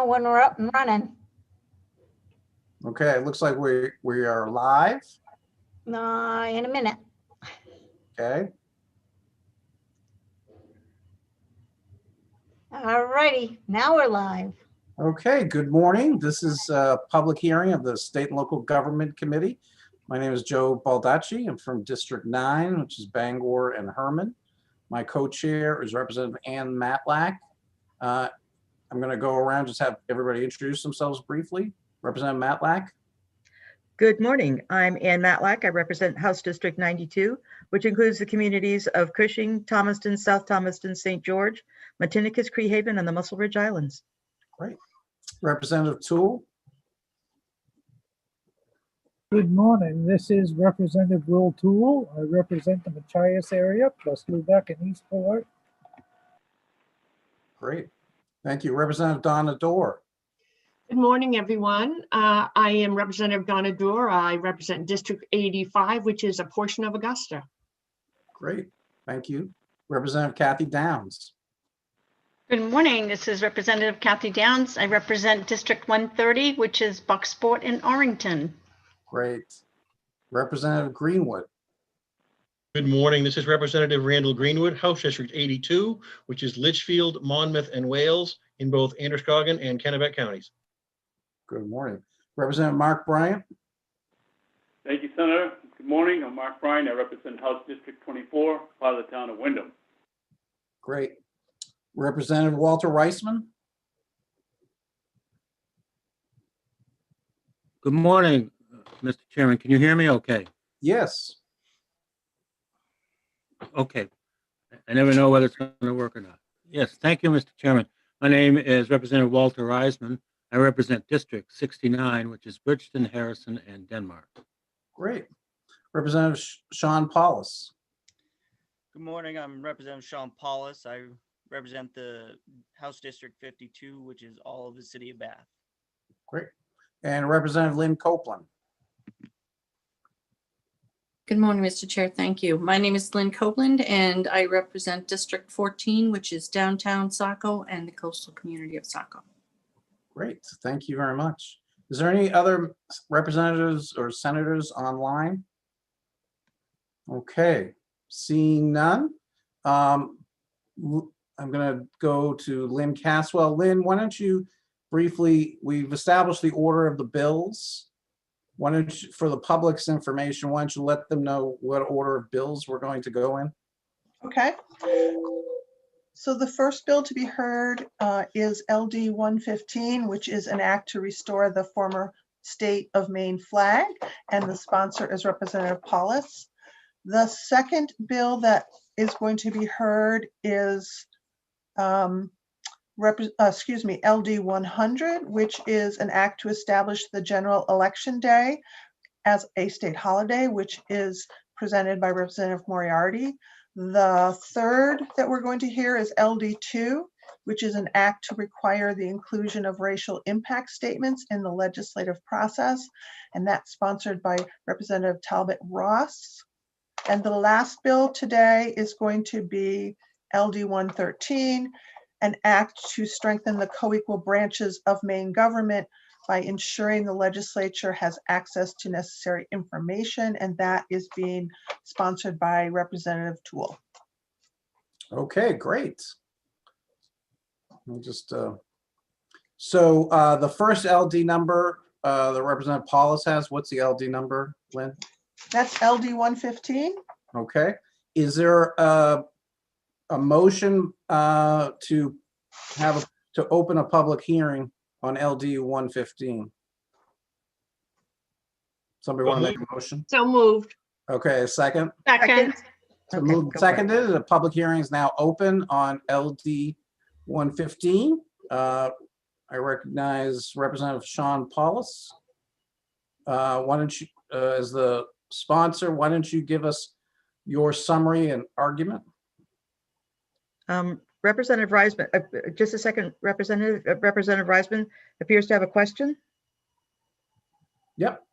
when we're up and running. Okay, it looks like we are live. In a minute. Okay. All righty, now we're live. Okay, good morning. This is a public hearing of the State and Local Government Committee. My name is Joe Baldacci. I'm from District 9, which is Bangor and Herman. My co-chair is Representative Ann Matlack. I'm going to go around, just have everybody introduce themselves briefly. Representative Matlack. Good morning. I'm Ann Matlack. I represent House District 92, which includes the communities of Cushing, Thomaston, South Thomaston, St. George, Matinicus, Cree Haven, and the Muscle Ridge Islands. Great. Representative Toole. Good morning. This is Representative Will Toole. I represent the Machias area, plus Lubec and Eastport. Great. Thank you. Representative Donna Dorr. Good morning, everyone. I am Representative Donna Dorr. I represent District 85, which is a portion of Augusta. Great. Thank you. Representative Kathy Downs. Good morning. This is Representative Kathy Downs. I represent District 130, which is Bucksport and Orrington. Great. Representative Greenwood. Good morning. This is Representative Randall Greenwood, House District 82, which is Litchfield, Monmouth, and Wales in both Androscoggin and Kennebec counties. Good morning. Representative Mark Bryant. Thank you, Senator. Good morning. I'm Mark Bryant. I represent House District 24, part of the town of Windham. Great. Representative Walter Reisman. Good morning, Mr. Chairman. Can you hear me okay? Yes. Okay. I never know whether it's going to work or not. Yes, thank you, Mr. Chairman. My name is Representative Walter Reisman. I represent District 69, which is Bridgeton, Harrison, and Denmark. Great. Representative Sean Paulus. Good morning. I'm Representative Sean Paulus. I represent the House District 52, which is all of the city of Bath. Great. And Representative Lynn Copeland. Good morning, Mr. Chair. Thank you. My name is Lynn Copeland, and I represent District 14, which is downtown Saco and the coastal community of Saco. Great. Thank you very much. Is there any other representatives or senators online? Okay. Seeing none, I'm going to go to Lynn Caswell. Lynn, why don't you briefly, we've established the order of the bills. Why don't you, for the public's information, why don't you let them know what order of bills we're going to go in? Okay. So the first bill to be heard is LD 115, which is an act to restore the former state of Maine flag, and the sponsor is Representative Paulus. The second bill that is going to be heard is LD 100, which is an act to establish the General Election Day as a state holiday, which is presented by Representative Moriarty. The third that we're going to hear is LD2, which is an act to require the inclusion of racial impact statements in the legislative process, and that's sponsored by Representative Talbot Ross. And the last bill today is going to be LD 113, an act to strengthen the co-equal branches of Maine government by ensuring the legislature has access to necessary information, and that is being sponsored by Representative Toole. Okay, great. I'll just the first LD number the Representative Paulus has, what's the LD number, Lynn? That's LD 115. Okay. Is there a motion to open a public hearing on LD 115? Somebody want to make a motion? So moved. Okay, a second. Second. So moved, seconded. The public hearing is now open on LD 115. I recognize Representative Sean Paulus. Why don't you, as the sponsor, why don't you give us your summary and argument? Representative Reisman, just a second, Representative Reisman appears to have a question. Yep.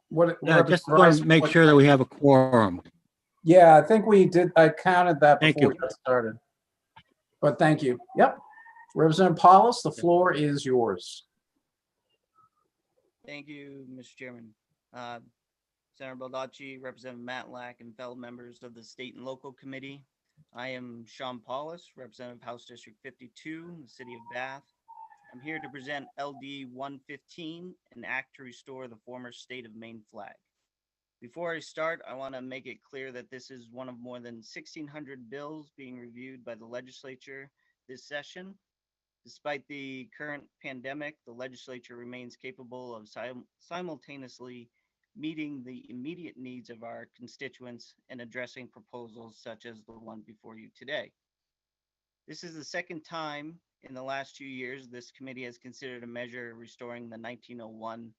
Yeah, just want to make sure that we have a quorum. Yeah, I think we did. I counted that Thank before you. we got started. But thank you. Yep. Representative Paulus, the floor is yours. Thank you, Mr. Chairman. Senator Baldacci, Representative Matlack, and fellow members of the State and Local Committee. I am Sean Paulus, Representative House District 52 in the City of Bath. I'm here to present LD 115, an act to restore the former state of Maine flag. Before I start, I want to make it clear that this is one of more than 1,600 bills being reviewed by the legislature this session. Despite the current pandemic, the legislature remains capable of simultaneously meeting the immediate needs of our constituents and addressing proposals such as the one before you today. This is the second time in the last 2 years this committee has considered a measure restoring the 1901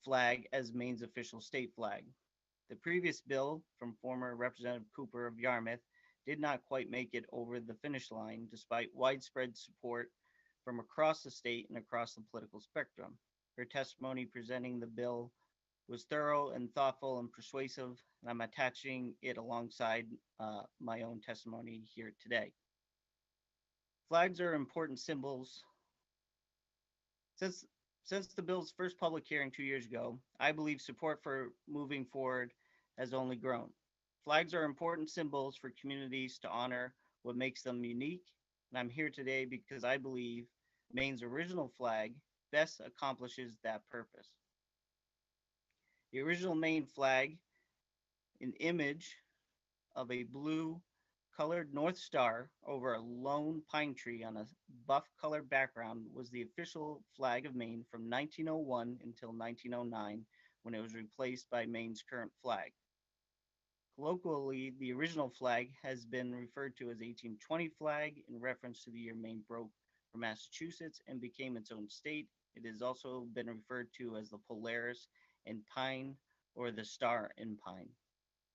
flag as Maine's official state flag. The previous bill from former Representative Cooper of Yarmouth did not quite make it over the finish line despite widespread support from across the state and across the political spectrum. Her testimony presenting the bill was thorough and thoughtful and persuasive, and I'm attaching it alongside my own testimony here today. Flags are important symbols. Since the bill's first public hearing 2 years ago, I believe support for moving forward has only grown. Flags are important symbols for communities to honor what makes them unique, and I'm here today because I believe Maine's original flag best accomplishes that purpose. The original Maine flag, an image of a blue colored North Star over a lone pine tree on a buff colored background, was the official flag of Maine from 1901 until 1909, when it was replaced by Maine's current flag. Colloquially, the original flag has been referred to as 1820 flag in reference to the year Maine broke from Massachusetts and became its own state. It has also been referred to as the Polaris and Pine, or the Star and Pine.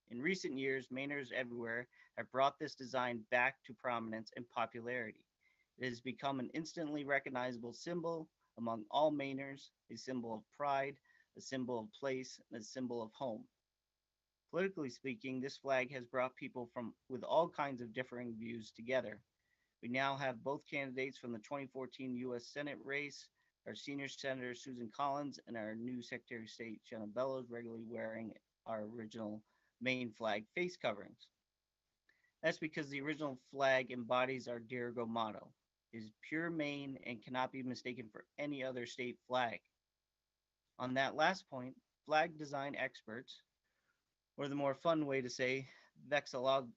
In recent years, Mainers everywhere have brought this design back to prominence and popularity. It has become an instantly recognizable symbol among all Mainers, a symbol of pride, a symbol of place, and a symbol of home. Politically speaking, this flag has brought people with all kinds of differing views together. We now have both candidates from the 2014 U.S. Senate race, our senior Senator Susan Collins and our new Secretary of State Jenna Bellows, regularly wearing our original Maine flag face coverings. That's because the original flag embodies our Dirigo motto. It is pure Maine and cannot be mistaken for any other state flag. On that last point, flag design experts, or the more fun way to say vexillologists,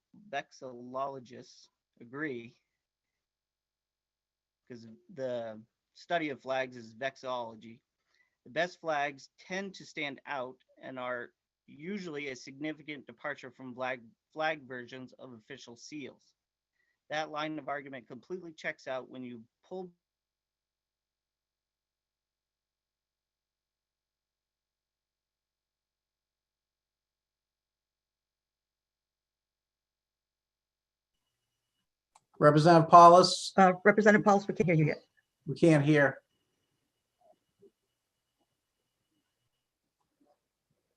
agree, because the study of flags is vexillology. The best flags tend to stand out and are usually a significant departure from flag versions of official seals. That line of argument completely checks out when you pull Representative Paulus, Representative Paulus, we can't hear you yet. we can't hear.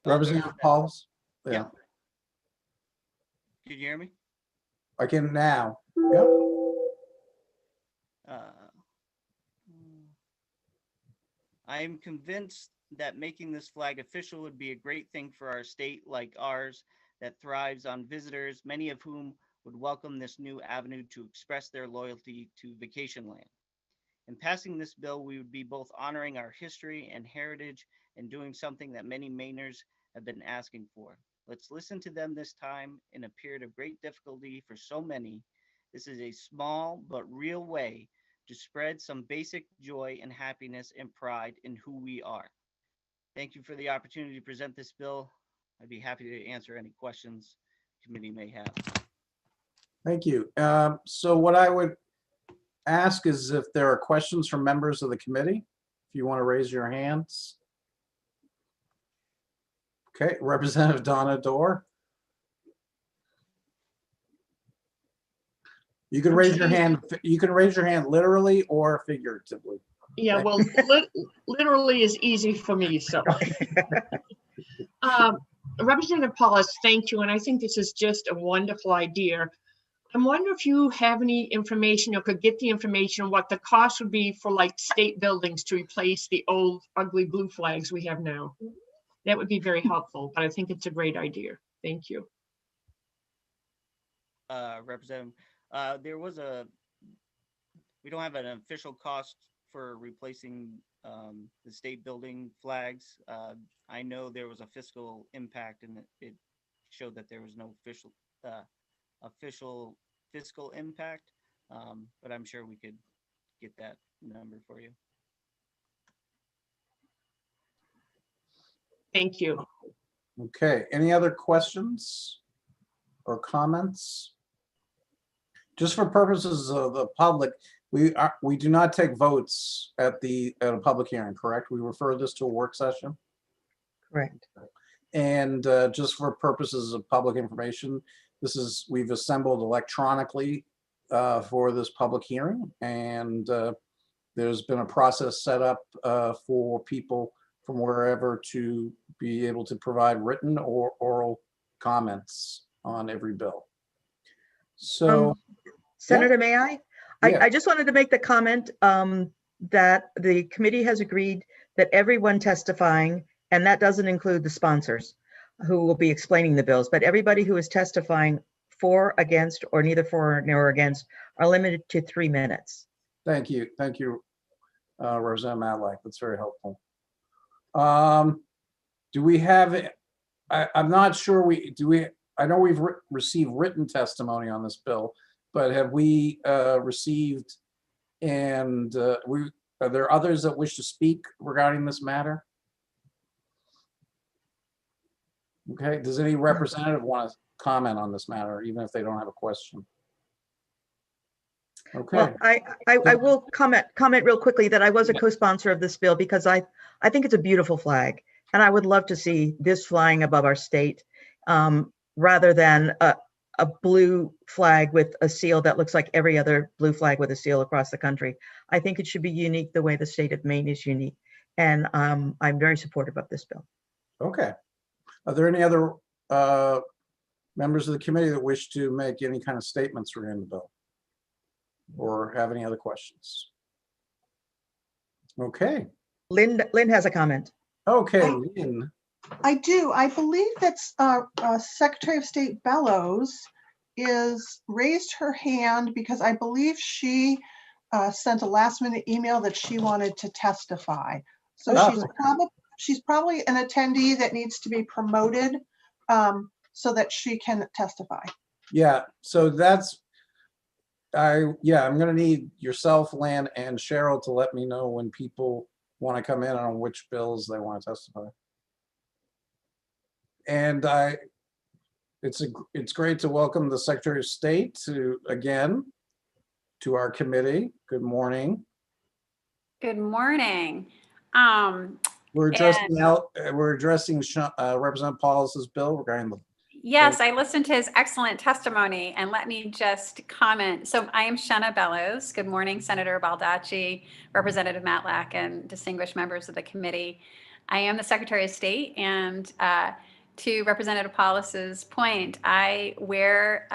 Representative Paulus? Yeah. Can you hear me? I can now. Yep. I am convinced that making this flag official would be a great thing for our state like ours that thrives on visitors, many of whom would welcome this new avenue to express their loyalty to vacation land. In passing this bill, we would be both honoring our history and heritage and doing something that many Mainers have been asking for. Let's listen to them this time in a period of great difficulty for so many. This is a small but real way to spread some basic joy and happiness and pride in who we are. Thank you for the opportunity to present this bill. I'd be happy to answer any questions the committee may have. Thank you. So what I would ask is if there are questions from members of the committee, if you want to raise your hands. Okay, Representative Donna Dorr. You can raise your hand. You can raise your hand literally or figuratively. Yeah, well, literally is easy for me, so. Representative Paulus, thank you, and I think this is just a wonderful idea. I wonder if you have any information or could get the information on what the cost would be for like state buildings to replace the old ugly blue flags we have now. That would be very helpful, but I think it's a great idea. Thank you. Representative, we don't have an official cost for replacing the state building flags. I know there was a fiscal impact and it showed that there was no official fiscal impact, but I'm sure we could get that number for you. Thank you. Okay, any other questions or comments? Just for purposes of the public, we do not take votes at a public hearing, correct? We refer this to a work session. Correct. And just for purposes of public information, we've assembled electronically for this public hearing, and there's been a process set up for people from wherever to be able to provide written or oral comments on every bill. So, Senator, may I? Yeah. I just wanted to make the comment that the committee has agreed that everyone testifying, and that doesn't include the sponsors who will be explaining the bills, but everybody who is testifying for, against, or neither for nor against are limited to 3 minutes. Thank you, Representative Matlack. That's very helpful. Do we have? I'm not sure. I know we've received written testimony on this bill, but have we received? And are there others that wish to speak regarding this matter? Okay. Does any representative want to comment on this matter, even if they don't have a question? Okay. Well, I will comment real quickly that I was a co-sponsor of this bill because I think it's a beautiful flag, and I would love to see this flying above our state rather than a blue flag with a seal that looks like every other blue flag with a seal across the country. I think it should be unique the way the state of Maine is unique, and I'm very supportive of this bill. Okay. Are there any other members of the committee that wish to make any kind of statements regarding the bill or have any other questions? Okay. Lynn has a comment. Okay, Lynn. I do. I believe that's Secretary of State Bellows is raised her hand because I believe she sent a last minute email that she wanted to testify. So she's probably an attendee that needs to be promoted so that she can testify. Yeah, so I'm going to need yourself, Lynn, and Cheryl to let me know when people want to come in on which bills they want to testify. And it's great to welcome the Secretary of State to our committee. Good morning. Good morning. We're addressing Representative Paulus's bill regarding the. Yes, I listened to his excellent testimony, and let me just comment. So I am Shanna Bellows. Good morning, Senator Baldacci, Representative Matlack, and distinguished members of the committee. I am the Secretary of State, and to Representative Paulus's point, I wear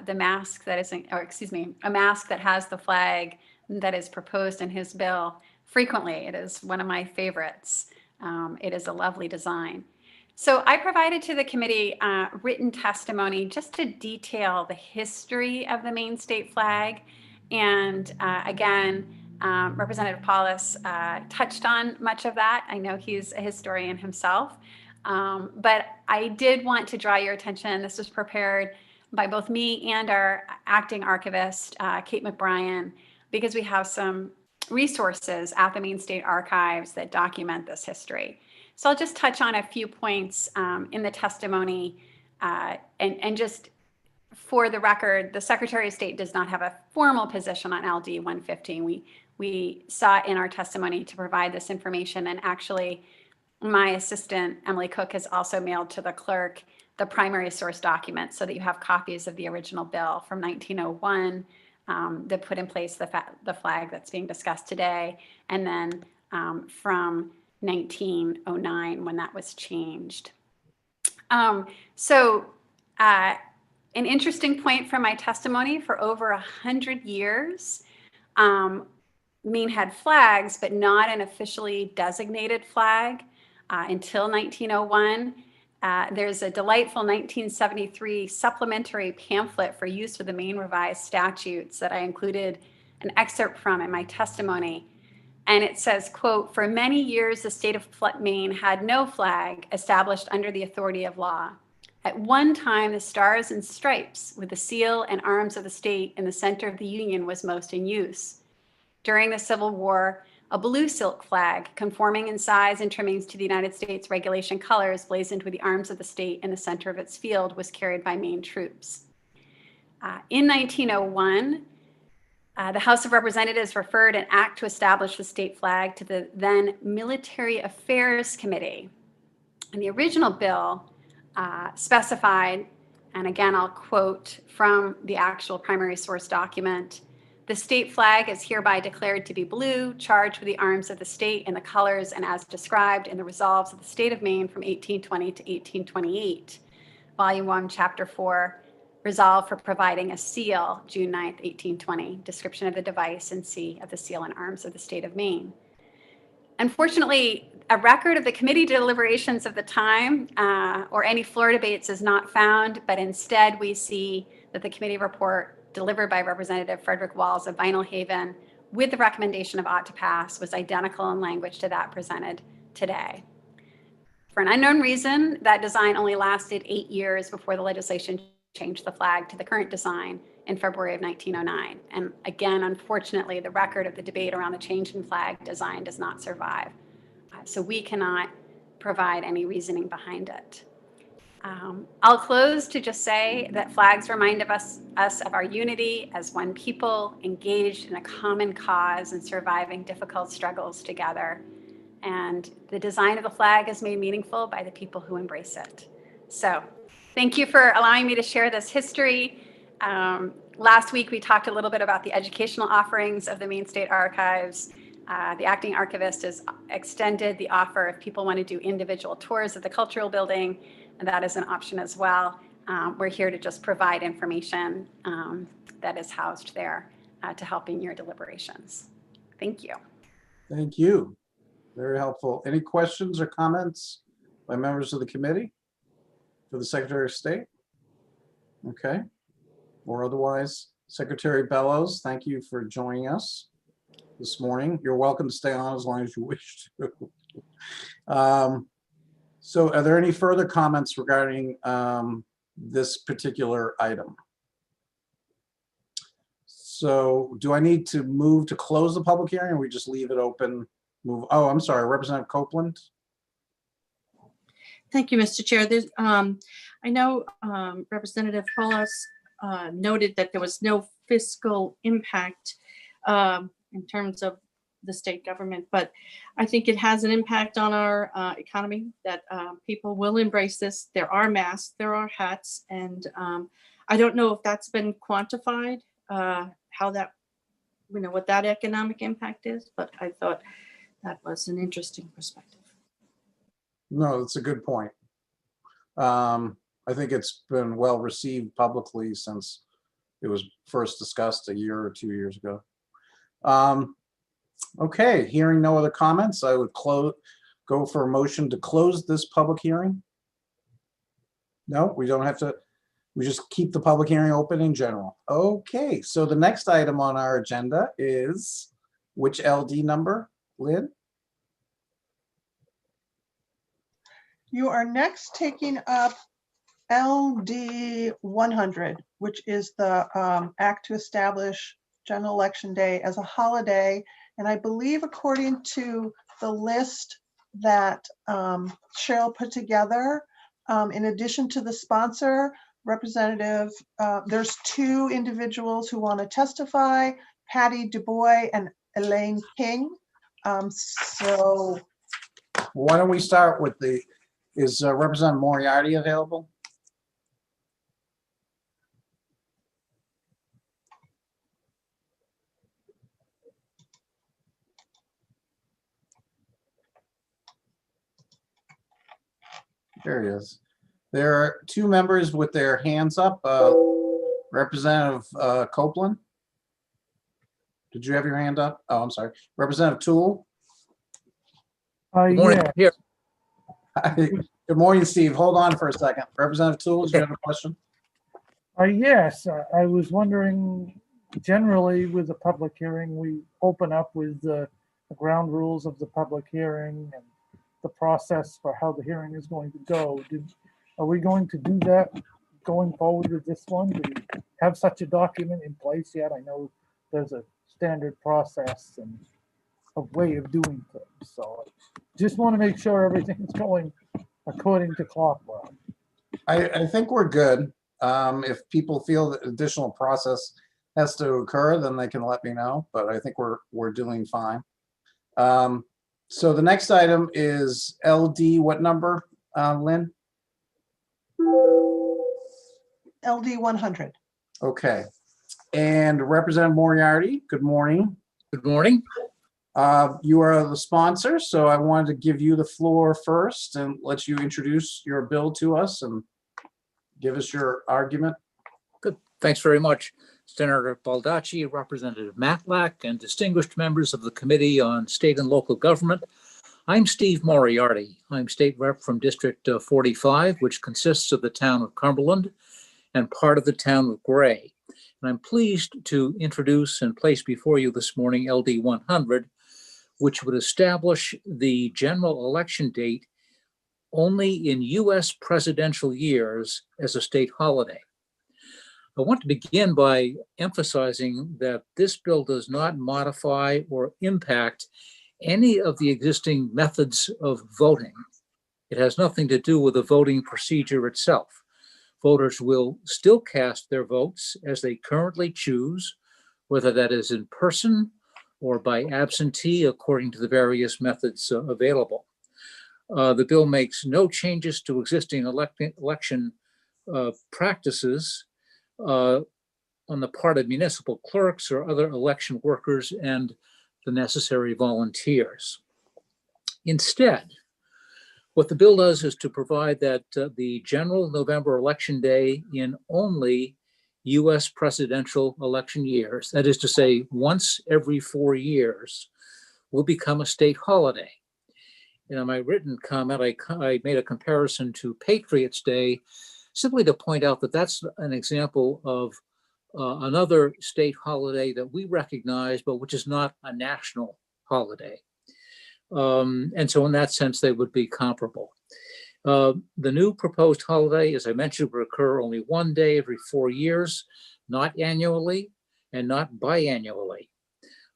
the mask that is, a mask that has the flag that is proposed in his bill frequently. It is one of my favorites. It is a lovely design. So I provided to the committee written testimony just to detail the history of the Maine state flag. And again, Representative Paulus touched on much of that. I know he's a historian himself. But I did want to draw your attention. This was prepared by both me and our acting archivist, Kate McBrien, because we have some resources at the Maine State Archives that document this history. So I'll just touch on a few points in the testimony. And just for the record, the Secretary of State does not have a formal position on LD 115. We sought in our testimony to provide this information, and actually, my assistant, Emily Cook, has also mailed to the clerk the primary source document so that you have copies of the original bill from 1901 that put in place the flag that's being discussed today, and then from 1909 when that was changed. An interesting point from my testimony: for over 100 years, Maine had flags, but not an officially designated flag until 1901. There's a delightful 1973 supplementary pamphlet for use with the Maine Revised Statutes that I included an excerpt from in my testimony. And it says, quote, "For many years, the state of Maine had no flag established under the authority of law. At one time, the stars and stripes with the seal and arms of the state in the center of the Union was most in use. During the Civil War, a blue silk flag, conforming in size and trimmings to the United States regulation colors, blazoned with the arms of the state in the center of its field, was carried by Maine troops." In 1901, the House of Representatives referred an act to establish the state flag to the then Military Affairs Committee. And the original bill specified, and again, I'll quote from the actual primary source document, "The state flag is hereby declared to be blue, charged with the arms of the state in the colors and as described in the resolves of the state of Maine from 1820 to 1828. Volume 1, Chapter 4, resolve for providing a seal, June 9th, 1820, description of the device, and C of the seal and arms of the state of Maine." Unfortunately, a record of the committee deliberations of the time or any floor debates is not found, but instead we see that the committee report delivered by Representative Frederick Walls of Vinyl Haven with the recommendation of ought to pass was identical in language to that presented today. For an unknown reason, that design only lasted 8 years before the legislation changed the flag to the current design in February of 1909. And again, unfortunately, the record of the debate around the change in flag design does not survive. So we cannot provide any reasoning behind it. I'll close to just say that flags remind us of our unity as one people engaged in a common cause and surviving difficult struggles together. And the design of the flag is made meaningful by the people who embrace it. So thank you for allowing me to share this history. Last week, we talked a little bit about the educational offerings of the Maine State Archives. The acting archivist has extended the offer if people want to do individual tours of the cultural building, and that is an option as well. We're here to just provide information that is housed there to help in your deliberations. Thank you. Thank you. Very helpful. Any questions or comments by members of the committee for the Secretary of State? Okay. Or otherwise, Secretary Bellows, thank you for joining us this morning. You're welcome to stay on as long as you wish to. So are there any further comments regarding this particular item? So do I need to move to close the public hearing, or we just leave it open? Oh, I'm sorry, Representative Copeland. Thank you, Mr. Chair. I know Representative Paulus noted that there was no fiscal impact in terms of the state government, but I think it has an impact on our economy, that people will embrace this. There are masks, there are hats, and I don't know if that's been quantified, how that, what that economic impact is, but I thought that was an interesting perspective. No, that's a good point. I think it's been well received publicly since it was first discussed a year or 2 years ago. Okay, hearing no other comments, I would go for a motion to close this public hearing. No, we don't have to. We just keep the public hearing open in general. Okay, so the next item on our agenda is which LD number, Lynn? You are next taking up LD 100, which is the act to establish General Election Day as a holiday. And I believe according to the list that Cheryl put together, in addition to the sponsor, Representative, there's 2 individuals who want to testify, Patty DuBois and Elaine King. So Why don't we start with is Representative Moriarty available? There he is. There are two members with their hands up. Representative Copeland. Did you have your hand up? Oh, I'm sorry. Representative Toole. Good morning. Here. Good morning, Steve. Hold on for a second. Representative Toole, do you have a question? Yes, I was wondering, generally with the public hearing, we open up with the ground rules of the public hearing and the process for how the hearing is going to go. Are we going to do that going forward with this one? Do we have such a document in place yet? I know there's a standard process and a way of doing things. So just want to make sure everything's going according to clockwork. I think we're good. If people feel that additional process has to occur, then they can let me know, but I think we're doing fine. So the next item is LD, what number, Lynn? LD 100. Okay. And Representative Moriarty, good morning. Good morning. You are the sponsor, so I wanted to give you the floor first and let you introduce your bill to us and give us your argument. Good. Thanks very much, Senator Baldacci, Representative Matlack, and distinguished members of the Committee on State and Local Government. I'm Steve Moriarty. I'm State Rep from District 45, which consists of the town of Cumberland and part of the town of Gray. And I'm pleased to introduce and place before you this morning LD 100, which would establish the general election date only in U.S. presidential years as a state holiday. I want to begin by emphasizing that this bill does not modify or impact any of the existing methods of voting. It has nothing to do with the voting procedure itself. Voters will still cast their votes as they currently choose, whether that is in person or by absentee, according to the various methods available. The bill makes no changes to existing election practices on the part of municipal clerks or other election workers and the necessary volunteers. Instead, what the bill does is to provide that the general November election day in only U.S. presidential election years, that is to say, once every 4 years, will become a state holiday. In my written comment, I made a comparison to Patriots' Day, simply to point out that that's an example of another state holiday that we recognize, but which is not a national holiday. And so in that sense, they would be comparable. The new proposed holiday, as I mentioned, will occur only one day every 4 years, not annually and not biannually.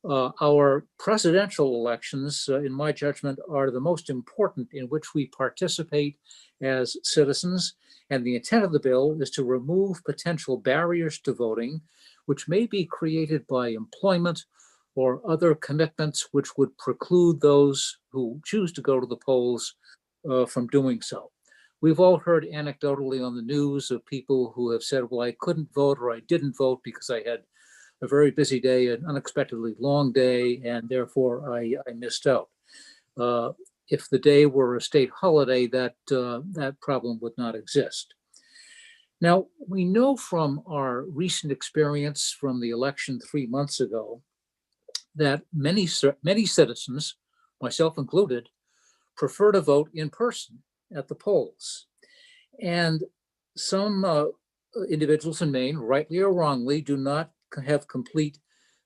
Our presidential elections, in my judgment, are the most important in which we participate as citizens. And the intent of the bill is to remove potential barriers to voting, which may be created by employment or other commitments which would preclude those who choose to go to the polls from doing so. We've all heard anecdotally on the news of people who have said, well, I couldn't vote or I didn't vote because I had a very busy day, an unexpectedly long day, and therefore I missed out. If the day were a state holiday, that problem would not exist. Now, we know from our recent experience from the election 3 months ago that many citizens, myself included, prefer to vote in person at the polls. And some individuals in Maine, rightly or wrongly, do not have complete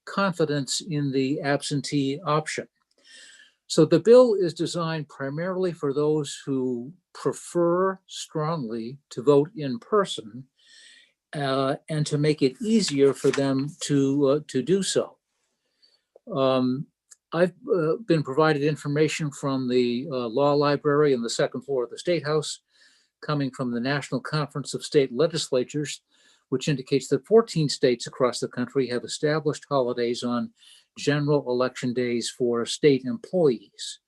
confidence in the absentee option. So the bill is designed primarily for those who prefer strongly to vote in person and to make it easier for them to do so. I've been provided information from the law library on the second floor of the State House, coming from the National Conference of State Legislatures, which indicates that 14 states across the country have established holidays on general election days for state employees.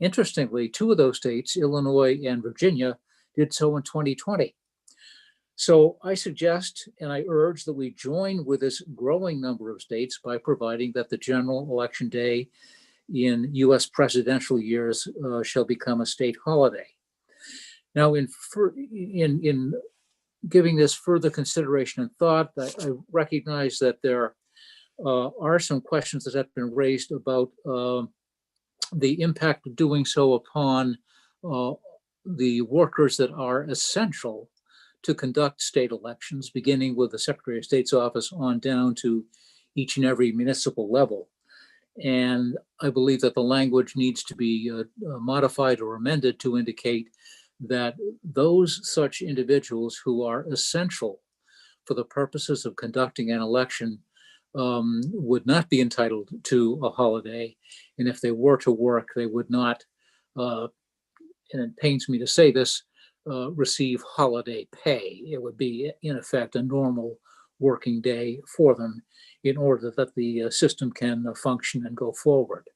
Interestingly, 2 of those states, Illinois and Virginia, did so in 2020. So I suggest and I urge that we join with this growing number of states by providing that the general election day in U.S. presidential years shall become a state holiday. Now, in giving this further consideration and thought, I recognize that there are some questions that have been raised about the impact of doing so upon the workers that are essential to conduct state elections, beginning with the Secretary of State's office on down to each and every municipal level. And I believe that the language needs to be modified or amended to indicate that those such individuals who are essential for the purposes of conducting an election would not be entitled to a holiday. And if they were to work, they would not, and it pains me to say this, receive holiday pay. It would be, in effect, a normal working day for them in order that the system can function and go forward.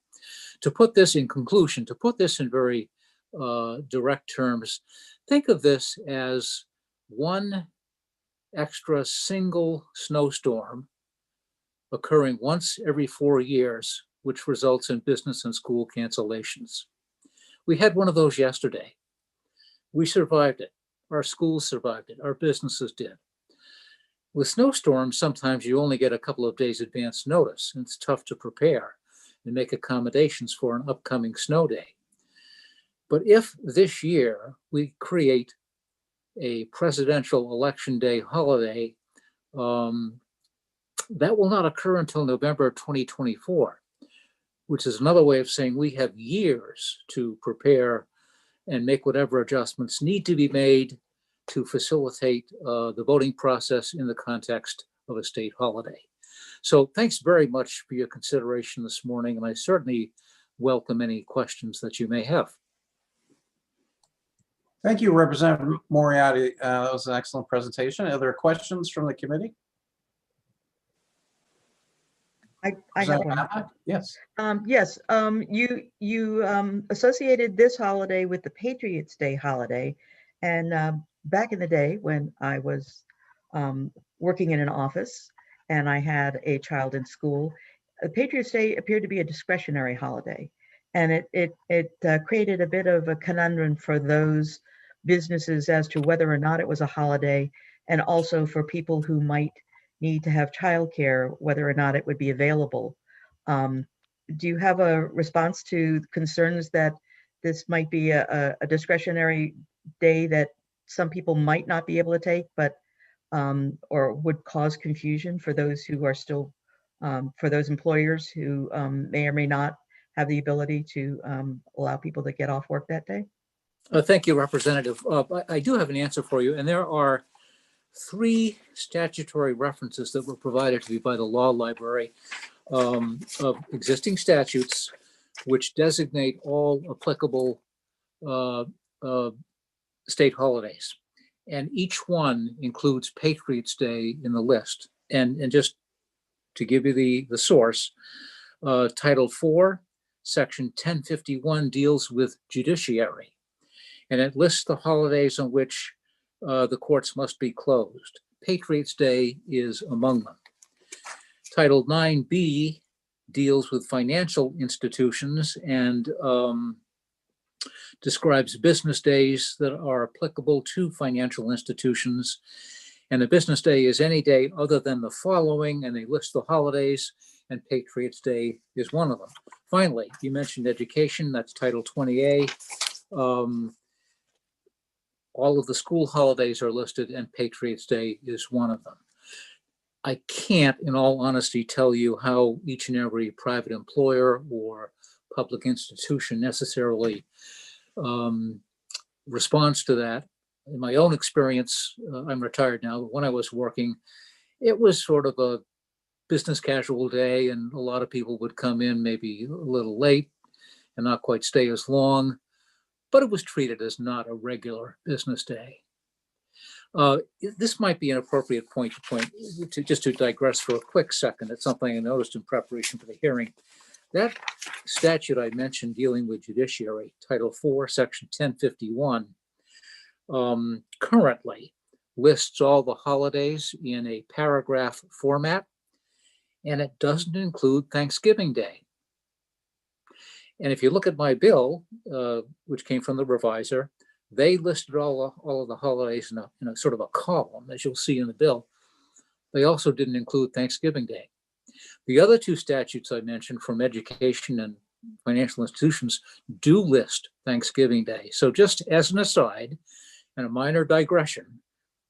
To put this in conclusion, to put this in very direct terms, think of this as one extra single snowstorm occurring once every 4 years, which results in business and school cancellations. We had one of those yesterday. We survived it. Our schools survived it. Our businesses did. With snowstorms, sometimes you only get a couple of days advance notice, and it's tough to prepare and make accommodations for an upcoming snow day. But if this year we create a presidential election day holiday, that will not occur until November 2024, which is another way of saying we have years to prepare and make whatever adjustments need to be made to facilitate the voting process in the context of a state holiday. So thanks very much for your consideration this morning, and I certainly welcome any questions that you may have. Thank you, Representative Moriarty. That was an excellent presentation. Are there questions from the committee? I have one. Yes. Yes, you associated this holiday with the Patriots' Day holiday, and back in the day when I was working in an office and I had a child in school, Patriots' Day appeared to be a discretionary holiday, and it created a bit of a conundrum for those businesses as to whether or not it was a holiday, and also for people who might need to have childcare, whether or not it would be available. Do you have a response to concerns that this might be a discretionary day that some people might not be able to take, but or would cause confusion for those who are still, for those employers who may or may not have the ability to allow people to get off work that day? Thank you, Representative. I do have an answer for you, and there are 3 statutory references that were provided to me by the law library of existing statutes which designate all applicable state holidays. And each one includes Patriots' Day in the list. And just to give you the source, Title 4, Section 1051 deals with judiciary. And it lists the holidays on which the courts must be closed. Patriots' Day is among them. Title 9B deals with financial institutions and describes business days that are applicable to financial institutions. And a business day is any day other than the following, and they list the holidays, and Patriots' Day is one of them. Finally, you mentioned education, that's Title 20A. All of the school holidays are listed, and Patriots' Day is one of them. I can't, in all honesty, tell you how each and every private employer or public institution necessarily responds to that. In my own experience, I'm retired now, but when I was working, it was sort of a business casual day, and a lot of people would come in maybe a little late and not quite stay as long, but it was treated as not a regular business day. This might be an appropriate point to just to digress for a quick second. It's something I noticed in preparation for the hearing. That statute I mentioned dealing with judiciary, Title 4, Section 1051, currently lists all the holidays in a paragraph format, and it doesn't include Thanksgiving Day. And if you look at my bill, which came from the reviser, They listed all of the holidays in a sort of a column, as you'll see in the bill. They also didn't include Thanksgiving Day. The other two statutes I mentioned from education and financial institutions do list Thanksgiving Day. So just as an aside and a minor digression,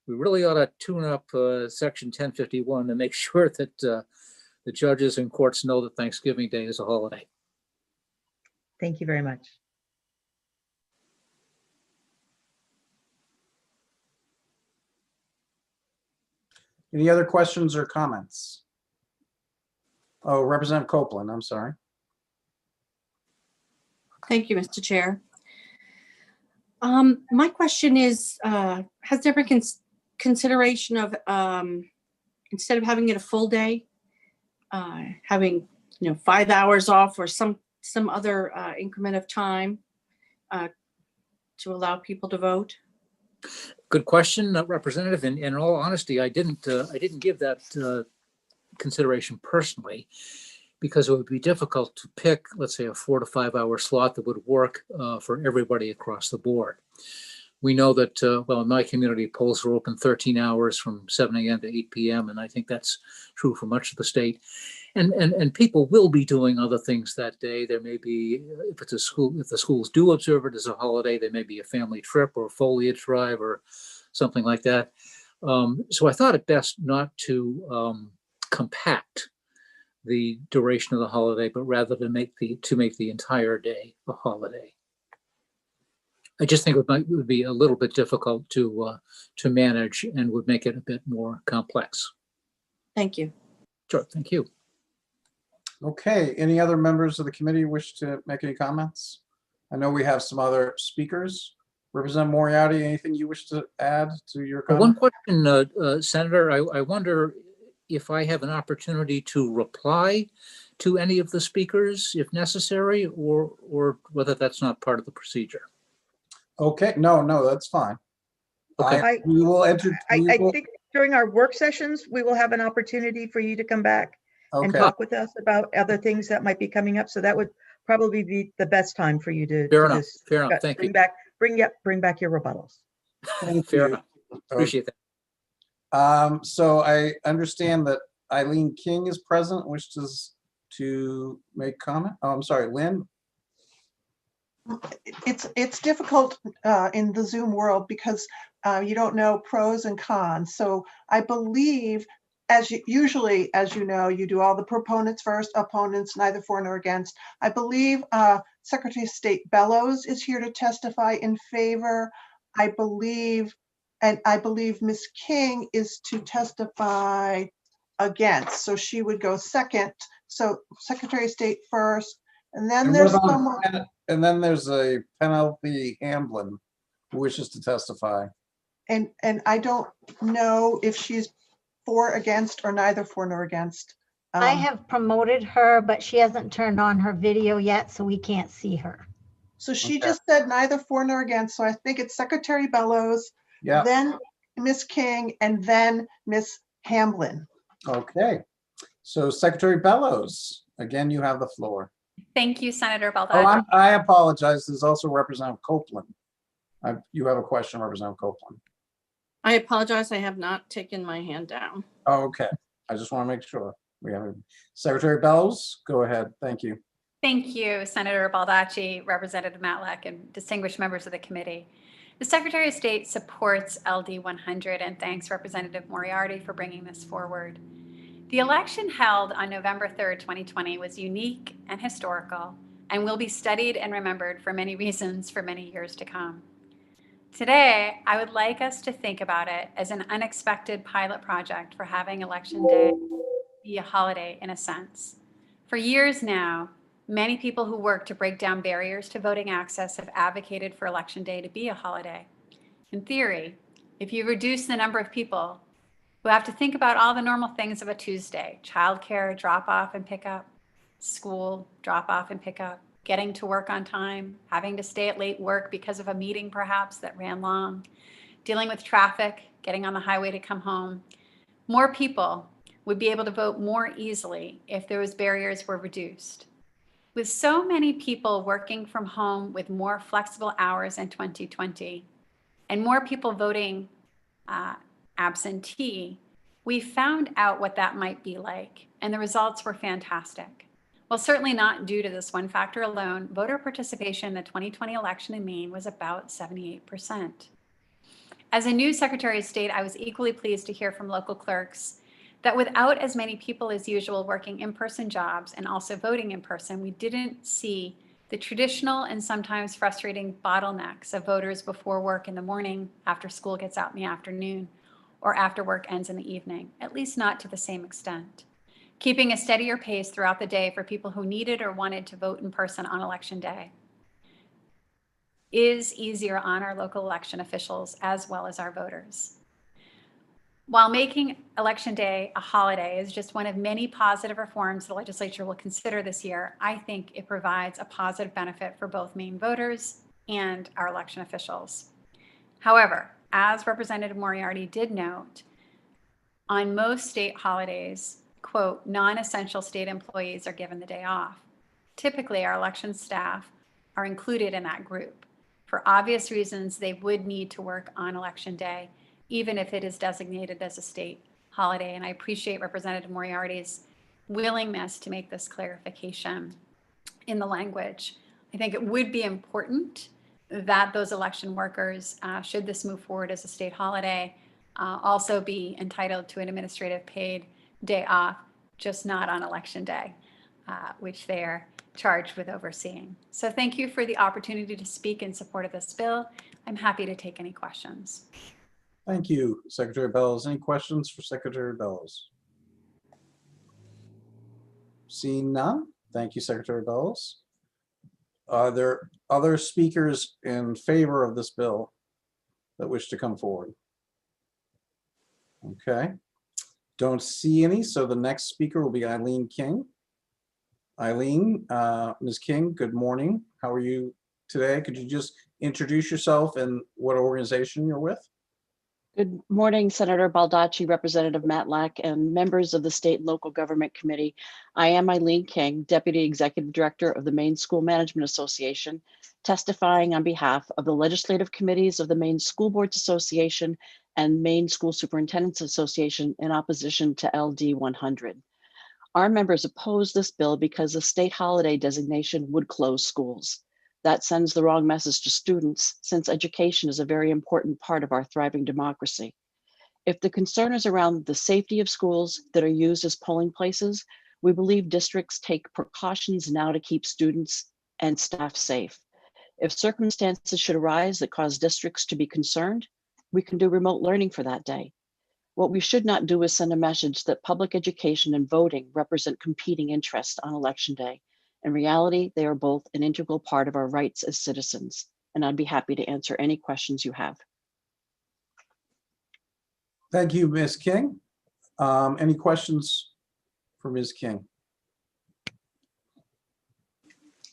we really ought to tune up section 1051 to make sure that the judges and courts know that Thanksgiving Day is a holiday. Thank you very much. Any other questions or comments? Oh, Representative Copeland, I'm sorry. Thank you, Mr. Chair. My question is, has there been consideration of, instead of having it a full day, having, 5 hours off or some other increment of time to allow people to vote? Good question, Representative. In all honesty, I didn't give that consideration personally, because it would be difficult to pick, let's say, a 4 to 5 hour slot that would work for everybody across the board. We know that, well, in my community, polls are open 13 hours from 7 a.m. to 8 p.m. And I think that's true for much of the state. And people will be doing other things that day. There may be, if it's a school, if the schools do observe it as a holiday, there may be a family trip or a foliage drive or something like that. So I thought it best not to compact the duration of the holiday, but rather to make the entire day a holiday. I just think it would be a little bit difficult to manage and would make it a bit more complex. Thank you. Sure, thank you. Okay, any other members of the committee wish to make any comments? I know we have some other speakers. Representative Moriarty, anything you wish to add to your comment? One question, Senator, I wonder if I have an opportunity to reply to any of the speakers if necessary, or whether that's not part of the procedure. Okay, no, that's fine. Okay. We will enter. I think during our work sessions, we will have an opportunity for you to come back and Okay. talk with us about other things that might be coming up. So that would probably be the best time for you to Fair enough. Fair enough. Thank you. Bring back your rebuttals. Thank Fair you. enough. Appreciate that. So I understand that Eileen King is present, wishes to make comment. Oh, I'm sorry, Lynn. It's difficult in the Zoom world because you don't know pros and cons. So I believe, usually, as you know, you do all the proponents first, opponents, neither for nor against. I believe Secretary of State Bellows is here to testify in favor. I believe Ms. King is to testify against. So she would go second. So Secretary of State first, and then there's someone. And then there's a Penelope Hamblin who wishes to testify. And I don't know if she's for, against, or neither for nor against. I have promoted her, but she hasn't turned on her video yet, so we can't see her. So she just said neither for nor against. So I think it's Secretary Bellows, then Ms. King, and then Ms. Hamblin. Okay. So Secretary Bellows, again, you have the floor. Thank you, Senator Baldacci. Oh, I apologize. There's also Representative Copeland. You have a question, Representative Copeland. I apologize. I have not taken my hand down. Oh, okay. I just want to make sure we have Secretary Bellows. Go ahead. Thank you. Thank you, Senator Baldacci, Representative Matlack, and distinguished members of the committee. The Secretary of State supports LD 100 and thanks Representative Moriarty for bringing this forward. The election held on November 3rd, 2020 was unique and historical and will be studied and remembered for many reasons for many years to come. Today, I would like us to think about it as an unexpected pilot project for having Election Day be a holiday in a sense. For years now, many people who work to break down barriers to voting access have advocated for Election Day to be a holiday. In theory, if you reduce the number of people who have to think about all the normal things of a Tuesday, childcare, drop off and pick up, school, drop off and pick up, getting to work on time, having to stay at late work because of a meeting perhaps that ran long, dealing with traffic, getting on the highway to come home, more people would be able to vote more easily if those barriers were reduced. With so many people working from home with more flexible hours in 2020, and more people voting absentee, we found out what that might be like, and the results were fantastic. Well, certainly not due to this one factor alone, voter participation in the 2020 election in Maine was about 78%. As a new Secretary of State, I was equally pleased to hear from local clerks that without as many people as usual working in-person jobs and also voting in person, we didn't see the traditional and sometimes frustrating bottlenecks of voters before work in the morning, after school gets out in the afternoon, or after work ends in the evening, at least not to the same extent. Keeping a steadier pace throughout the day for people who needed or wanted to vote in person on Election Day is easier on our local election officials as well as our voters. While making Election Day a holiday is just one of many positive reforms the legislature will consider this year, I think it provides a positive benefit for both Maine voters and our election officials. However, as Representative Moriarty did note, on most state holidays, quote, non-essential state employees are given the day off. Typically, our election staff are included in that group. For obvious reasons, they would need to work on Election Day, even if it is designated as a state holiday. And I appreciate Representative Moriarty's willingness to make this clarification in the language. I think it would be important that those election workers, should this move forward as a state holiday, also be entitled to an administrative paid day off, just not on Election Day, which they're charged with overseeing. So thank you for the opportunity to speak in support of this bill. I'm happy to take any questions. Thank you, Secretary Bellows. Any questions for Secretary Bellows? Seeing none, thank you, Secretary Bellows. Are there other speakers in favor of this bill that wish to come forward? Okay, don't see any, so the next speaker will be Eileen King. Eileen, Ms. King, good morning. How are you today? Could you just introduce yourself and what organization you're with? Good morning, Senator Baldacci, Representative Matlack, and members of the State and Local Government Committee. I am Eileen King, Deputy Executive Director of the Maine School Management Association, testifying on behalf of the legislative committees of the Maine School Boards Association and Maine School Superintendents Association in opposition to LD 100. Our members oppose this bill because the state holiday designation would close schools. That sends the wrong message to students, since education is a very important part of our thriving democracy. If the concern is around the safety of schools that are used as polling places, we believe districts take precautions now to keep students and staff safe. If circumstances should arise that cause districts to be concerned, we can do remote learning for that day. What we should not do is send a message that public education and voting represent competing interests on Election Day. In reality, they are both an integral part of our rights as citizens, and I'd be happy to answer any questions you have. Thank you, Ms. King. Any questions for Ms. King?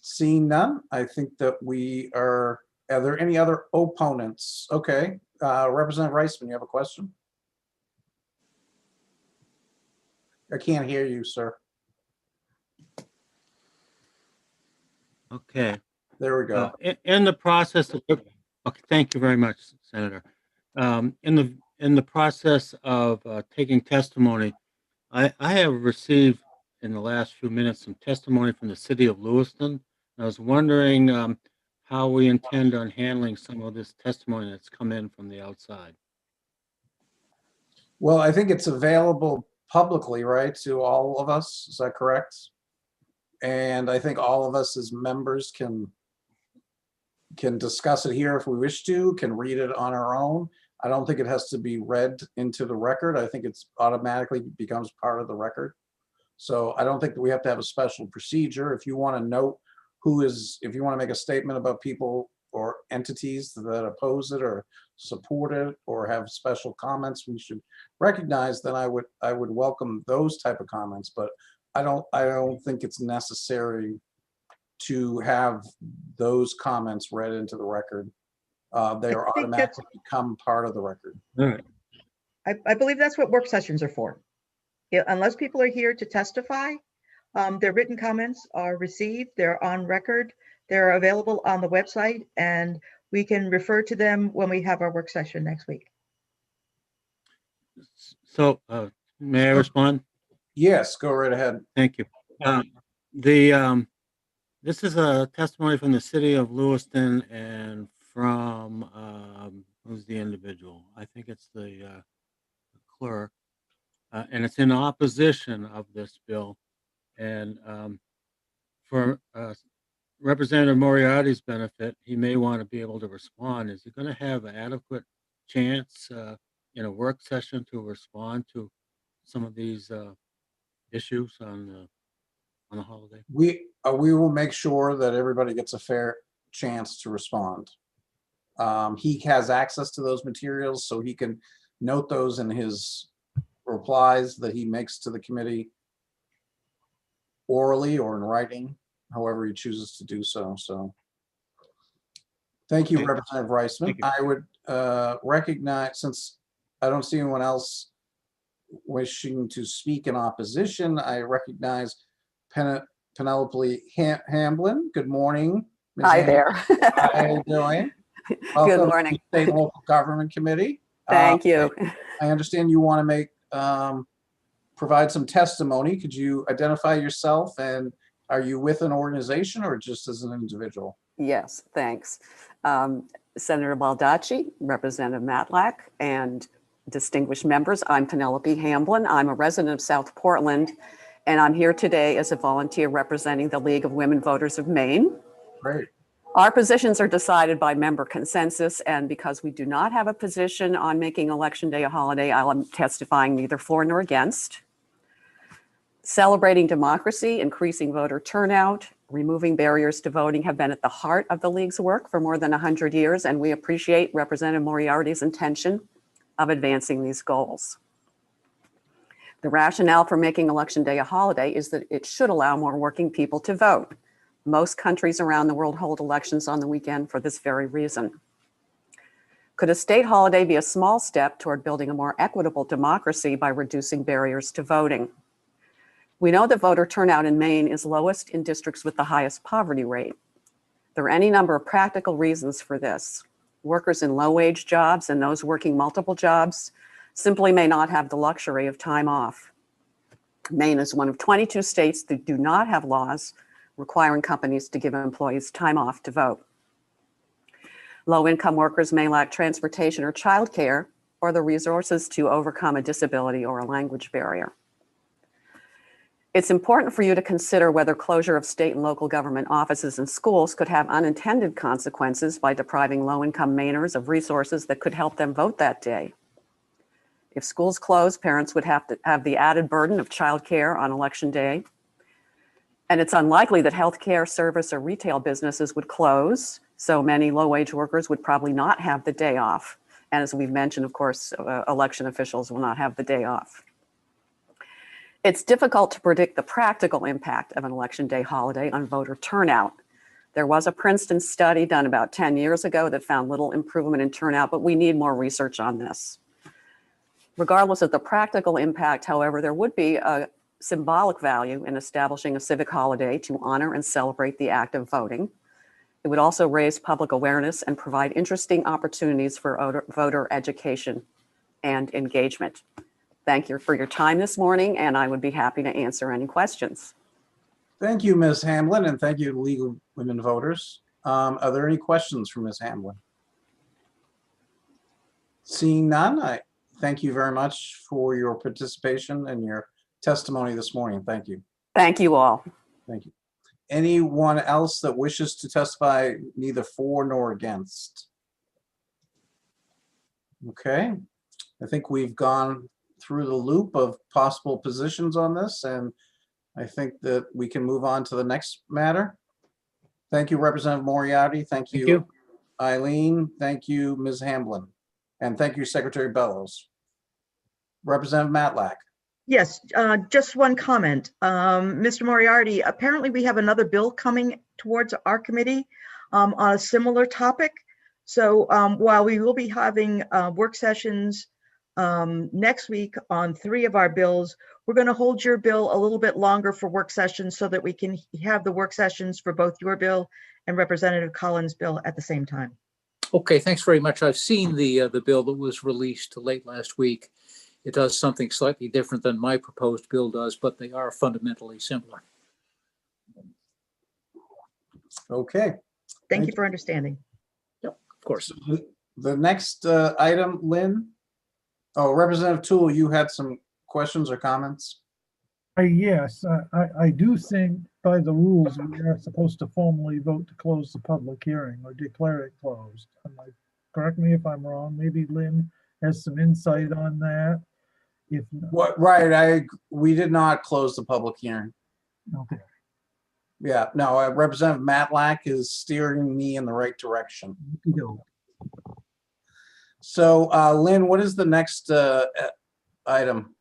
Seeing none, I think that are there any other opponents? Okay, Representative Reisman, you have a question? I can't hear you, sir. Okay. There we go. In the process of, okay, thank you very much, Senator. In the process of taking testimony, I have received in the last few minutes some testimony from the city of Lewiston. I was wondering how we intend on handling some of this testimony that's come in from the outside. Well, I think it's available publicly, right, to all of us. Is that correct? And I think all of us as members can discuss it here if we wish to, can read it on our own. I don't think it has to be read into the record. I think it's automatically becomes part of the record. So I don't think that we have to have a special procedure. If you want to note if you want to make a statement about people or entities that oppose it or support it or have special comments we should recognize, then I would welcome those type of comments. But I don't think it's necessary to have those comments read into the record. They are automatically become part of the record. All right. I believe that's what work sessions are for. Unless people are here to testify, their written comments are received, they're on record, they're available on the website, and we can refer to them when we have our work session next week. So, may I respond? Yes, go right ahead. Thank you. The this is a testimony from the city of Lewiston and from who's the individual? I think it's the clerk, and it's in opposition of this bill. And for Representative Moriarty's benefit, he may want to be able to respond. Is he going to have an adequate chance in a work session to respond to some of these issues on the holiday? We will make sure that everybody gets a fair chance to respond. He has access to those materials, so he can note those in his replies that he makes to the committee orally or in writing, however he chooses to do so. So thank you, Okay. Representative Reisman. Thank you. I would recognize, since I don't see anyone else wishing to speak in opposition, I recognize Penelope Hamblin. Good morning. Ms. Hi Hamblin. there. How are you doing? Good Welcome morning. to the State and Local Government Committee. Thank you. I understand you want to provide some testimony. Could you identify yourself, and are you with an organization or just as an individual? Yes, thanks. Senator Baldacci, Representative Matlack, and distinguished members, I'm Penelope Hamblin. I'm a resident of South Portland, and I'm here today as a volunteer representing the League of Women Voters of Maine. Great. Our positions are decided by member consensus, and because we do not have a position on making Election Day a holiday, I'm testifying neither for nor against. Celebrating democracy, increasing voter turnout, removing barriers to voting have been at the heart of the League's work for more than 100 years, and we appreciate Representative Moriarty's intention of advancing these goals. The rationale for making Election Day a holiday is that it should allow more working people to vote. Most countries around the world hold elections on the weekend for this very reason. Could a state holiday be a small step toward building a more equitable democracy by reducing barriers to voting? We know that voter turnout in Maine is lowest in districts with the highest poverty rate. There are any number of practical reasons for this. Workers in low-wage jobs and those working multiple jobs simply may not have the luxury of time off. Maine is one of 22 states that do not have laws requiring companies to give employees time off to vote. Low-income workers may lack transportation or childcare or the resources to overcome a disability or a language barrier. It's important for you to consider whether closure of state and local government offices and schools could have unintended consequences by depriving low-income Mainers of resources that could help them vote that day. If schools close, parents would have to have the added burden of childcare on Election Day. And it's unlikely that healthcare, service, or retail businesses would close, so many low-wage workers would probably not have the day off. And as we've mentioned, of course, election officials will not have the day off. It's difficult to predict the practical impact of an Election Day holiday on voter turnout. There was a Princeton study done about 10 years ago that found little improvement in turnout, but we need more research on this. Regardless of the practical impact, however, there would be a symbolic value in establishing a civic holiday to honor and celebrate the act of voting. It would also raise public awareness and provide interesting opportunities for voter education and engagement. Thank you for your time this morning, and I would be happy to answer any questions. Thank you, Ms. Hamblin, and thank you to League of Women Voters. Are there any questions for Ms. Hamblin? Seeing none, I thank you very much for your participation and your testimony this morning. Thank you. Thank you all. Thank you. Anyone else that wishes to testify neither for nor against? Okay, I think we've gone through the loop of possible positions on this, and I think that we can move on to the next matter. Thank you, Representative Moriarty. Thank you, Eileen. Thank you, Ms. Hamblin. And thank you, Secretary Bellows. Representative Matlack. Yes, just one comment. Mr. Moriarty, apparently we have another bill coming towards our committee on a similar topic. So while we will be having work sessions next week on 3 of our bills, we're going to hold your bill a little bit longer for work sessions so that we can have the work sessions for both your bill and Representative Collins' bill at the same time. Okay, thanks very much. I've seen the bill that was released late last week. It does something slightly different than my proposed bill does, but they are fundamentally similar. Okay. Thank you for understanding. Yep, of course. The next item, Lynn. Oh, Representative Toole, you had some questions or comments? Yes, I do think by the rules, we are supposed to formally vote to close the public hearing or declare it closed. Correct me if I'm wrong. Maybe Lynn has some insight on that. If not, What, right, we did not close the public hearing. okay. Yeah, no, Representative Matlack is steering me in the right direction. Okey-doke. So, Lynn, what is the next item?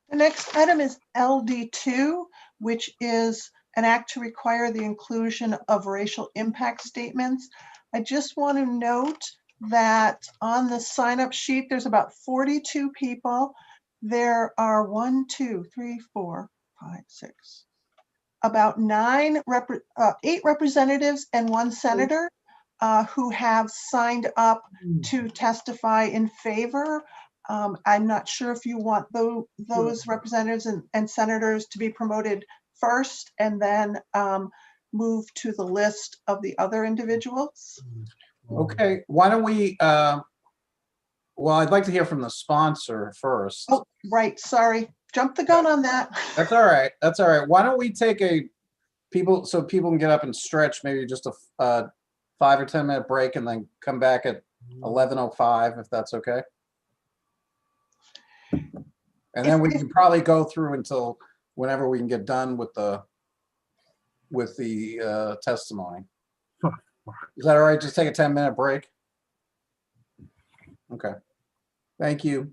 The next item is LD2, which is an act to require the inclusion of racial impact statements. I just want to note that on the sign-up sheet, there's about 42 people. There are 1, 2, 3, 4, 5, 6, about 8 representatives and 1 senator who have signed up to testify in favor. I'm not sure if you want those representatives and senators to be promoted first and then move to the list of the other individuals. Okay, why don't we, well, I'd like to hear from the sponsor first. Oh, right, sorry. Jump the gun on that. That's all right. That's all right. Why don't we take so people can get up and stretch, maybe just a 5 or 10 minute break and then come back at 11:05, if that's okay. And then we can probably go through until whenever we can get done with the testimony. Is that all right? Just take a 10-minute break. Okay. Thank you.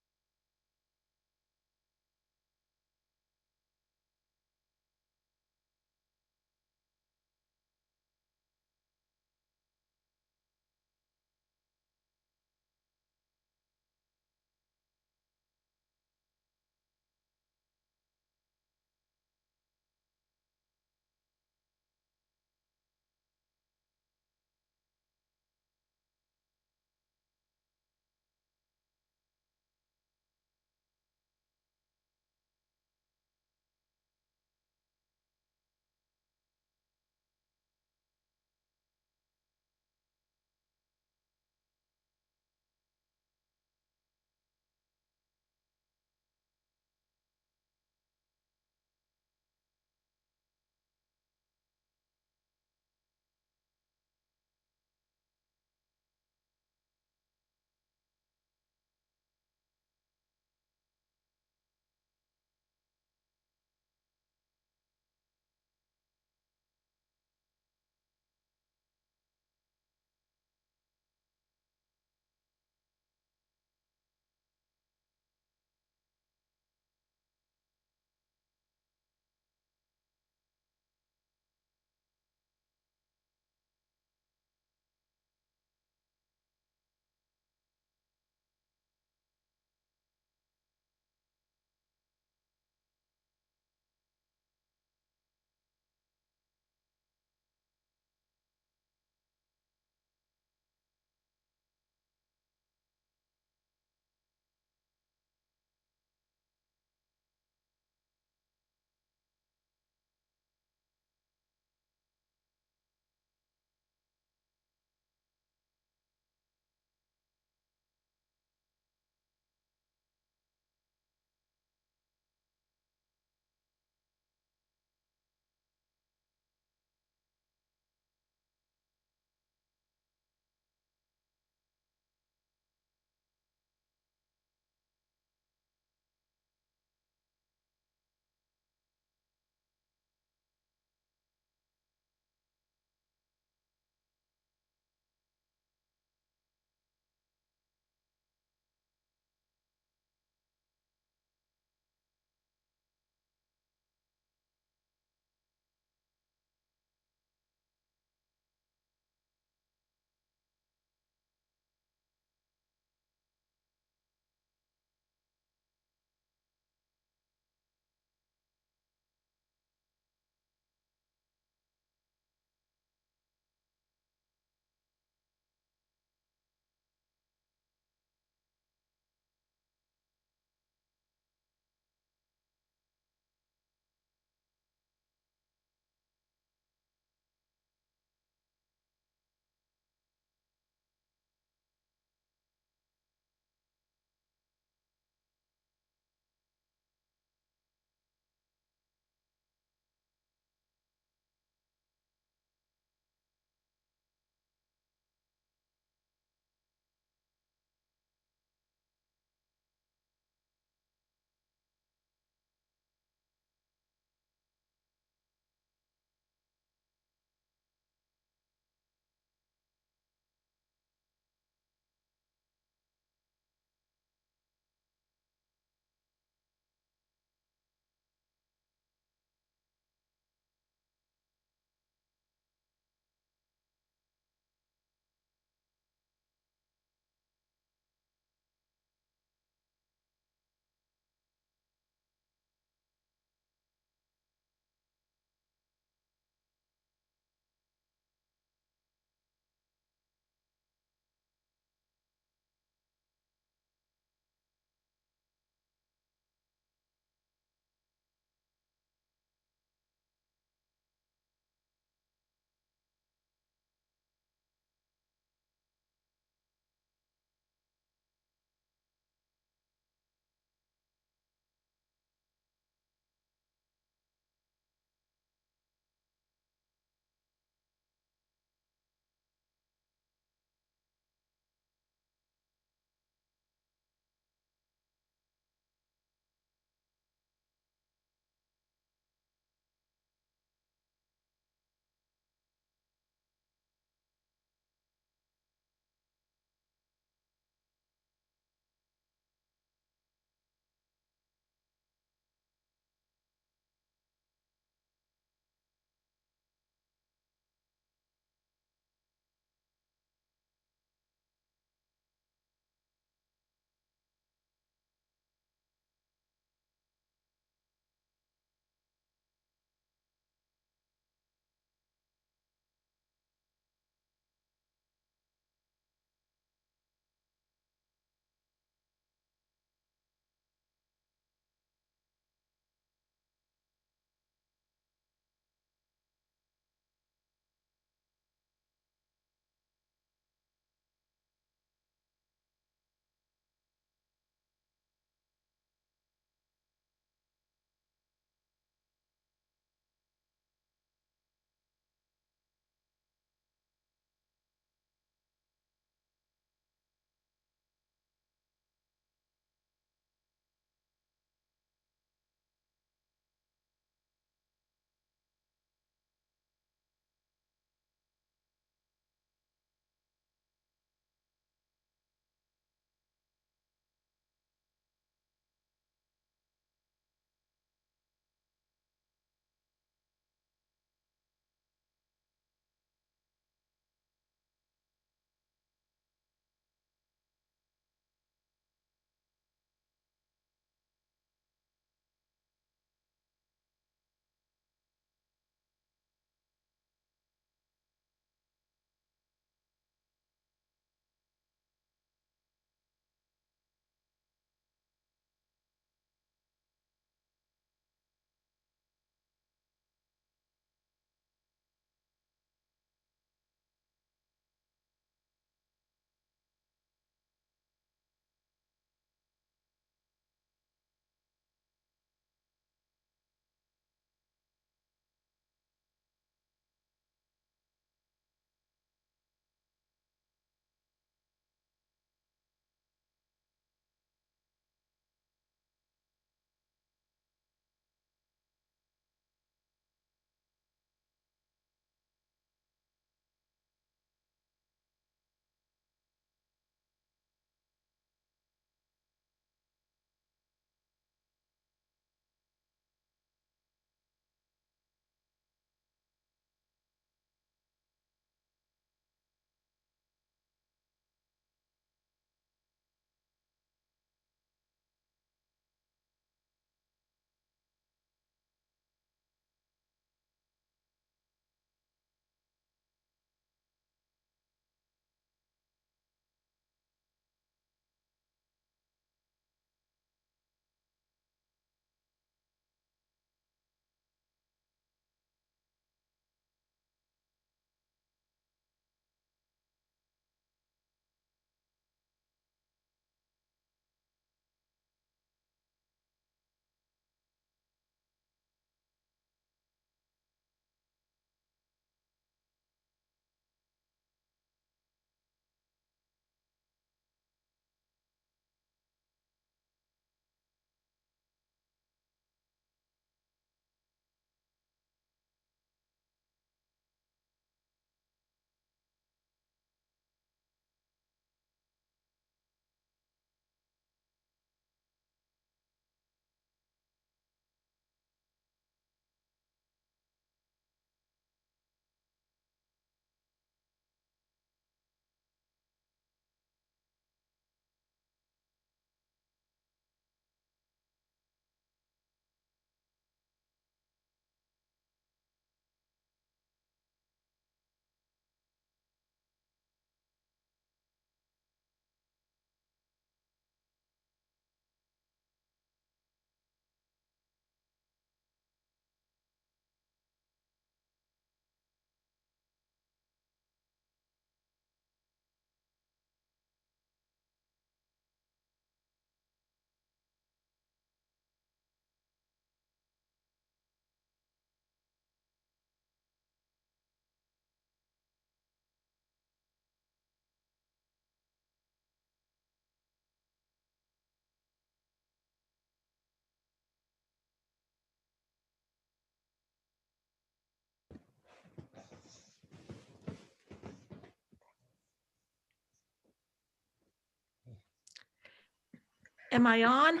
Am I on?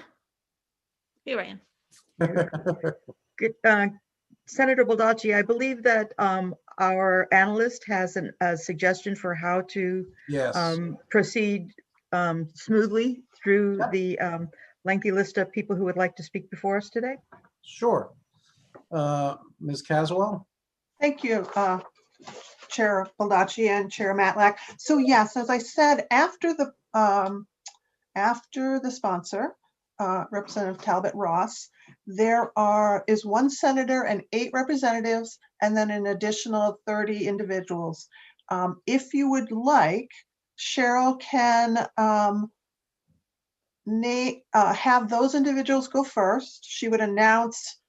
Here I am. Good, Senator Baldacci, I believe that our analyst has a suggestion for how to Yes. proceed smoothly through the lengthy list of people who would like to speak before us today. Sure. Ms. Caswell? Thank you, Chair Baldacci and Chair Matlack. So yes, as I said, after the sponsor, Representative Talbot Ross, there is one senator and 8 representatives, and then an additional 30 individuals. If you would like, Cheryl can have those individuals go first. She would announce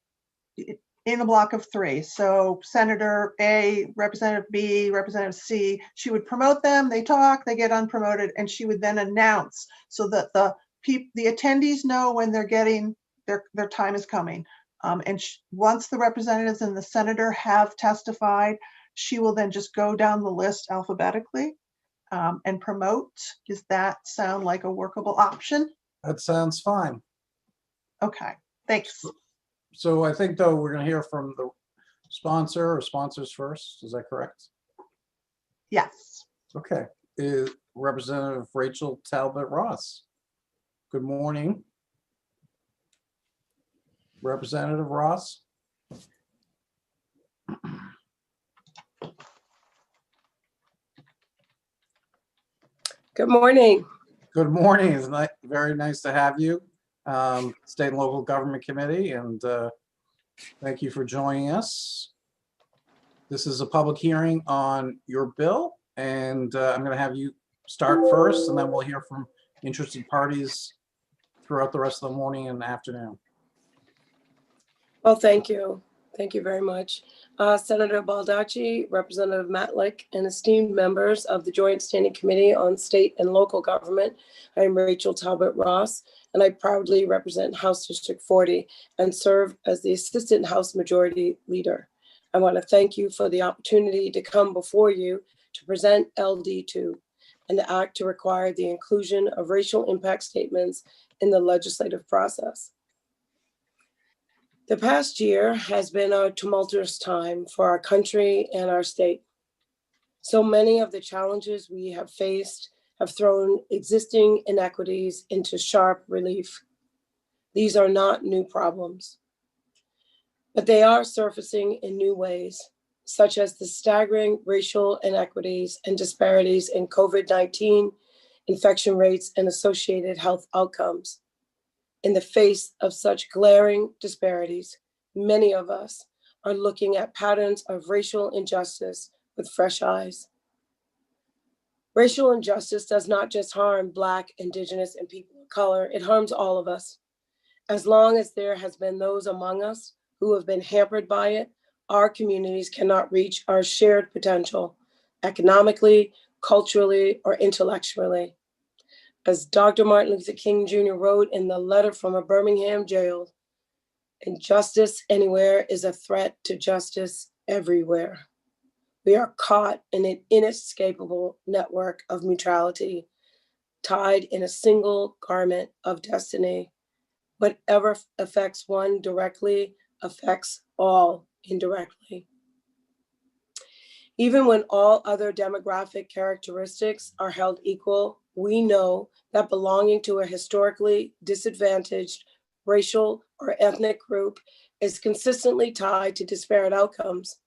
in a block of 3. So Senator A, Representative B, Representative C, she would promote them, they talk, they get unpromoted, and she would then announce so that the attendees know when they're getting, their time is coming. And once the representatives and the senator have testified, she will then just go down the list alphabetically and promote. Does that sound like a workable option? That sounds fine. Okay, thanks. So I think, though, we're going to hear from the sponsor or sponsors first. Is that correct? Yes. Okay. Representative Rachel Talbot Ross. Good morning. Representative Ross. Good morning. Good morning. It's very nice to have you. State and Local Government Committee, and thank you for joining us. This is a public hearing on your bill, and I'm going to have you start first, and then we'll hear from interested parties throughout the rest of the morning and afternoon. Well, thank you. Thank you very much. Senator Baldacci, Representative Matlack, and esteemed members of the Joint Standing Committee on State and Local Government. I am Rachel Talbot Ross, and I proudly represent House District 40 and serve as the Assistant House Majority Leader. I want to thank you for the opportunity to come before you to present LD2 and the act to require the inclusion of racial impact statements in the legislative process. The past year has been a tumultuous time for our country and our state. So many of the challenges we have faced have thrown existing inequities into sharp relief. These are not new problems, but they are surfacing in new ways, such as the staggering racial inequities and disparities in COVID-19 infection rates and associated health outcomes. In the face of such glaring disparities, many of us are looking at patterns of racial injustice with fresh eyes. Racial injustice does not just harm Black, Indigenous, and people of color, it harms all of us. As long as there has been those among us who have been hampered by it, our communities cannot reach our shared potential economically, culturally, or intellectually. As Dr. Martin Luther King Jr. wrote in the letter from a Birmingham jail, injustice anywhere is a threat to justice everywhere. We are caught in an inescapable network of mutuality, tied in a single garment of destiny. Whatever affects one directly affects all indirectly. Even when all other demographic characteristics are held equal, we know that belonging to a historically disadvantaged racial or ethnic group is consistently tied to disparate outcomes.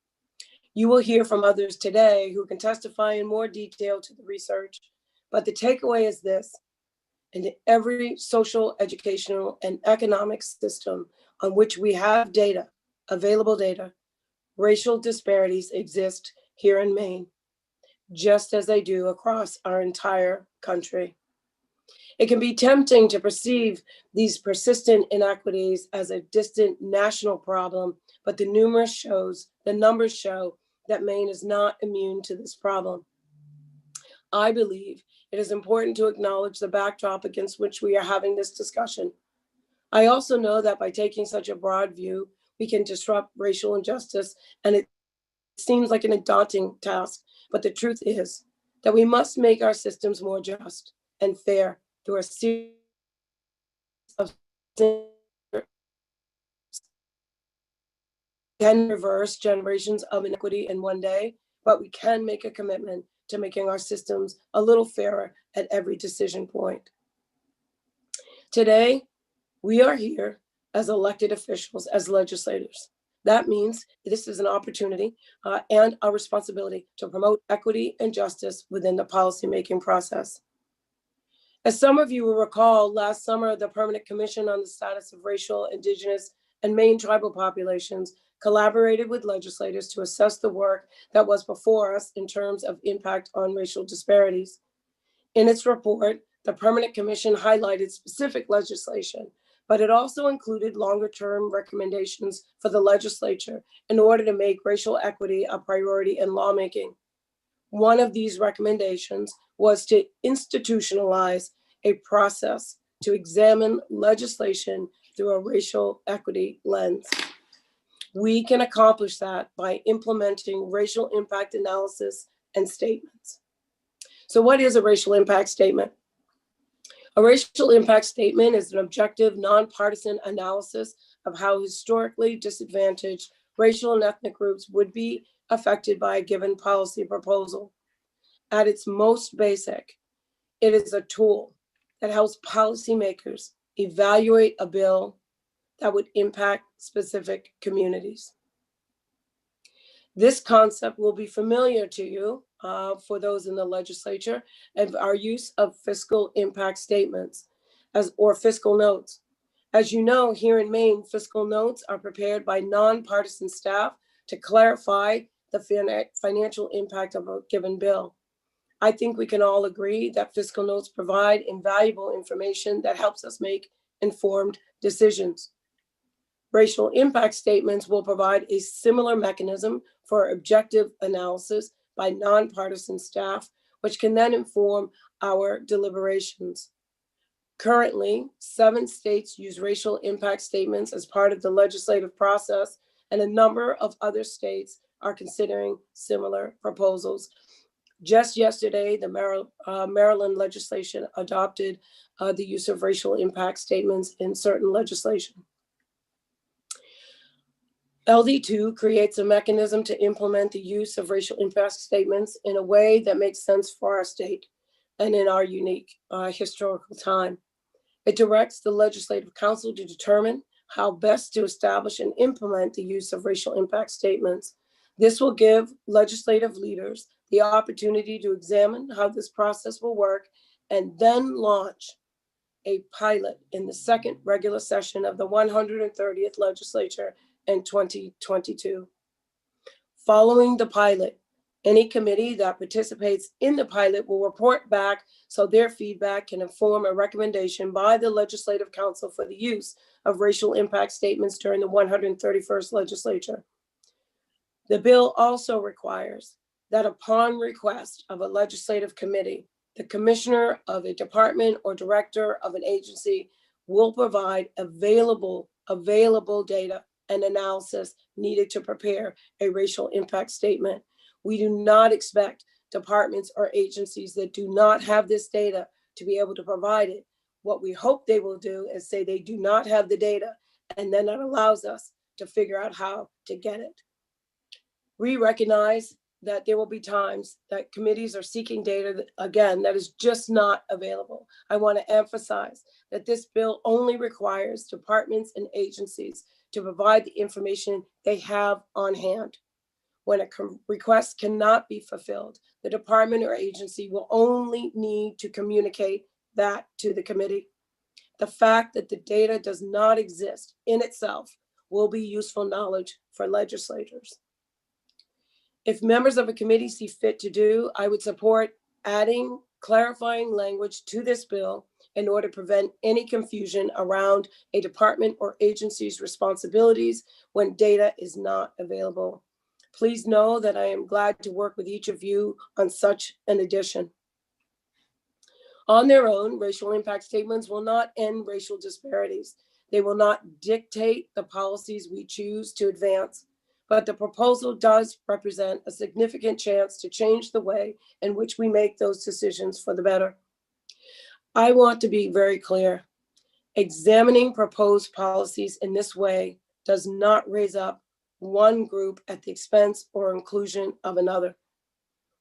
You will hear from others today who can testify in more detail to the research, but the takeaway is this: in every social, educational, and economic system on which we have data, available data, racial disparities exist here in Maine, just as they do across our entire country. It can be tempting to perceive these persistent inequities as a distant national problem, but the numbers show that Maine is not immune to this problem. I believe it is important to acknowledge the backdrop against which we are having this discussion. I also know that by taking such a broad view, we can disrupt racial injustice, and it seems like a daunting task, but the truth is that we must make our systems more just and fair through a series can reverse generations of inequity in one day, but we can make a commitment to making our systems a little fairer at every decision point. Today, we are here as elected officials, as legislators. That means this is an opportunity and a responsibility to promote equity and justice within the policymaking process. As some of you will recall, last summer, the Permanent Commission on the Status of Racial, Indigenous, and Maine tribal populations collaborated with legislators to assess the work that was before us in terms of impact on racial disparities. In its report, the Permanent Commission highlighted specific legislation, but it also included longer-term recommendations for the legislature in order to make racial equity a priority in lawmaking. One of these recommendations was to institutionalize a process to examine legislation through a racial equity lens. We can accomplish that by implementing racial impact analysis and statements. So what is a racial impact statement? A racial impact statement is an objective, nonpartisan analysis of how historically disadvantaged racial and ethnic groups would be affected by a given policy proposal. At its most basic, it is a tool that helps policymakers evaluate a bill that would impact specific communities. This concept will be familiar to you for those in the legislature of our use of fiscal impact statements or fiscal notes. As you know, here in Maine, fiscal notes are prepared by nonpartisan staff to clarify the financial impact of a given bill. I think we can all agree that fiscal notes provide invaluable information that helps us make informed decisions. Racial impact statements will provide a similar mechanism for objective analysis by nonpartisan staff, which can then inform our deliberations. Currently, 7 states use racial impact statements as part of the legislative process, and a number of other states are considering similar proposals. Just yesterday, the Maryland legislation adopted the use of racial impact statements in certain legislation. LD2 creates a mechanism to implement the use of racial impact statements in a way that makes sense for our state and in our unique historical time. It directs the Legislative Council to determine how best to establish and implement the use of racial impact statements. This will give legislative leaders the opportunity to examine how this process will work and then launch a pilot in the second regular session of the 130th legislature in 2022. Following the pilot, any committee that participates in the pilot will report back so their feedback can inform a recommendation by the Legislative Council for the use of racial impact statements during the 131st legislature. The bill also requires that upon request of a legislative committee, the commissioner of a department or director of an agency will provide available data and analysis needed to prepare a racial impact statement. We do not expect departments or agencies that do not have this data to be able to provide it. What we hope they will do is say they do not have the data, and then that allows us to figure out how to get it. We recognize that there will be times that committees are seeking data that is just not available. I want to emphasize that this bill only requires departments and agencies to provide the information they have on hand. When a request cannot be fulfilled, the department or agency will only need to communicate that to the committee. The fact that the data does not exist in itself will be useful knowledge for legislators. If members of a committee see fit to do, I would support adding clarifying language to this bill in order to prevent any confusion around a department or agency's responsibilities when data is not available. Please know that I am glad to work with each of you on such an addition. On their own, racial impact statements will not end racial disparities. They will not dictate the policies we choose to advance, but the proposal does represent a significant chance to change the way in which we make those decisions for the better. I want to be very clear. Examining proposed policies in this way does not raise up one group at the expense or inclusion of another.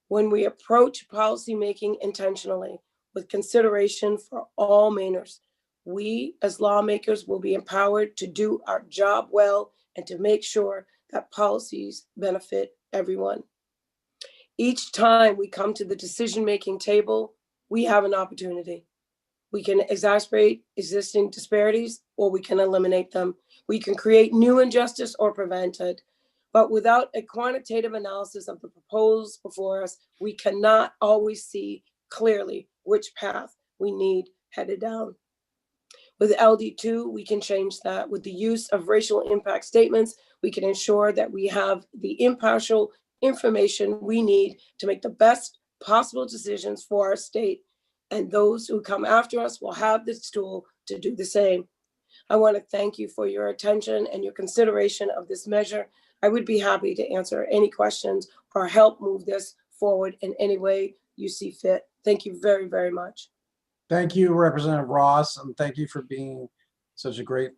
When we approach policymaking intentionally with consideration for all Mainers, we as lawmakers will be empowered to do our job well and to make sure that policies benefit everyone. Each time we come to the decision-making table, we have an opportunity. We can exacerbate existing disparities or we can eliminate them. We can create new injustice or prevent it. But without a quantitative analysis of the proposals before us, we cannot always see clearly which path we need headed down. With LD2, we can change that. With the use of racial impact statements, we can ensure that we have the impartial information we need to make the best possible decisions for our state. And those who come after us will have this tool to do the same. I want to thank you for your attention and your consideration of this measure. I would be happy to answer any questions or help move this forward in any way you see fit. Thank you very, very much. Thank you, Representative Ross, and thank you for being such a great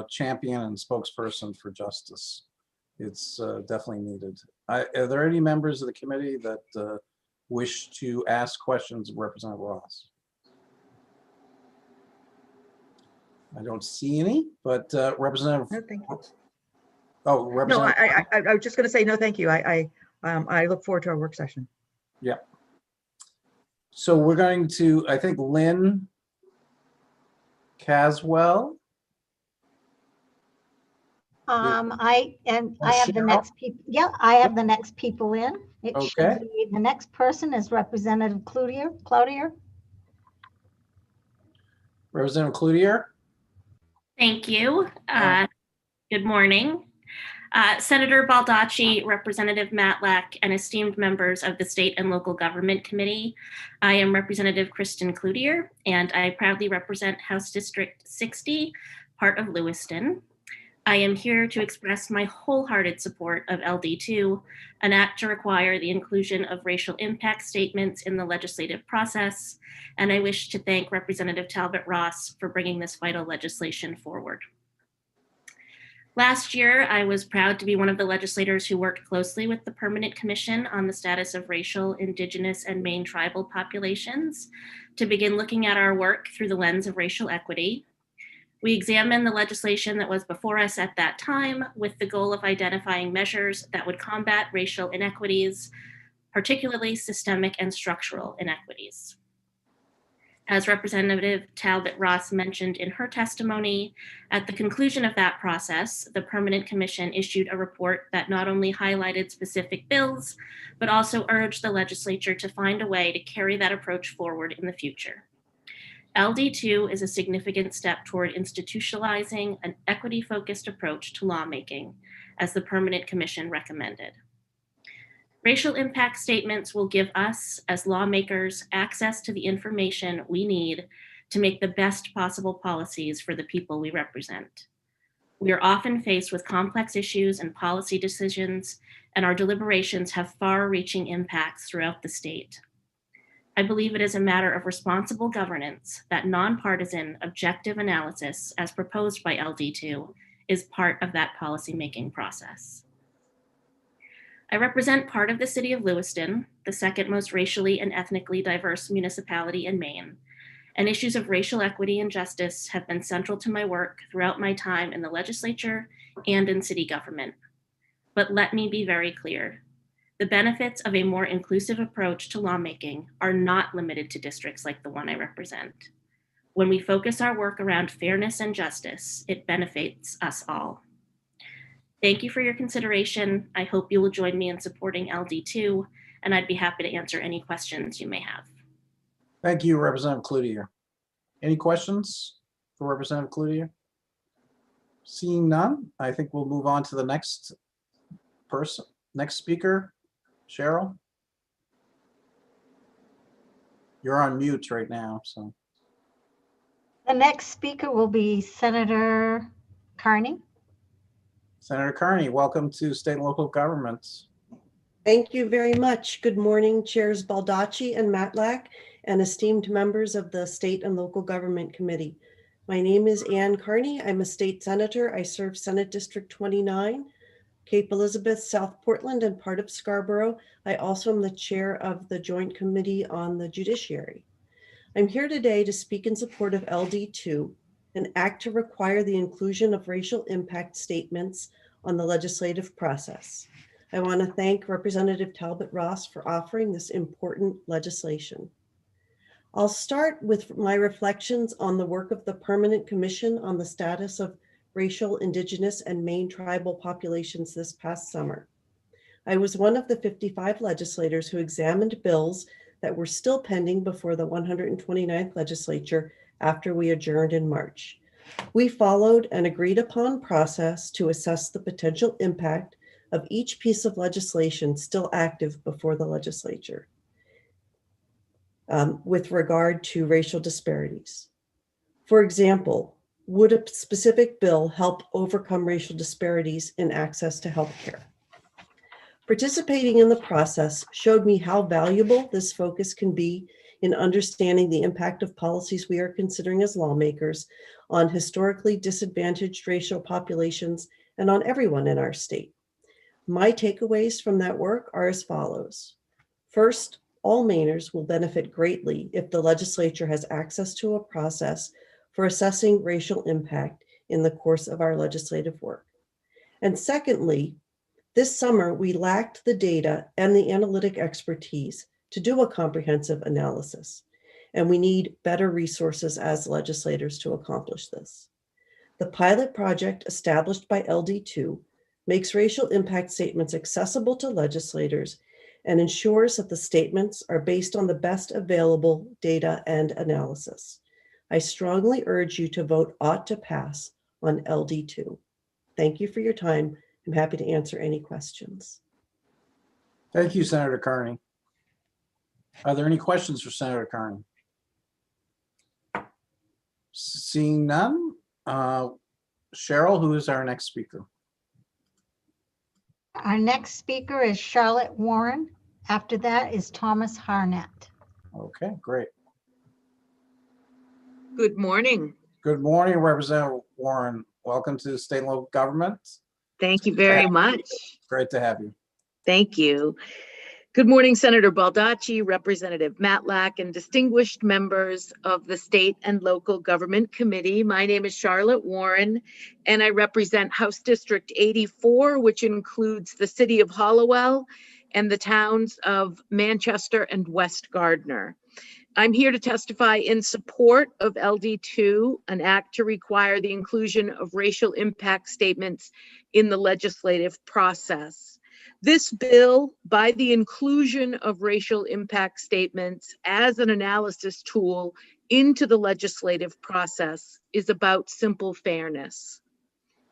champion and spokesperson for justice. It's definitely needed. Are there any members of the committee that wish to ask questions of Representative Ross? I don't see any, but Representative. No, thank you. Oh, No, Representative. I was just going to say, no, thank you. I look forward to our work session. Yeah. So we're going to, I think, Lynn Caswell. I have the Cheryl? next people. Yeah, I have the next people in. It Okay. should be, the next person is Representative Cloutier. Representative Cloutier. Thank you. Good morning. Senator Baldacci, Representative Matlack, and esteemed members of the State and Local Government Committee. I am Representative Kristen Cloutier, and I proudly represent House District 60, part of Lewiston. I am here to express my wholehearted support of LD2, an act to require the inclusion of racial impact statements in the legislative process, and I wish to thank Representative Talbot Ross for bringing this vital legislation forward. Last year, I was proud to be one of the legislators who worked closely with the Permanent Commission on the status of racial, Indigenous, and Maine tribal populations to begin looking at our work through the lens of racial equity. We examined the legislation that was before us at that time with the goal of identifying measures that would combat racial inequities, particularly systemic and structural inequities. As Representative Talbot Ross mentioned in her testimony, at the conclusion of that process, the Permanent Commission issued a report that not only highlighted specific bills, but also urged the legislature to find a way to carry that approach forward in the future. LD2 is a significant step toward institutionalizing an equity-focused approach to lawmaking, as the Permanent Commission recommended. Racial impact statements will give us, as lawmakers, access to the information we need to make the best possible policies for the people we represent. We are often faced with complex issues and policy decisions, and our deliberations have far-reaching impacts throughout the state. I believe it is a matter of responsible governance that nonpartisan, objective analysis, as proposed by LD2, is part of that policymaking process. I represent part of the city of Lewiston, the second most racially and ethnically diverse municipality in Maine, and issues of racial equity and justice have been central to my work throughout my time in the legislature and in city government. But let me be very clear. The benefits of a more inclusive approach to lawmaking are not limited to districts like the one I represent. When we focus our work around fairness and justice, it benefits us all. Thank you for your consideration. I hope you will join me in supporting LD2, and I'd be happy to answer any questions you may have. Thank you, Representative Cloutier. Any questions for Representative Cloutier? Seeing none, I think we'll move on to the next person, next speaker. Cheryl? You're on mute right now, so. The next speaker will be Senator Carney. Senator Carney, welcome to State and Local Governments. Thank you very much. Good morning, Chairs Baldacci and Matlack, and esteemed members of the State and Local Government Committee. My name is Ann Carney. I'm a state senator. I serve Senate District 29, Cape Elizabeth, South Portland, and part of Scarborough. I also am the chair of the Joint Committee on the Judiciary. I'm here today to speak in support of LD2, an act to require the inclusion of racial impact statements on the legislative process. I want to thank Representative Talbot Ross for offering this important legislation. I'll start with my reflections on the work of the Permanent Commission on the Status of Racial, Indigenous, and Maine Tribal Populations this past summer. I was one of the 55 legislators who examined bills that were still pending before the 129th legislature after we adjourned in March. We followed an agreed upon process to assess the potential impact of each piece of legislation still active before the legislature with regard to racial disparities. For example, would a specific bill help overcome racial disparities in access to healthcare? Participating in the process showed me how valuable this focus can be in understanding the impact of policies we are considering as lawmakers on historically disadvantaged racial populations and on everyone in our state. My takeaways from that work are as follows. First, all Mainers will benefit greatly if the legislature has access to a process for assessing racial impact in the course of our legislative work. And secondly, this summer, we lacked the data and the analytic expertise to do a comprehensive analysis, and we need better resources as legislators to accomplish this. The pilot project established by LD2 makes racial impact statements accessible to legislators and ensures that the statements are based on the best available data and analysis. I strongly urge you to vote ought to pass on LD2. Thank you for your time. I'm happy to answer any questions. Thank you, Senator Carney. Are there any questions for Senator Carney? Seeing none, Cheryl, who is our next speaker? Our next speaker is Charlotte Warren. After that is Thomas Harnett. Okay, great. Good morning. Good morning, Representative Warren. Welcome to the state and local government. Thank you very much. Great to have you. Thank you. Good morning, Senator Baldacci, Representative Matlack, and distinguished members of the State and Local Government Committee. My name is Charlotte Warren, and I represent House District 84, which includes the city of Hollowell and the towns of Manchester and West Gardner. I'm here to testify in support of LD2, an act to require the inclusion of racial impact statements in the legislative process. This bill, by the inclusion of racial impact statements as an analysis tool into the legislative process, is about simple fairness.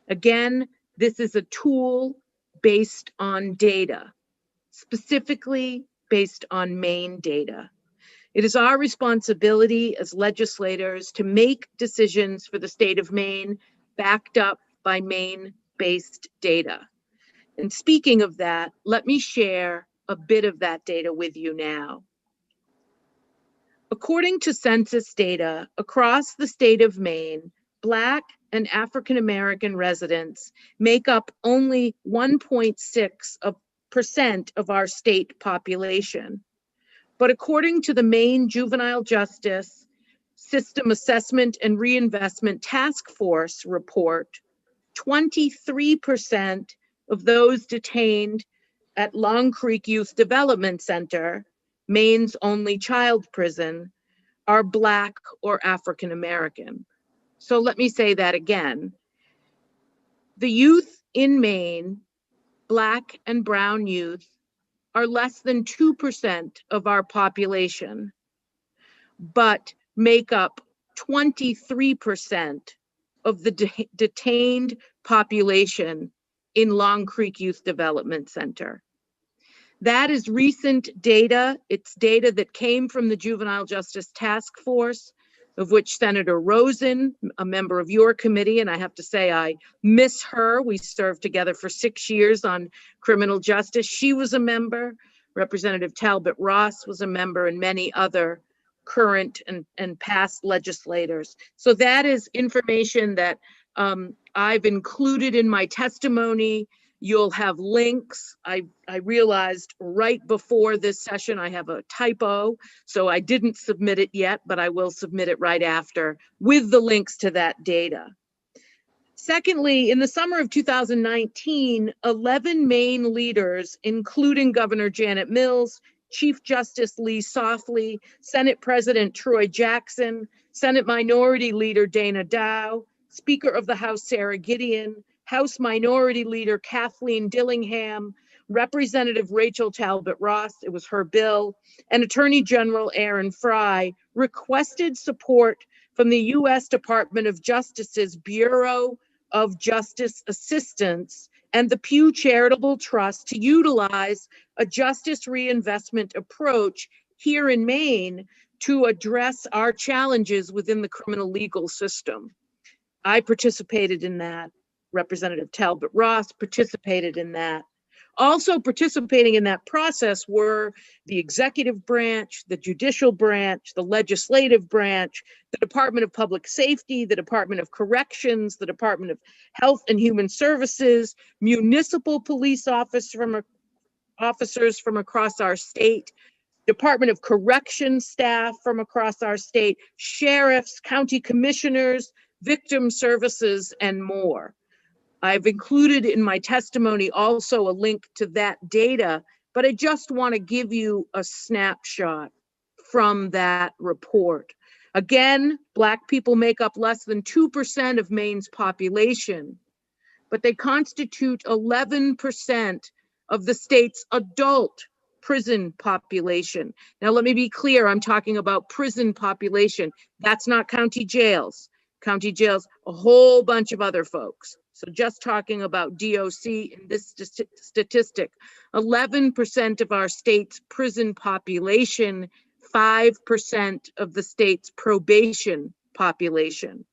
Again, this is a tool based on data, specifically based on Maine data. It is our responsibility as legislators to make decisions for the state of Maine backed up by Maine-based data. And speaking of that, let me share a bit of that data with you now. According to census data across the state of Maine, Black and African American residents make up only 1.6% of our state population. But according to the Maine Juvenile Justice System Assessment and Reinvestment Task Force report, 23% of those detained at Long Creek Youth Development Center, Maine's only child prison, are Black or African American. So let me say that again. The youth in Maine, Black and brown youth, are less than 2% of our population, but make up 23% of the detained population in Long Creek Youth Development Center. That is recent data. It's data that came from the Juvenile Justice Task Force, of which Senator Rosen, a member of your committee, and I have to say I miss her. We served together for 6 years on criminal justice. She was a member. Representative Talbot Ross was a member, and many other current and past legislators. So that is information that I've included in my testimony. You'll have links. I realized right before this session I have a typo, so I didn't submit it yet, but I will submit it right after with the links to that data. Secondly, in the summer of 2019, 11 Maine leaders, including Governor Janet Mills, Chief Justice Lee Softly, Senate President Troy Jackson, Senate Minority Leader Dana Dow, Speaker of the House Sarah Gideon, House Minority Leader Kathleen Dillingham, Representative Rachel Talbot Ross, it was her bill, and Attorney General Aaron Fry requested support from the U.S. Department of Justice's Bureau of Justice Assistance and the Pew Charitable Trust to utilize a justice reinvestment approach here in Maine to address our challenges within the criminal legal system. I participated in that. Representative Talbot Ross participated in that. Also participating in that process were the executive branch, the judicial branch, the legislative branch, the Department of Public Safety, the Department of Corrections, the Department of Health and Human Services, municipal police officers from across our state, Department of Corrections staff from across our state, sheriffs, county commissioners, victim services, and more. I've included in my testimony also a link to that data, but I just want to give you a snapshot from that report. Again, Black people make up less than 2% of Maine's population, but they constitute 11% of the state's adult prison population. Now, let me be clear, I'm talking about prison population. That's not county jails. County jails, a whole bunch of other folks. So just talking about DOC in this statistic, 11% of our state's prison population, 5% of the state's probation population.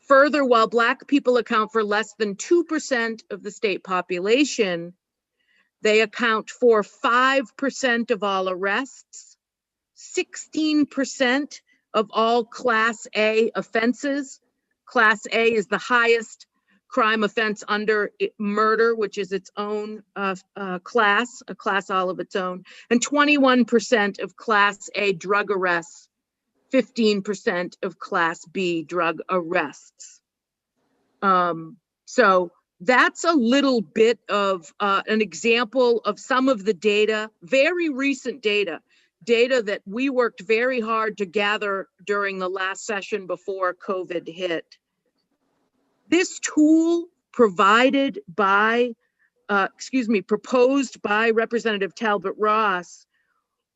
Further, while Black people account for less than 2% of the state population, they account for 5% of all arrests, 16% of all Class A offenses. Class A is the highest crime offense under murder, which is its own class, a class all of its own, and 21% of Class A drug arrests, 15% of Class B drug arrests. So that's a little bit of an example of some of the data, very recent data that we worked very hard to gather during the last session before COVID hit. This tool provided by, proposed by Representative Talbot Ross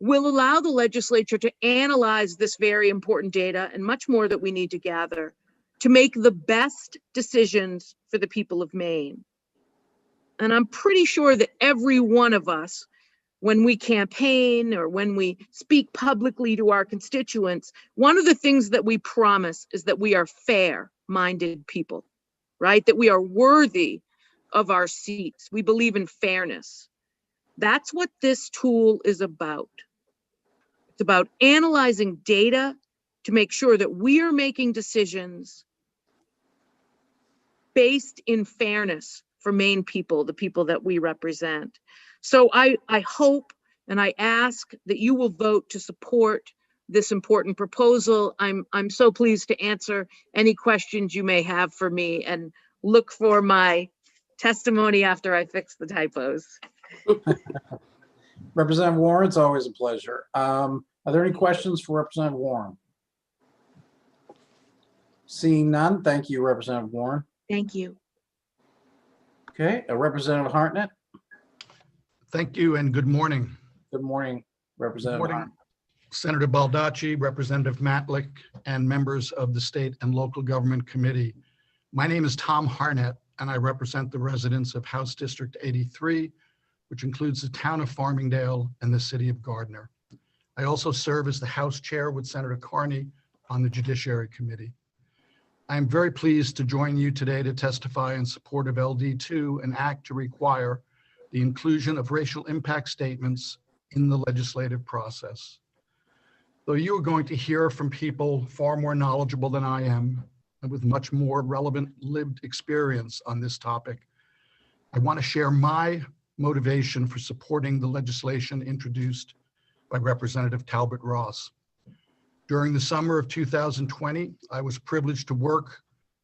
will allow the legislature to analyze this very important data and much more that we need to gather to make the best decisions for the people of Maine. And I'm pretty sure that every one of us, when we campaign or when we speak publicly to our constituents, one of the things that we promise is that we are fair-minded people, right? That we are worthy of our seats. We believe in fairness. That's what this tool is about. It's about analyzing data to make sure that we are making decisions based in fairness for Maine people, the people that we represent. So I hope and I ask that you will vote to support this important proposal. I'm so pleased to answer any questions you may have for me and look for my testimony after I fix the typos. Representative Warren, it's always a pleasure. Are there any questions for Representative Warren? Seeing none, thank you, Representative Warren. Thank you. Okay, Representative Hartnett. Thank you and good morning. Good morning, Representative Morning, Hartnett. Senator Baldacci, Representative Matlick, and members of the State and Local Government Committee. My name is Tom Hartnett, and I represent the residents of House District 83, which includes the town of Farmingdale and the city of Gardner. I also serve as the House Chair with Senator Carney on the Judiciary Committee. I am very pleased to join you today to testify in support of LD2, an act to require the inclusion of racial impact statements in the legislative process. Though you are going to hear from people far more knowledgeable than I am and with much more relevant lived experience on this topic, I want to share my motivation for supporting the legislation introduced by Representative Talbot Ross. During the summer of 2020, I was privileged to work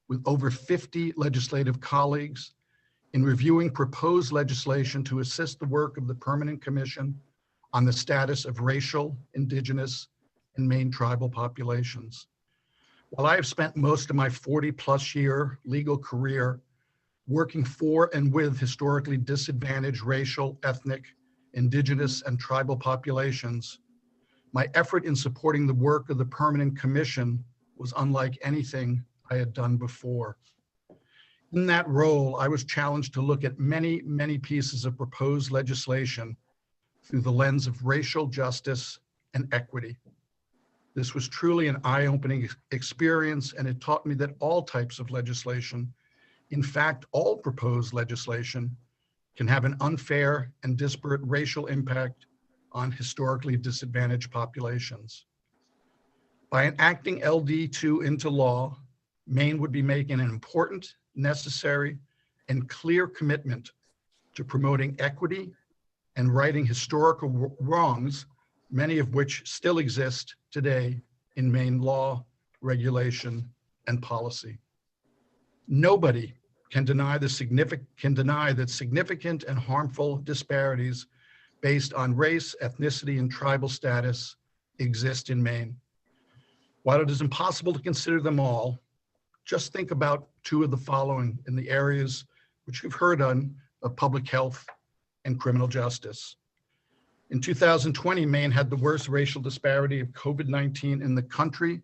with over 50 legislative colleagues in reviewing proposed legislation to assist the work of the Permanent Commission on the status of racial, indigenous, and Maine tribal populations. While I have spent most of my 40+ year legal career working for and with historically disadvantaged racial, ethnic, indigenous, and tribal populations, my effort in supporting the work of the Permanent Commission was unlike anything I had done before. In that role, I was challenged to look at many, many pieces of proposed legislation through the lens of racial justice and equity. This was truly an eye-opening experience, and it taught me that all types of legislation, in fact, all proposed legislation, can have an unfair and disparate racial impact on historically disadvantaged populations. By enacting LD2 into law, Maine would be making an important, necessary, and clear commitment to promoting equity and righting historical wrongs, many of which still exist today in Maine law, regulation, and policy. Nobody can deny that significant and harmful disparities based on race, ethnicity, and tribal status exist in Maine. While it is impossible to consider them all, just think about two of the following in the areas which you've heard on of public health and criminal justice. In 2020, Maine had the worst racial disparity of COVID-19 in the country,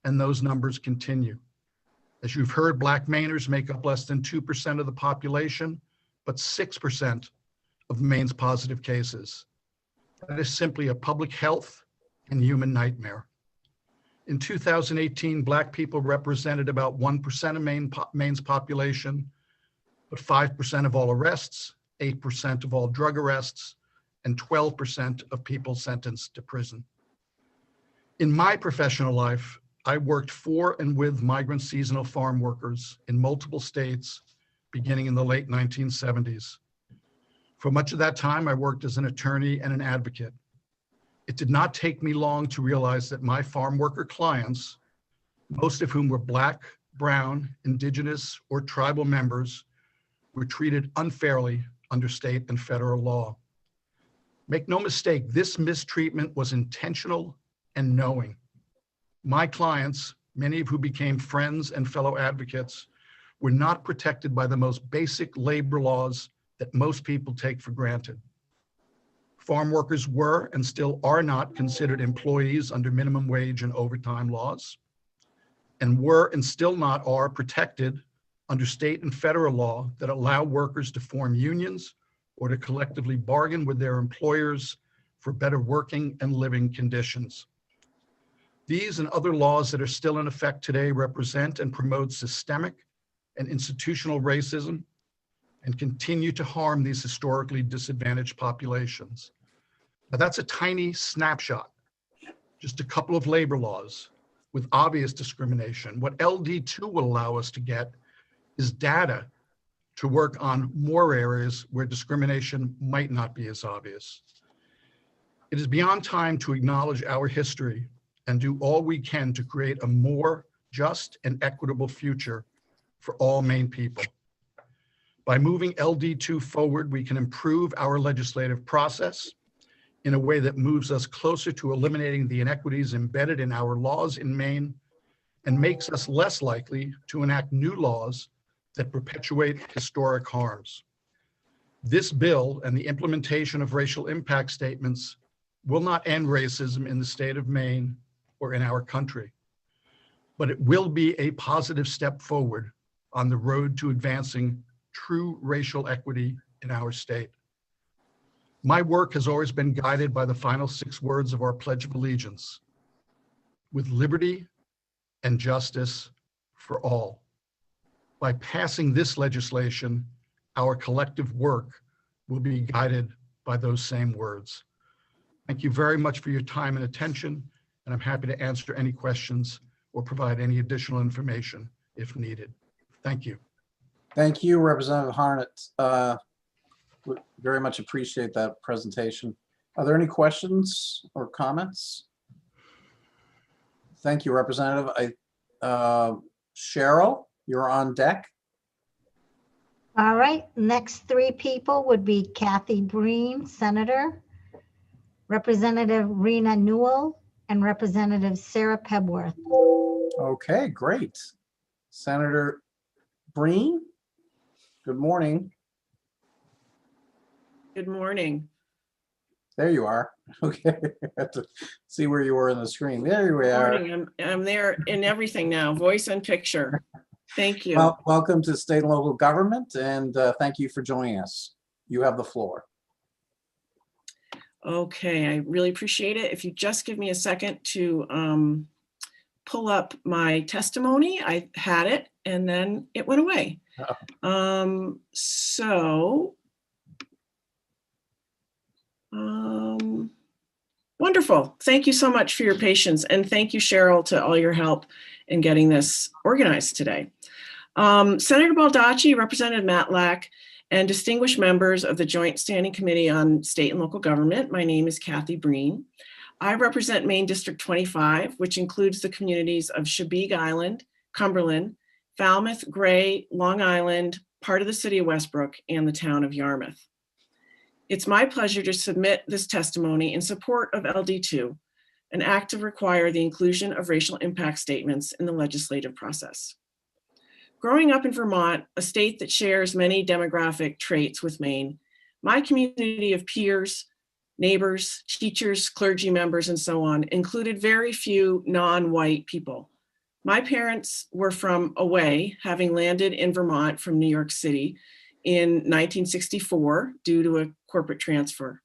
and those numbers continue. As you've heard, Black Mainers make up less than 2% of the population, but 6% of Maine's positive cases. That is simply a public health and human nightmare. In 2018, Black people represented about 1% of Maine's population, but 5% of all arrests, 8% of all drug arrests, and 12% of people sentenced to prison. In my professional life, I worked for and with migrant seasonal farm workers in multiple states beginning in the late 1970s. For much of that time, I worked as an attorney and an advocate. It did not take me long to realize that my farm worker clients, most of whom were Black, Brown, Indigenous, or tribal members, were treated unfairly under state and federal law. Make no mistake, this mistreatment was intentional and knowing. My clients, many of who became friends and fellow advocates, were not protected by the most basic labor laws that most people take for granted. Farm workers were and still are not considered employees under minimum wage and overtime laws, and were and still not are protected under state and federal law that allow workers to form unions or to collectively bargain with their employers for better working and living conditions. These and other laws that are still in effect today represent and promote systemic and institutional racism and continue to harm these historically disadvantaged populations. Now, that's a tiny snapshot, just a couple of labor laws with obvious discrimination. What LD2 will allow us to get is data to work on more areas where discrimination might not be as obvious. It is beyond time to acknowledge our history and do all we can to create a more just and equitable future for all Maine people. By moving LD2 forward, we can improve our legislative process in a way that moves us closer to eliminating the inequities embedded in our laws in Maine and makes us less likely to enact new laws that perpetuate historic harms. This bill and the implementation of racial impact statements will not end racism in the state of Maine or in our country, but it will be a positive step forward on the road to advancing true racial equity in our state. My work has always been guided by the final 6 words of our Pledge of Allegiance: with liberty and justice for all. By passing this legislation, our collective work will be guided by those same words. Thank you very much for your time and attention, and I'm happy to answer any questions or provide any additional information if needed. Thank you. Thank you, Representative Harnett. We very much appreciate that presentation. Are there any questions or comments? Thank you, Representative. Cheryl, you're on deck. All right, next three people would be Kathy Breen, Senator, Representative Rena Newell, and Representative Sarah Pebworth. Okay, great. Senator Breen, good morning. Good morning. There you are. Okay, I have to see where you were in the screen. There we Good are. morning. I'm there in everything now, voice and picture. Thank you. Well, welcome to state and local government, and thank you for joining us. You have the floor. Okay, I really appreciate it. If you just give me a second to pull up my testimony. I had it and then it went away. Wonderful. Thank you so much for your patience. And thank you, Cheryl, to all your help in getting this organized today. Senator Baldacci, Representative Matlack, and distinguished members of the Joint Standing Committee on State and Local Government. My name is Kathy Breen. I represent Maine District 25, which includes the communities of Chebeague Island, Cumberland, Falmouth, Gray, Long Island, part of the city of Westbrook, and the town of Yarmouth. It's my pleasure to submit this testimony in support of LD2, an act to require the inclusion of racial impact statements in the legislative process. Growing up in Vermont, a state that shares many demographic traits with Maine, my community of peers, neighbors, teachers, clergy members, and so on included very few non-white people. My parents were from away, having landed in Vermont from New York City in 1964 due to a corporate transfer.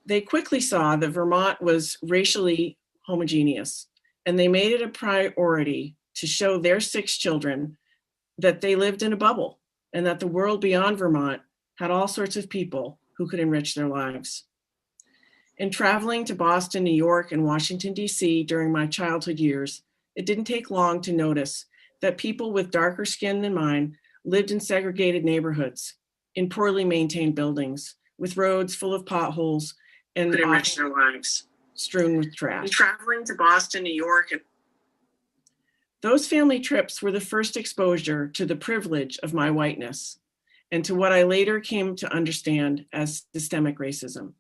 They quickly saw that Vermont was racially homogeneous, and they made it a priority to show their 6 children that they lived in a bubble and that the world beyond Vermont had all sorts of people who could enrich their lives. In traveling to Boston, New York, and Washington, D.C. during my childhood years, it didn't take long to notice that people with darker skin than mine lived in segregated neighborhoods, in poorly maintained buildings, with roads full of potholes and could enrich their lives, strewn with trash. In traveling to Boston, New York, and those family trips were the first exposure to the privilege of my whiteness and to what I later came to understand as systemic racism.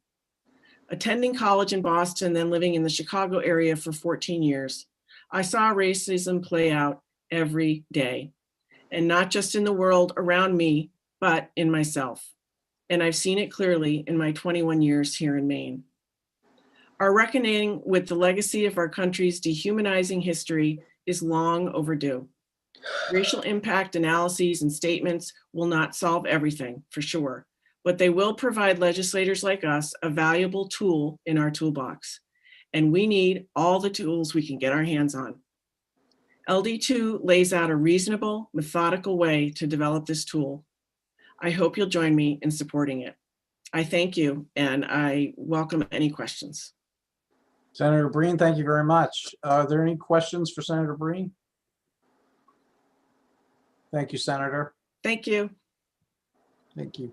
Attending college in Boston, then living in the Chicago area for 14 years, I saw racism play out every day, and not just in the world around me, but in myself. And I've seen it clearly in my 21 years here in Maine. Our reckoning with the legacy of our country's dehumanizing history is long overdue. Racial impact analyses and statements will not solve everything, for sure, but they will provide legislators like us a valuable tool in our toolbox. And we need all the tools we can get our hands on. LD2 lays out a reasonable, methodical way to develop this tool. I hope you'll join me in supporting it. I thank you, and I welcome any questions. Senator Breen, thank you very much. Are there any questions for Senator Breen? Thank you, Senator. Thank you. Thank you.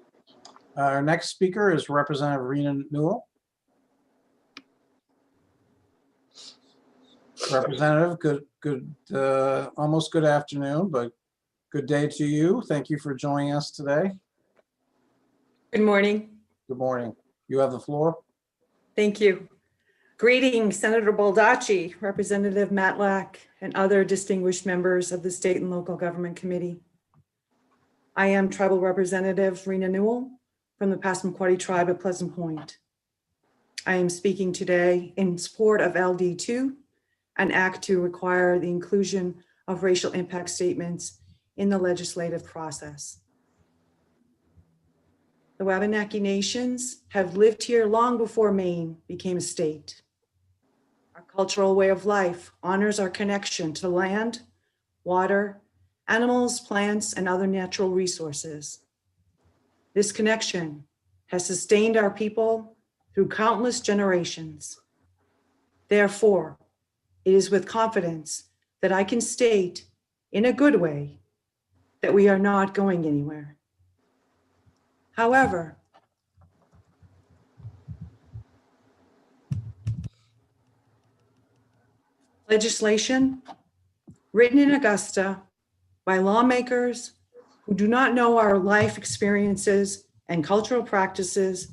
Our next speaker is Representative Rena Newell. Representative, almost good afternoon, but good day to you. Thank you for joining us today. Good morning. Good morning. You have the floor. Thank you. Greetings, Senator Baldacci, Representative Matlack, and other distinguished members of the State and Local Government Committee. I am Tribal Representative Rena Newell from the Passamaquoddy Tribe at Pleasant Point. I am speaking today in support of LD2, an act to require the inclusion of racial impact statements in the legislative process. The Wabanaki Nations have lived here long before Maine became a state. Our cultural way of life honors our connection to land, water, animals, plants, and other natural resources. This connection has sustained our people through countless generations. Therefore, it is with confidence that I can state in a good way that we are not going anywhere. However, legislation written in Augusta by lawmakers who do not know our life experiences and cultural practices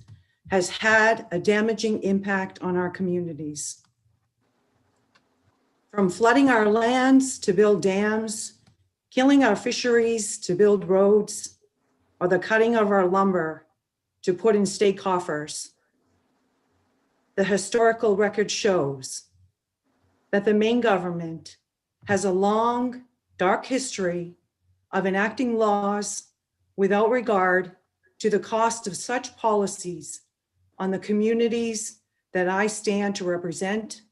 has had a damaging impact on our communities. From flooding our lands to build dams, killing our fisheries to build roads, or the cutting of our lumber to put in state coffers, the historical record shows that the Maine government has a long, dark history of enacting laws without regard to the cost of such policies on the communities that I stand to represent,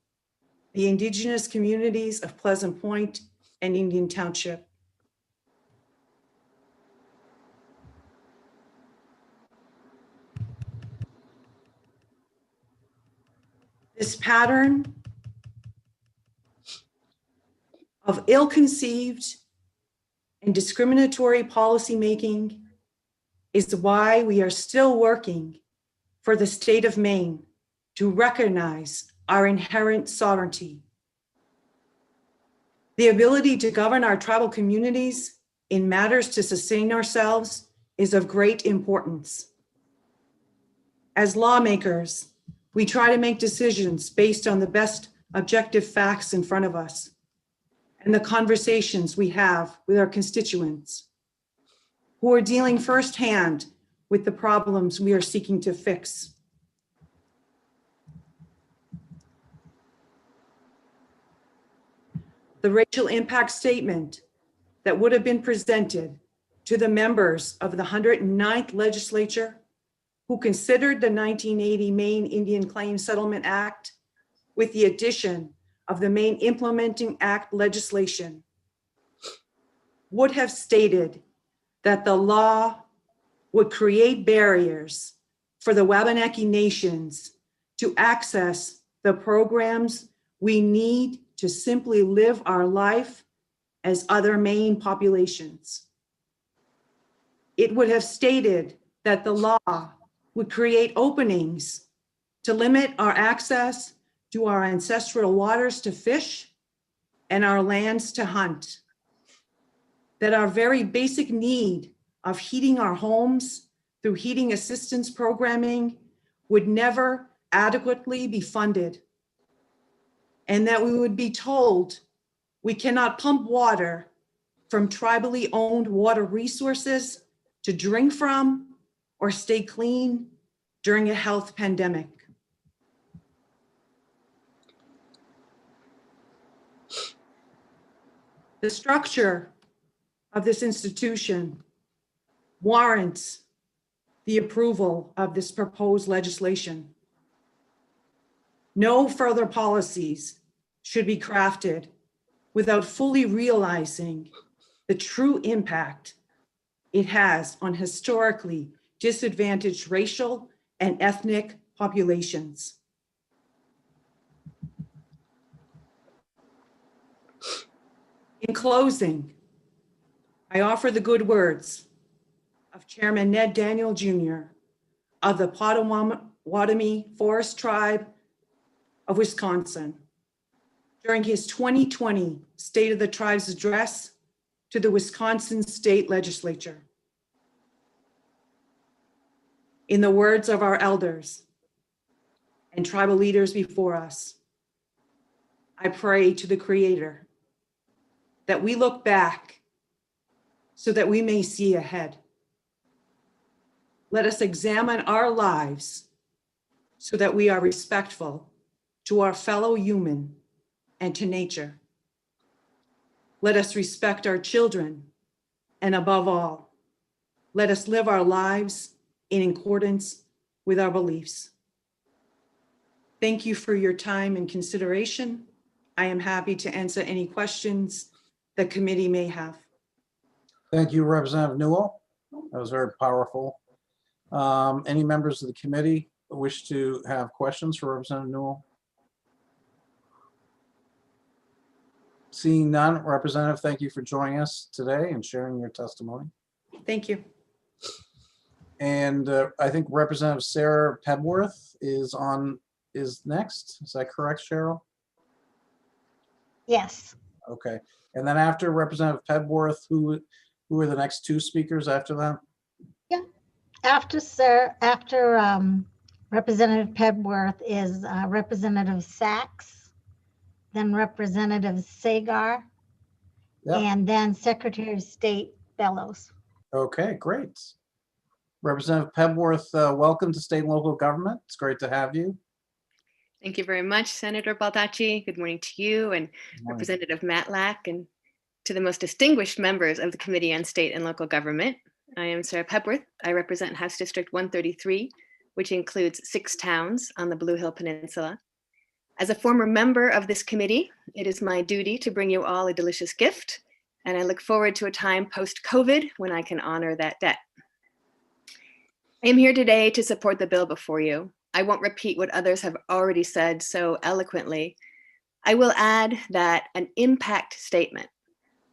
the Indigenous communities of Pleasant Point and Indian Township. This pattern of ill-conceived and discriminatory policymaking is why we are still working for the state of Maine to recognize our inherent sovereignty. The ability to govern our tribal communities in matters to sustain ourselves is of great importance. As lawmakers, we try to make decisions based on the best objective facts in front of us and the conversations we have with our constituents who are dealing firsthand with the problems we are seeking to fix. The racial impact statement that would have been presented to the members of the 109th legislature who considered the 1980 Maine Indian Claims Settlement Act with the addition of the Maine Implementing Act legislation would have stated that the law would create barriers for the Wabanaki nations to access the programs we need to simply live our life as other Maine populations. It would have stated that the law would create openings to limit our access to our ancestral waters to fish and our lands to hunt. That our very basic need of heating our homes through heating assistance programming would never adequately be funded. And that we would be told we cannot pump water from tribally owned water resources to drink from or stay clean during a health pandemic. The structure of this institution warrants the approval of this proposed legislation. No further policies should be crafted without fully realizing the true impact it has on historically disadvantaged racial and ethnic populations. In closing, I offer the good words of Chairman Ned Daniel Jr. of the Potawatomi Forest Tribe of Wisconsin during his 2020 State of the Tribes address to the Wisconsin State Legislature. In the words of our elders and tribal leaders before us, I pray to the Creator that we look back so that we may see ahead. Let us examine our lives so that we are respectful to our fellow human and to nature. Let us respect our children, and above all, let us live our lives in accordance with our beliefs. Thank you for your time and consideration. I am happy to answer any questions the committee may have. Thank you, Representative Newell. That was very powerful. Any members of the committee wish to have questions for Representative Newell? Seeing none, Representative, thank you for joining us today and sharing your testimony. Thank you. And I think Representative Sarah Pebworth is next. Is that correct, Cheryl? Yes. Okay. And then after Representative Pebworth, who are the next two speakers after that? Yeah. After Representative Pebworth is Representative Sachs, then Representative Sagar, Yep. and then Secretary of State Bellows. Okay, great. Representative Pebworth, welcome to state and local government. It's great to have you. Thank you very much, Senator Baldacci. Good morning to you and Representative Matlack, and to the most distinguished members of the Committee on State and Local Government. I am Sarah Pebworth. I represent House District 133, which includes 6 towns on the Blue Hill Peninsula. As a former member of this committee, it is my duty to bring you all a delicious gift, and I look forward to a time post-COVID when I can honor that debt. I am here today to support the bill before you. I won't repeat what others have already said so eloquently. I will add that an impact statement,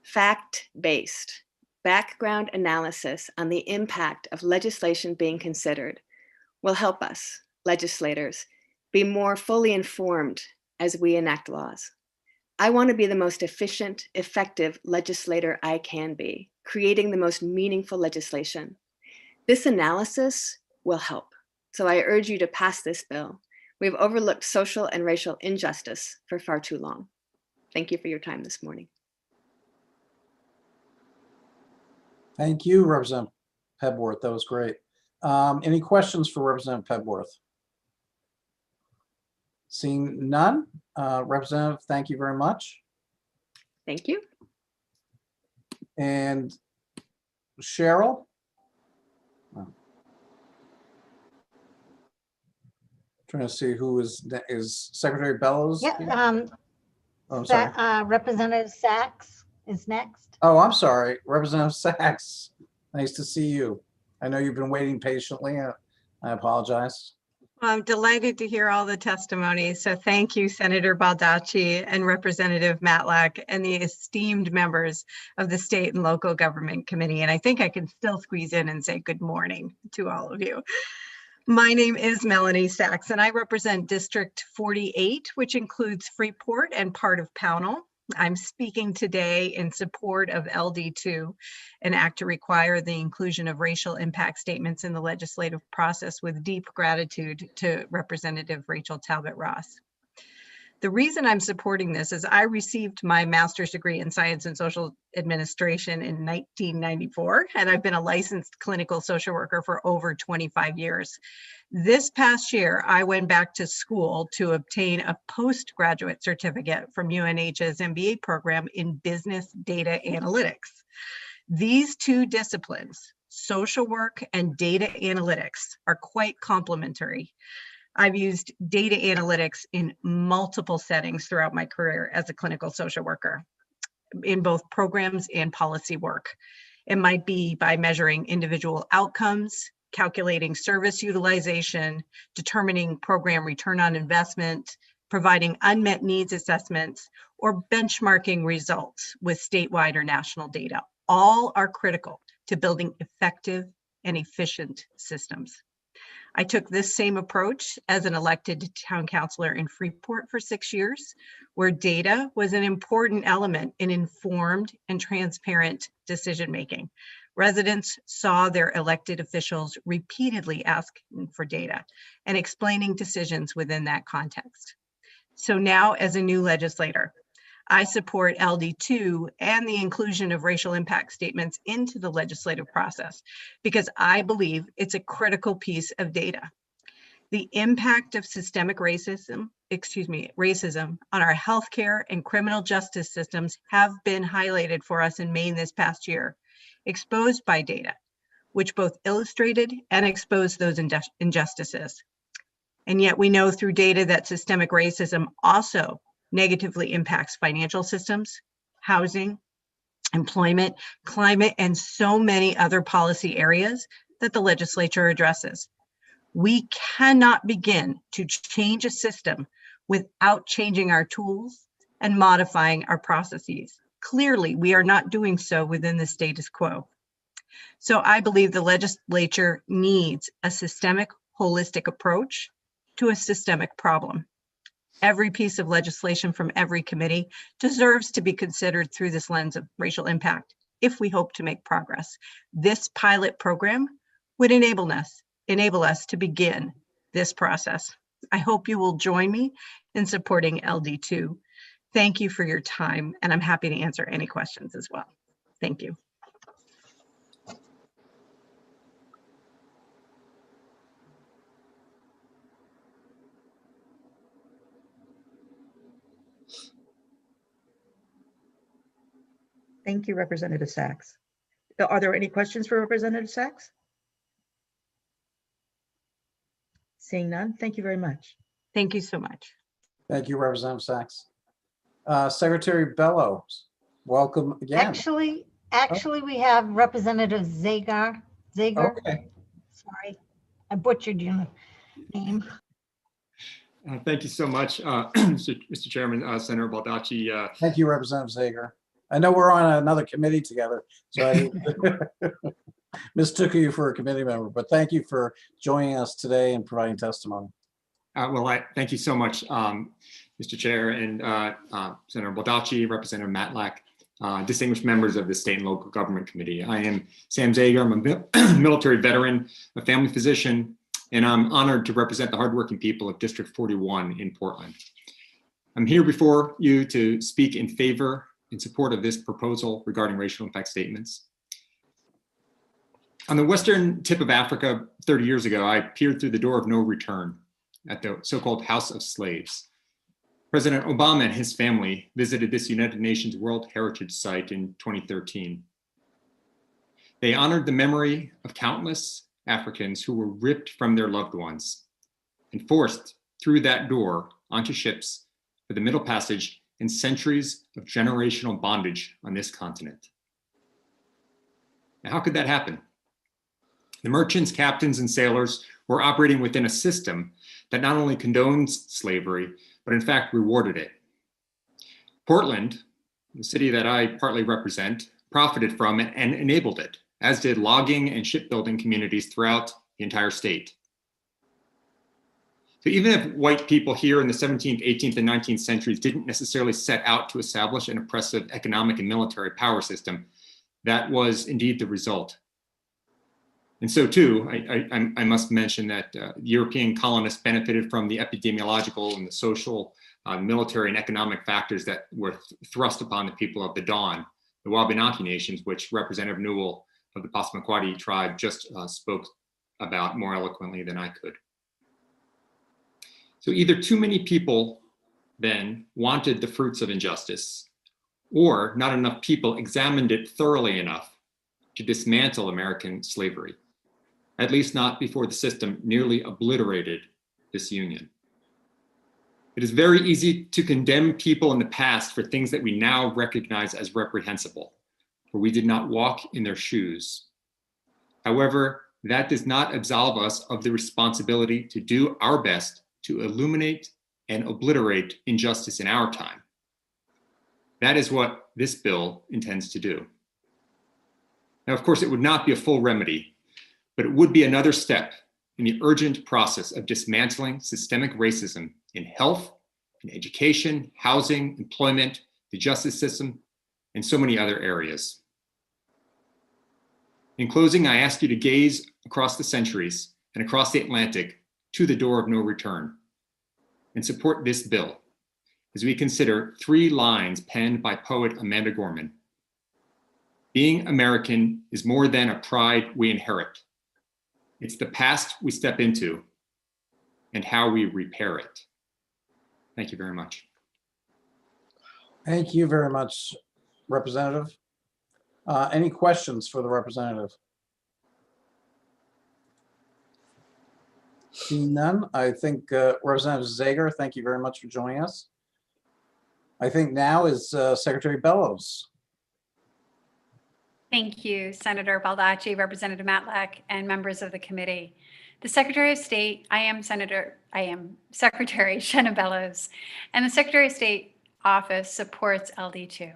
fact-based, background analysis on the impact of legislation being considered will help us, legislators, be more fully informed as we enact laws. I want to be the most efficient, effective legislator I can be, creating the most meaningful legislation. This analysis will help. So I urge you to pass this bill. We've overlooked social and racial injustice for far too long. Thank you for your time this morning. Thank you, Representative Pebworth. That was great. Any questions for Representative Pebworth? Seeing none, Representative, thank you very much. Thank you. And Cheryl? Trying to see who is Secretary Bellows? Yeah. Oh, I'm sorry. Representative Sachs is next. Oh, I'm sorry. Representative Sachs. Nice to see you. I know you've been waiting patiently. I apologize. Well, I'm delighted to hear all the testimony. So thank you, Senator Baldacci and Representative Matlack and the esteemed members of the State and Local Government Committee. And I think I can still squeeze in and say good morning to all of you. My name is Melanie Sachs, and I represent District 48, which includes Freeport and part of Pownell. I'm speaking today in support of LD2, an act to require the inclusion of racial impact statements in the legislative process, with deep gratitude to Representative Rachel Talbot Ross. The reason I'm supporting this is I received my master's degree in science and social administration in 1994, and I've been a licensed clinical social worker for over 25 years. This past year, I went back to school to obtain a postgraduate certificate from UNH's MBA program in business data analytics. These two disciplines, social work and data analytics, are quite complementary. I've used data analytics in multiple settings throughout my career as a clinical social worker, in both programs and policy work. It might be by measuring individual outcomes, calculating service utilization, determining program return on investment, providing unmet needs assessments, or benchmarking results with statewide or national data. All are critical to building effective and efficient systems. I took this same approach as an elected town councilor in Freeport for 6 years, where data was an important element in informed and transparent decision-making. Residents saw their elected officials repeatedly asking for data and explaining decisions within that context. So now, as a new legislator, I support LD2 and the inclusion of racial impact statements into the legislative process because I believe it's a critical piece of data. The impact of systemic racism on our healthcare and criminal justice systems have been highlighted for us in Maine this past year, exposed by data, which both illustrated and exposed those injustices. And yet we know through data that systemic racism also negatively impacts financial systems, housing, employment, climate, and so many other policy areas that the legislature addresses. We cannot begin to change a system without changing our tools and modifying our processes. Clearly, we are not doing so within the status quo. So I believe the legislature needs a systemic, holistic approach to a systemic problem. Every piece of legislation from every committee deserves to be considered through this lens of racial impact if we hope to make progress. This pilot program would enable us to begin this process. I hope you will join me in supporting LD2. Thank you for your time, and I'm happy to answer any questions as well. Thank you. Thank you, Representative Sachs. Are there any questions for Representative Sachs? Seeing none, thank you very much. Thank you so much. Thank you, Representative Sachs. Secretary Bellows, welcome again. Actually, we have Representative Zager. Okay. Sorry, I butchered your name. Thank you so much, Mr. Chairman, Senator Baldacci. Thank you, Representative Zager. I know we're on another committee together, so I mistook you for a committee member, but thank you for joining us today and providing testimony. Thank you so much, Mr. Chair and Senator Baldacci, Representative Matlack, distinguished members of the State and Local Government Committee. I am Sam Zager. I'm a military veteran, a family physician, and I'm honored to represent the hardworking people of District 41 in Portland. I'm here before you to speak in favor, in support of this proposal regarding racial impact statements. On the western tip of Africa 30 years ago, I peered through the door of no return at the so-called House of Slaves. President Obama and his family visited this United Nations World Heritage Site in 2013. They honored the memory of countless Africans who were ripped from their loved ones and forced through that door onto ships for the Middle Passage and centuries of generational bondage on this continent. Now, how could that happen? The merchants, captains, and sailors were operating within a system that not only condones slavery, but in fact rewarded it. Portland, the city that I partly represent, profited from it and enabled it, as did logging and shipbuilding communities throughout the entire state. So even if white people here in the 17th, 18th, and 19th centuries didn't necessarily set out to establish an oppressive economic and military power system, that was indeed the result. And so too, I must mention that European colonists benefited from the epidemiological and the social, military and economic factors that were thrust upon the people of the Dawn, the Wabanaki nations, which Representative Newell of the Passamaquoddy tribe just spoke about more eloquently than I could. So either too many people then wanted the fruits of injustice, or not enough people examined it thoroughly enough to dismantle American slavery, at least not before the system nearly obliterated this union. It is very easy to condemn people in the past for things that we now recognize as reprehensible, for we did not walk in their shoes. However, that does not absolve us of the responsibility to do our best to illuminate and obliterate injustice in our time. That is what this bill intends to do. Now, of course, it would not be a full remedy, but it would be another step in the urgent process of dismantling systemic racism in health, in education, housing, employment, the justice system, and so many other areas. In closing, I ask you to gaze across the centuries and across the Atlantic to the door of no return and support this bill as we consider 3 lines penned by poet Amanda Gorman. Being American is more than a pride we inherit. It's the past we step into and how we repair it. Thank you very much. Thank you very much, Representative. Any questions for the representative? Seeing none, I think Representative Zager, thank you very much for joining us. I think now is Secretary Bellows. Thank you, Senator Baldacci, Representative Matlack, and members of the committee. The Secretary of State, I am Secretary Shenna Bellows, and the Secretary of State office supports LD2.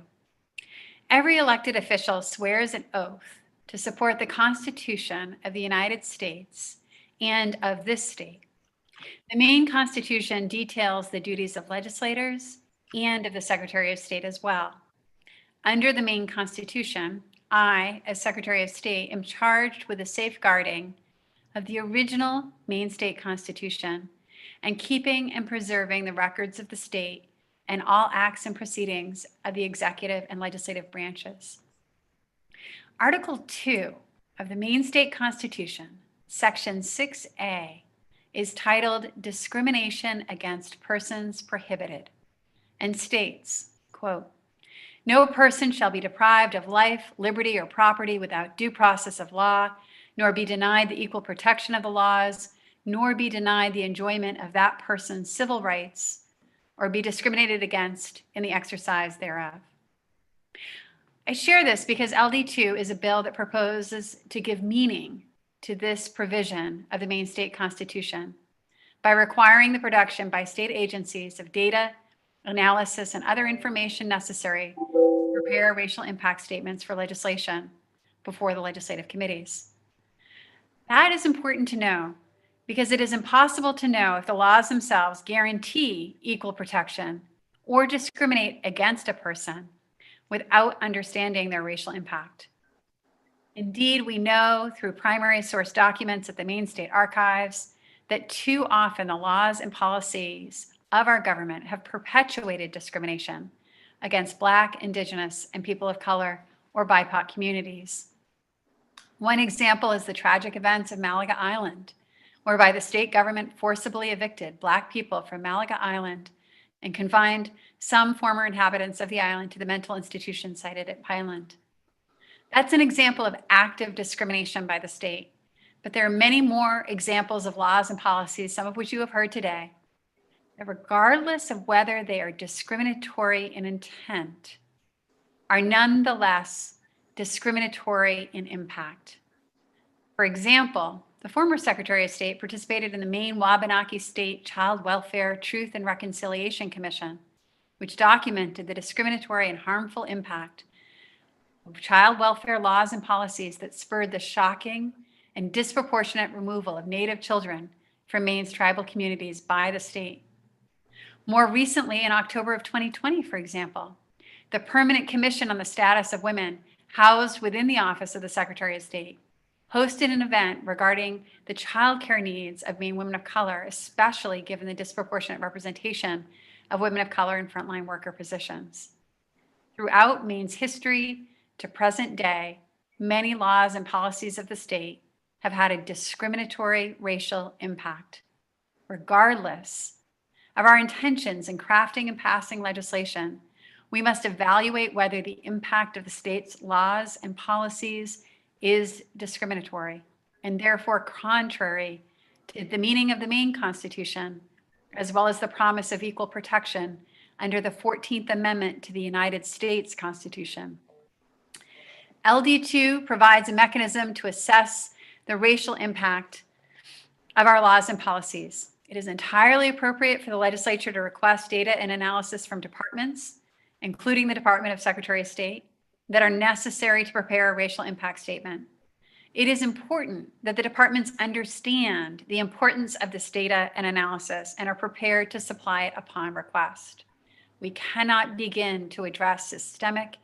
Every elected official swears an oath to support the Constitution of the United States and of this state. The Maine Constitution details the duties of legislators and of the Secretary of State as well. Under the Maine Constitution, I, as Secretary of State, am charged with the safeguarding of the original Maine State Constitution and keeping and preserving the records of the state and all acts and proceedings of the executive and legislative branches. Article 2 of the Maine State Constitution, Section 6A, is titled Discrimination Against Persons Prohibited, and states, quote, "No person shall be deprived of life, liberty, or property without due process of law, nor be denied the equal protection of the laws, nor be denied the enjoyment of that person's civil rights, or be discriminated against in the exercise thereof." I share this because LD2 is a bill that proposes to give meaning to this provision of the Maine State Constitution by requiring the production by state agencies of data, analysis, and other information necessary to prepare racial impact statements for legislation before the legislative committees. That is important to know because it is impossible to know if the laws themselves guarantee equal protection or discriminate against a person without understanding their racial impact. Indeed, we know through primary source documents at the Maine State Archives that too often the laws and policies of our government have perpetuated discrimination against Black, Indigenous, and people of color or BIPOC communities. One example is the tragic events of Malaga Island, whereby the state government forcibly evicted Black people from Malaga Island and confined some former inhabitants of the island to the mental institution cited at Pineland. That's an example of active discrimination by the state, but there are many more examples of laws and policies, some of which you have heard today, that regardless of whether they are discriminatory in intent, are nonetheless discriminatory in impact. For example, the former Secretary of State participated in the Maine Wabanaki State Child Welfare Truth and Reconciliation Commission, which documented the discriminatory and harmful impact of child welfare laws and policies that spurred the shocking and disproportionate removal of Native children from Maine's tribal communities by the state. More recently, in October of 2020, for example, the Permanent Commission on the Status of Women, housed within the Office of the Secretary of State, hosted an event regarding the childcare needs of Maine women of color, especially given the disproportionate representation of women of color in frontline worker positions. Throughout Maine's history to present day, many laws and policies of the state have had a discriminatory racial impact. Regardless of our intentions in crafting and passing legislation, we must evaluate whether the impact of the state's laws and policies is discriminatory and therefore contrary to the meaning of the Maine Constitution, as well as the promise of equal protection under the 14th Amendment to the United States Constitution. LD2 provides a mechanism to assess the racial impact of our laws and policies. It is entirely appropriate for the legislature to request data and analysis from departments, including the Department of Secretary of State, that are necessary to prepare a racial impact statement. It is important that the departments understand the importance of this data and analysis and are prepared to supply it upon request. We cannot begin to address systemic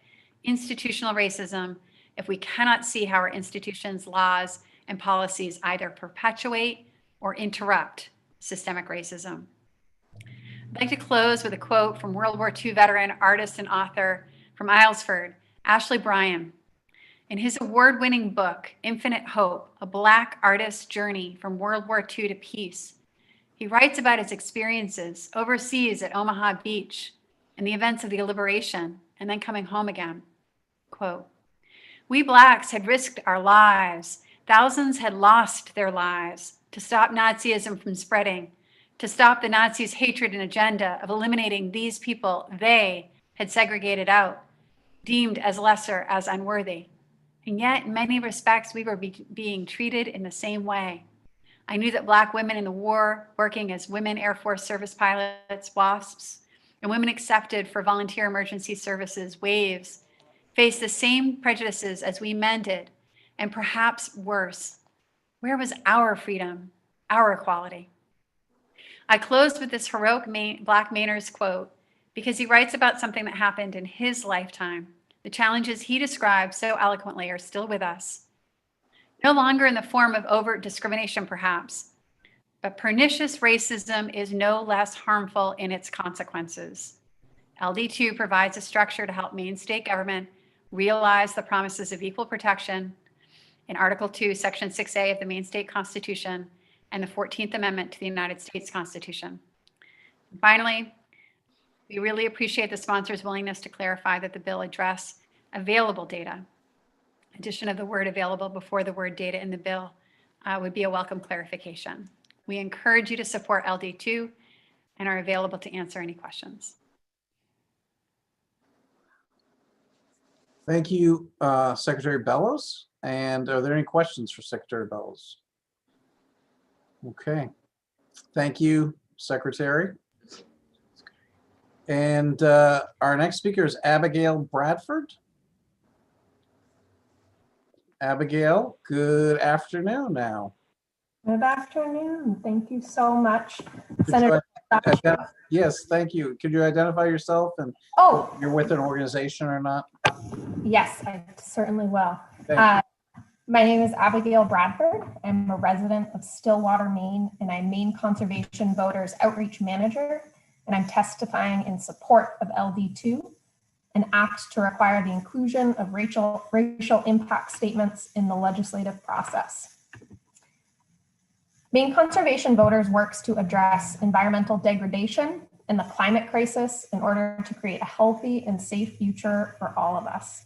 institutional racism if we cannot see how our institutions, laws, and policies either perpetuate or interrupt systemic racism. I'd like to close with a quote from World War II veteran, artist, and author from Islesford, Ashley Bryan. In his award-winning book, Infinite Hope, A Black Artist's Journey from World War II to Peace, he writes about his experiences overseas at Omaha Beach and the events of the liberation and then coming home again. Quote, "We Blacks had risked our lives. Thousands had lost their lives to stop Nazism from spreading, to stop the Nazis' hatred and agenda of eliminating these people they had segregated out, deemed as lesser, as unworthy. And yet, in many respects, we were being treated in the same way. I knew that Black women in the war, working as women Air Force service pilots, WASPs, and women accepted for volunteer emergency services waves face the same prejudices as we men did, and perhaps worse. Where was our freedom, our equality? I closed with this heroic Black Mainer's quote because he writes about something that happened in his lifetime. The challenges he describes so eloquently are still with us. No longer in the form of overt discrimination, perhaps, but pernicious racism is no less harmful in its consequences. LD2 provides a structure to help Maine state government realize the promises of equal protection in Article 2, Section 6A of the Maine State Constitution and the 14th Amendment to the United States Constitution. And finally, we really appreciate the sponsor's willingness to clarify that the bill address available data. Addition of the word available before the word data in the bill would be a welcome clarification. We encourage you to support LD2 and are available to answer any questions. Thank you, Secretary Bellows. And are there any questions for Secretary Bellows? Okay. Thank you, Secretary. And our next speaker is Abigail Bradford. Abigail, good afternoon now. Good afternoon. Thank you so much, Could Senator. Yes, thank you. Could you identify yourself and Oh, you're with an organization or not? yes, I certainly will. Thank you. My name is Abigail Bradford. I'm a resident of Stillwater, Maine, and I'm Maine Conservation Voters Outreach Manager, and I'm testifying in support of LD2, an act to require the inclusion of racial impact statements in the legislative process. Maine Conservation Voters works to address environmental degradation and the climate crisis in order to create a healthy and safe future for all of us.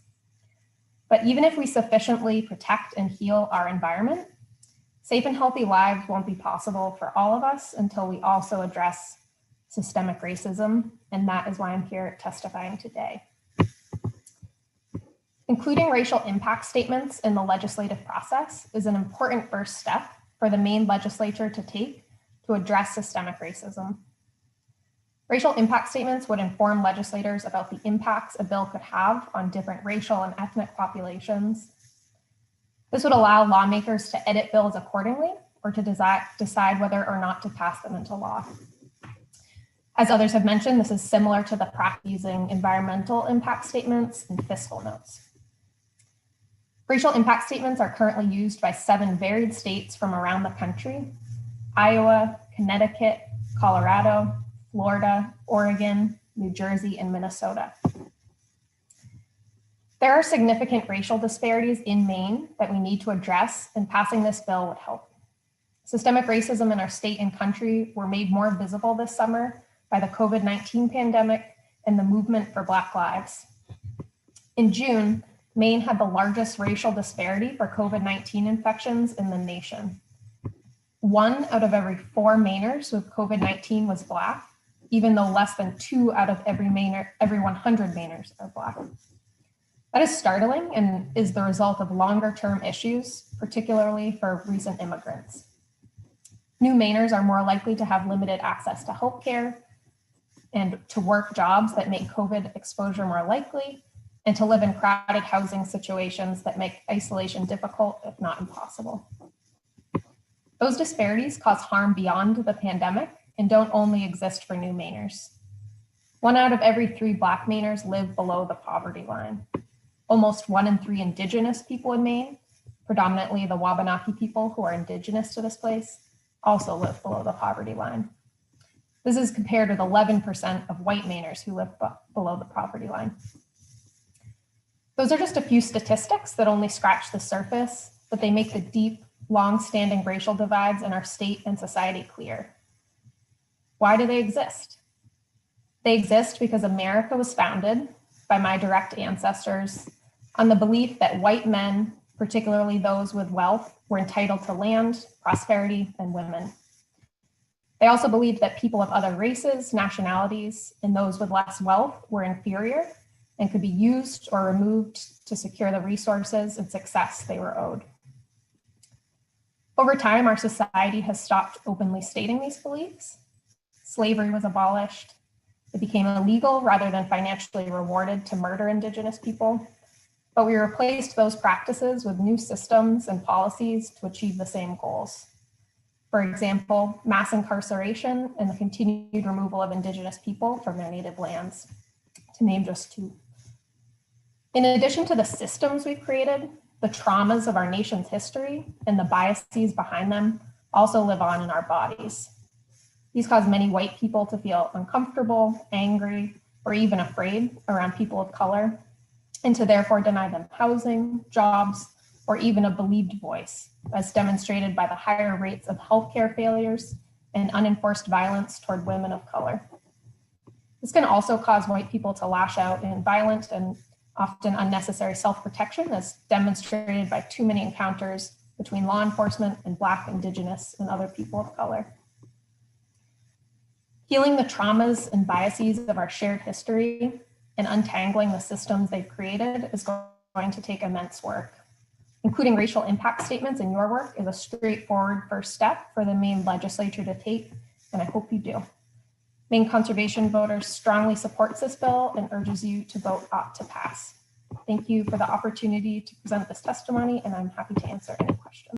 But even if we sufficiently protect and heal our environment, safe and healthy lives won't be possible for all of us until we also address systemic racism, and that is why I'm here testifying today. Including racial impact statements in the legislative process is an important first step for the Maine legislature to take to address systemic racism. Racial impact statements would inform legislators about the impacts a bill could have on different racial and ethnic populations. This would allow lawmakers to edit bills accordingly or to decide whether or not to pass them into law. As others have mentioned, this is similar to the practice using environmental impact statements and fiscal notes. Racial impact statements are currently used by 7 varied states from around the country: Iowa, Connecticut, Colorado, Florida, Oregon, New Jersey, and Minnesota. There are significant racial disparities in Maine that we need to address, and passing this bill would help. Systemic racism in our state and country were made more visible this summer by the COVID-19 pandemic and the movement for Black lives. In June, Maine had the largest racial disparity for COVID-19 infections in the nation. 1 out of every 4 Mainers with COVID-19 was Black, even though less than 2 out of every 100 Mainers are Black. That is startling and is the result of longer-term issues, particularly for recent immigrants. New Mainers are more likely to have limited access to healthcare and to work jobs that make COVID exposure more likely, and to live in crowded housing situations that make isolation difficult, if not impossible. Those disparities cause harm beyond the pandemic and don't only exist for new Mainers. 1 out of every 3 Black Mainers live below the poverty line. Almost 1 in 3 Indigenous people in Maine, predominantly the Wabanaki people who are indigenous to this place, also live below the poverty line. This is compared with 11% of white Mainers who live below the poverty line. Those are just a few statistics that only scratch the surface, but they make the deep, long-standing racial divides in our state and society clear. Why do they exist? They exist because America was founded by my direct ancestors on the belief that white men, particularly those with wealth, were entitled to land, prosperity, and women. They also believed that people of other races, nationalities, and those with less wealth were inferior and could be used or removed to secure the resources and success they were owed. Over time, our society has stopped openly stating these beliefs. Slavery was abolished. It became illegal rather than financially rewarded to murder Indigenous people. But we replaced those practices with new systems and policies to achieve the same goals. For example, mass incarceration and the continued removal of Indigenous people from their native lands, to name just two. In addition to the systems we've created, the traumas of our nation's history and the biases behind them also live on in our bodies. These cause many white people to feel uncomfortable, angry, or even afraid around people of color, and to therefore deny them housing, jobs, or even a believed voice, as demonstrated by the higher rates of healthcare failures and unenforced violence toward women of color. This can also cause white people to lash out in violent and often unnecessary self-protection, as demonstrated by too many encounters between law enforcement and Black, Indigenous, and other people of color. Healing the traumas and biases of our shared history and untangling the systems they've created is going to take immense work. Including racial impact statements in your work is a straightforward first step for the Maine legislature to take, and I hope you do. Maine Conservation Voters strongly supports this bill and urges you to vote ought to pass. Thank you for the opportunity to present this testimony, and I'm happy to answer any questions.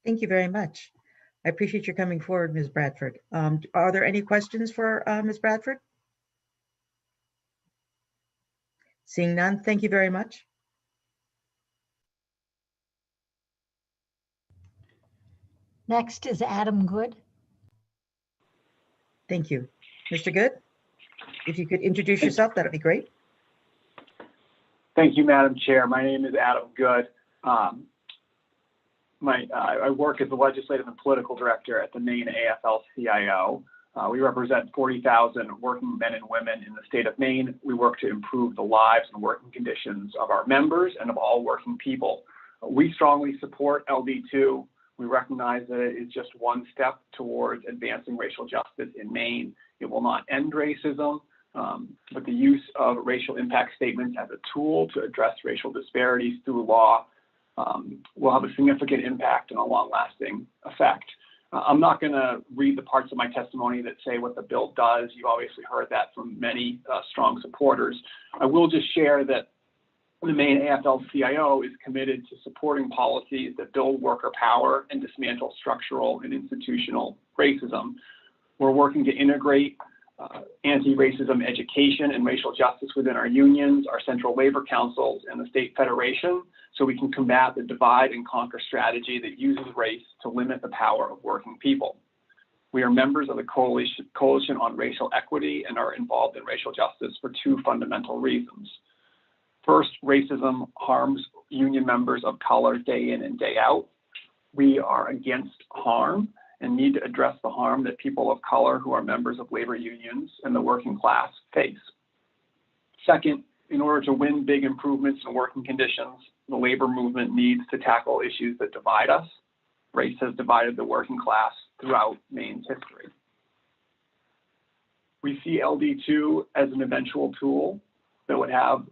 Thank you very much. I appreciate your coming forward, Ms. Bradford. Are there any questions for Ms. Bradford? Seeing none, thank you very much. Next is Adam Good. Thank you. Mr. Good, if you could introduce yourself, that'd be great. Thank you, Madam Chair. My name is Adam Good. I work as the Legislative and Political Director at the Maine AFL-CIO. We represent 40,000 working men and women in the state of Maine. We work to improve the lives and working conditions of our members and of all working people. We strongly support LD2. We recognize that it is just one step towards advancing racial justice in Maine. It will not end racism, but the use of racial impact statements as a tool to address racial disparities through law will have a significant impact and a long-lasting effect. I'm not going to read the parts of my testimony that say what the bill does. You obviously heard that from many strong supporters. I will just share that the Maine AFL-CIO is committed to supporting policies that build worker power and dismantle structural and institutional racism. We're working to integrate anti-racism education and racial justice within our unions, our central labor councils, and the state federation, so we can combat the divide and conquer strategy that uses race to limit the power of working people. We are members of the Coalition on Racial Equity and are involved in racial justice for two fundamental reasons. First, racism harms union members of color day in and day out. We are against harm and need to address the harm that people of color who are members of labor unions and the working class face. Second, in order to win big improvements in working conditions, the labor movement needs to tackle issues that divide us. Race has divided the working class throughout Maine's history. We see LD2 as an eventual tool that would have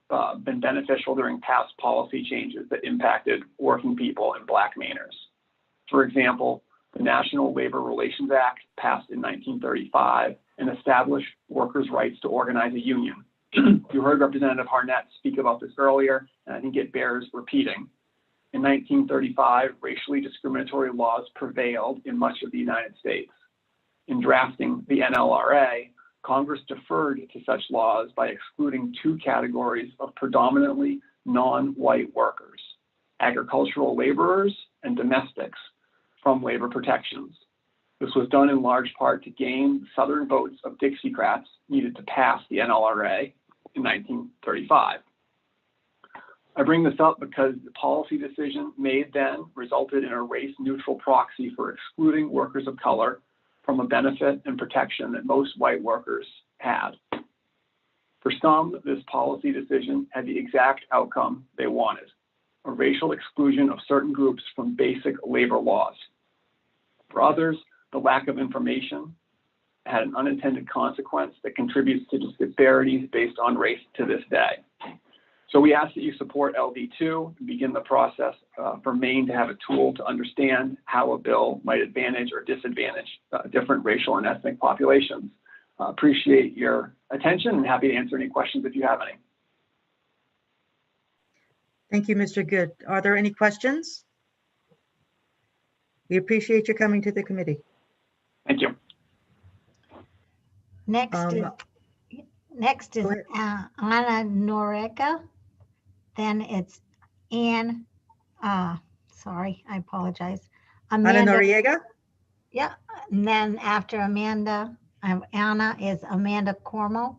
been beneficial during past policy changes that impacted working people and Black Mainers. For example, the National Labor Relations Act passed in 1935 and established workers' rights to organize a union. You heard Representative Harnett speak about this earlier, and I think it bears repeating. In 1935, racially discriminatory laws prevailed in much of the United States. In drafting the NLRA, Congress deferred to such laws by excluding two categories of predominantly non-white workers, agricultural laborers and domestics, from labor protections. This was done in large part to gain Southern votes of Dixiecrats needed to pass the NLRA in 1935. I bring this up because the policy decision made then resulted in a race-neutral proxy for excluding workers of color from a benefit and protection that most white workers had. For some, this policy decision had the exact outcome they wanted, a racial exclusion of certain groups from basic labor laws. For others, the lack of information had an unintended consequence that contributes to disparities based on race to this day. So we ask that you support LD2 and begin the process for Maine to have a tool to understand how a bill might advantage or disadvantage different racial and ethnic populations. Appreciate your attention and happy to answer any questions if you have any. Thank you, Mr. Good. Are there any questions? We appreciate you coming to the committee. Thank you. Next is Anna Noreka. Then it's Ann, sorry, I apologize. Ana Noriega? Yeah, and then after Amanda, Anna is Amanda Cormo.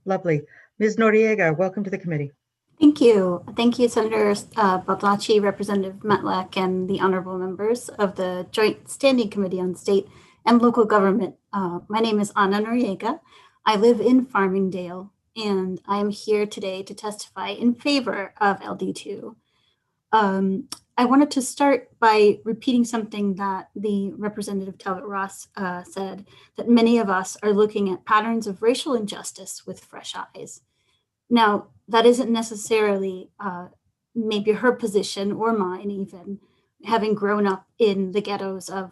Lovely. Ms. Noriega, welcome to the committee. Thank you. Thank you, Senator Baldacci, Representative Matlack, and the honorable members of the Joint Standing Committee on State and Local Government. My name is Anna Noriega. I live in Farmingdale, and I am here today to testify in favor of LD2. I wanted to start by repeating something that the Representative Talbot Ross said, that many of us are looking at patterns of racial injustice with fresh eyes. Now, that isn't necessarily maybe her position or mine, even. Having grown up in the ghettos of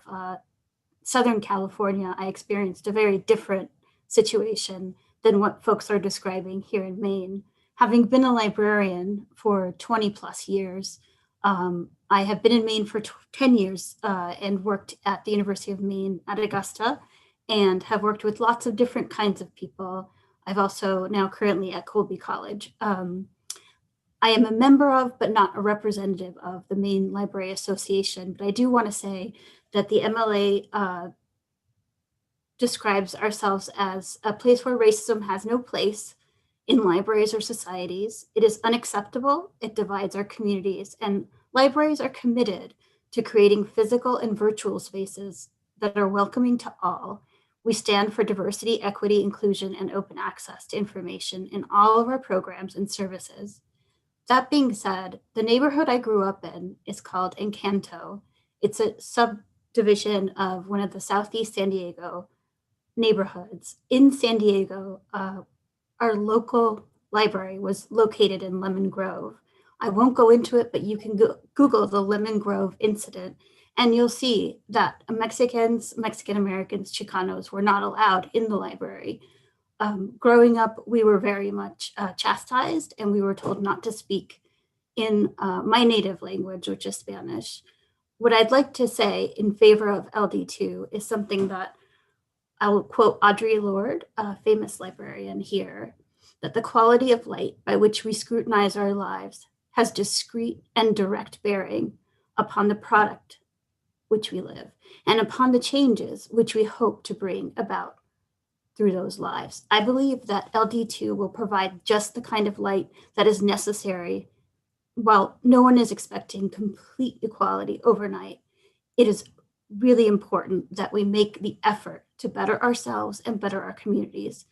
Southern California, I experienced a very different situation than what folks are describing here in Maine. Having been a librarian for 20 plus years, I have been in Maine for 10 years and worked at the University of Maine at Augusta and have worked with lots of different kinds of people. I've also now currently at Colby College. I am a member of, but not a representative of, the Maine Library Association, but I do want to say that the MLA describes ourselves as a place where racism has no place in libraries or societies. It is unacceptable, it divides our communities, and libraries are committed to creating physical and virtual spaces that are welcoming to all. We stand for diversity, equity, inclusion, and open access to information in all of our programs and services. That being said, the neighborhood I grew up in is called Encanto. It's a subdivision of one of the Southeast San Diego neighborhoods. In San Diego, our local library was located in Lemon Grove. I won't go into it, but you can Google the Lemon Grove incident, and you'll see that Mexicans, Mexican Americans, Chicanos were not allowed in the library. Growing up, we were very much chastised, and we were told not to speak in my native language, which is Spanish. What I'd like to say in favor of LD2 is something that I will quote Audre Lorde, a famous librarian here, that the quality of light by which we scrutinize our lives has discrete and direct bearing upon the product which we live and upon the changes which we hope to bring about through those lives. I believe that LD2 will provide just the kind of light that is necessary. While no one is expecting complete equality overnight, it is really important that we make the effort to better ourselves and better our communities.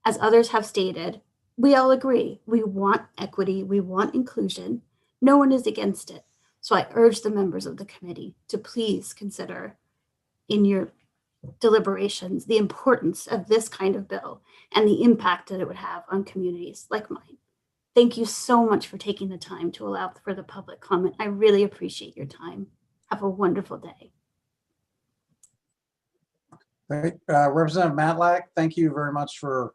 As others have stated, we all agree, we want equity, we want inclusion. No one is against it. So I urge the members of the committee to please consider in your deliberations the importance of this kind of bill and the impact that it would have on communities like mine. Thank you so much for taking the time to allow for the public comment. I really appreciate your time. Have a wonderful day. Representative Matlack, thank you very much for,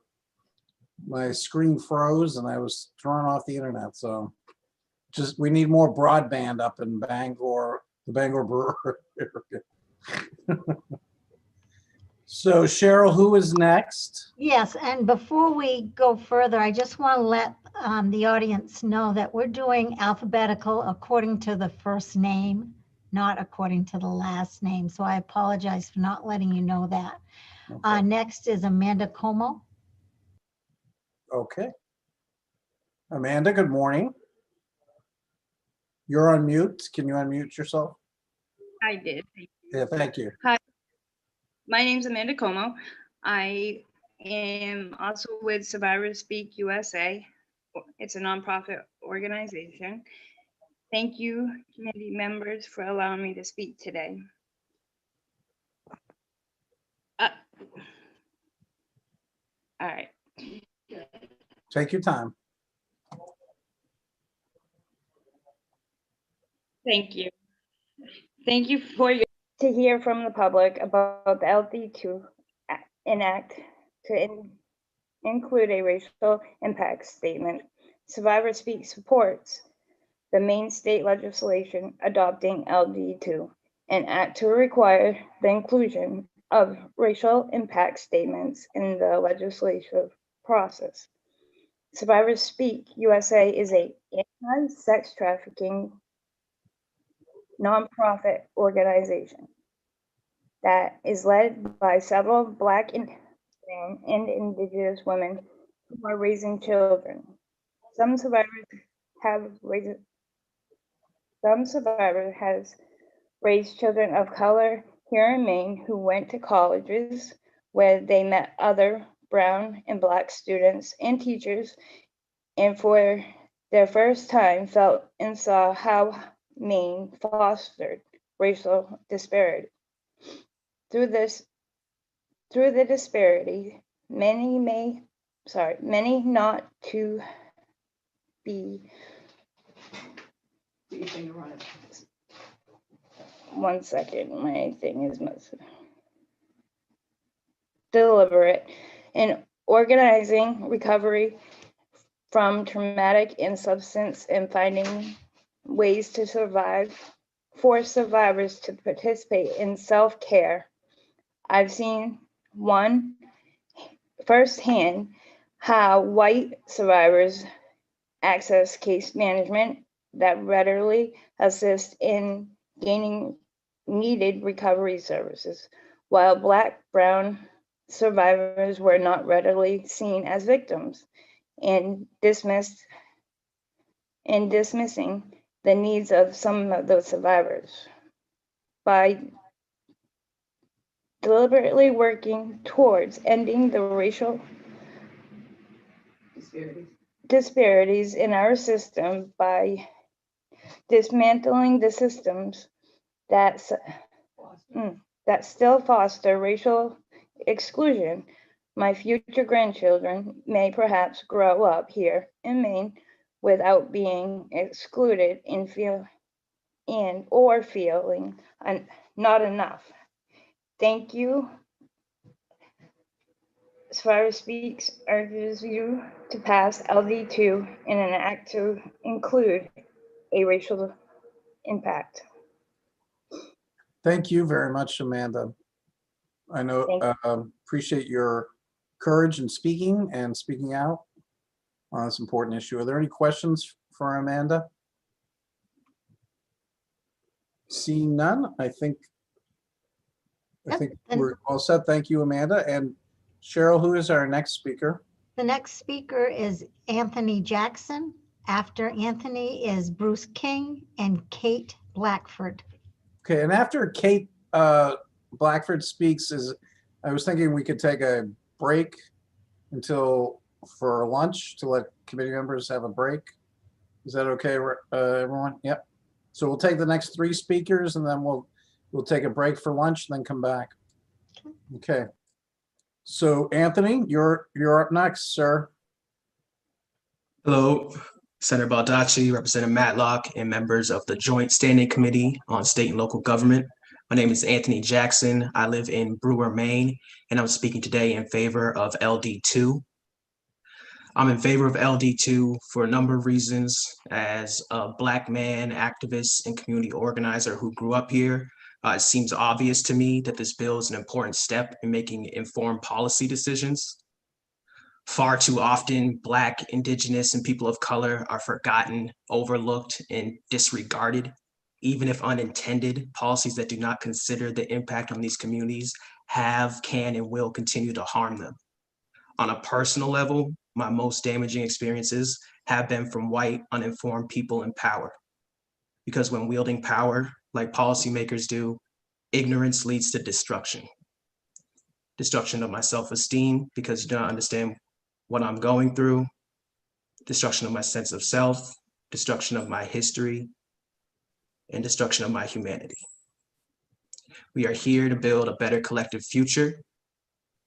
my screen froze and I was thrown off the internet. So just, we need more broadband up in Bangor, the Bangor Brewer area. So Cheryl, who is next? Yes, and before we go further, I just want to let the audience know that we're doing alphabetical according to the first name, not according to the last name. So I apologize for not letting you know that. Okay. Next is Amanda Como. Okay. Amanda, good morning. You're on mute. Can you unmute yourself? I did. Yeah, thank you. Hi, my name is Amanda Como. I am also with Survivors Speak USA. It's a nonprofit organization. Thank you, committee members, for allowing me to speak today. All right. Take your time. Thank you. Thank you for your to hear from the public about the LD2 enact to include a racial impact statement. Survivor Speak supports the Maine state legislation adopting LD2, an act to require the inclusion of racial impact statements in the legislative process. Survivors Speak USA is a anti-sex trafficking nonprofit organization that is led by several Black and Indigenous women who are raising children. Some survivors has raised children of color here in Maine who went to colleges where they met other brown and Black students and teachers, and for their first time felt and saw how Maine fostered racial disparity. Through the disparity, many not to be. One second, my thing is deliberate in organizing recovery from traumatic and substance and finding ways to survive, for survivors to participate in self-care. I've seen firsthand how white survivors access case management that readily assist in gaining needed recovery services, while Black, brown survivors were not readily seen as victims and dismissing the needs of some of those survivors. By deliberately working towards ending the racial disparities in our system, by dismantling the systems that still foster racial exclusion, my future grandchildren may perhaps grow up here in Maine without being excluded and feeling not enough. Thank you. Survivor Speaks urges you to pass LD2 in an act to include a racial impact. Thank you very much, Amanda. I know, appreciate your courage in speaking and speaking out on this important issue. Are there any questions for Amanda? Seeing none, I think we're all set. Thank you, Amanda. And Cheryl, who is our next speaker? The next speaker is Anthony Jackson. After Anthony is Bruce King and Kate Blackford. Okay, and after Kate Blackford speaks, I was thinking we could take a break for lunch to let committee members have a break. Is that okay, everyone? Yep. So we'll take the next 3 speakers and then we'll take a break for lunch and then come back. Okay. So Anthony, you're up next, sir. Hello, Senator Baldacci, Representative Matlock, and members of the Joint Standing Committee on State and Local Government. My name is Anthony Jackson. I live in Brewer, Maine, and I'm speaking today in favor of LD2. I'm in favor of LD2 for a number of reasons. As a Black man, activist, and community organizer who grew up here, it seems obvious to me that this bill is an important step in making informed policy decisions. Far too often, Black, Indigenous, and people of color are forgotten, overlooked, and disregarded. Even if unintended, policies that do not consider the impact on these communities can, and will continue to harm them. On a personal level, my most damaging experiences have been from white, uninformed people in power. Because when wielding power, like policymakers do, ignorance leads to destruction. Destruction of my self-esteem because you don't understand what I'm going through, destruction of my sense of self, destruction of my history, and destruction of my humanity. We are here to build a better collective future.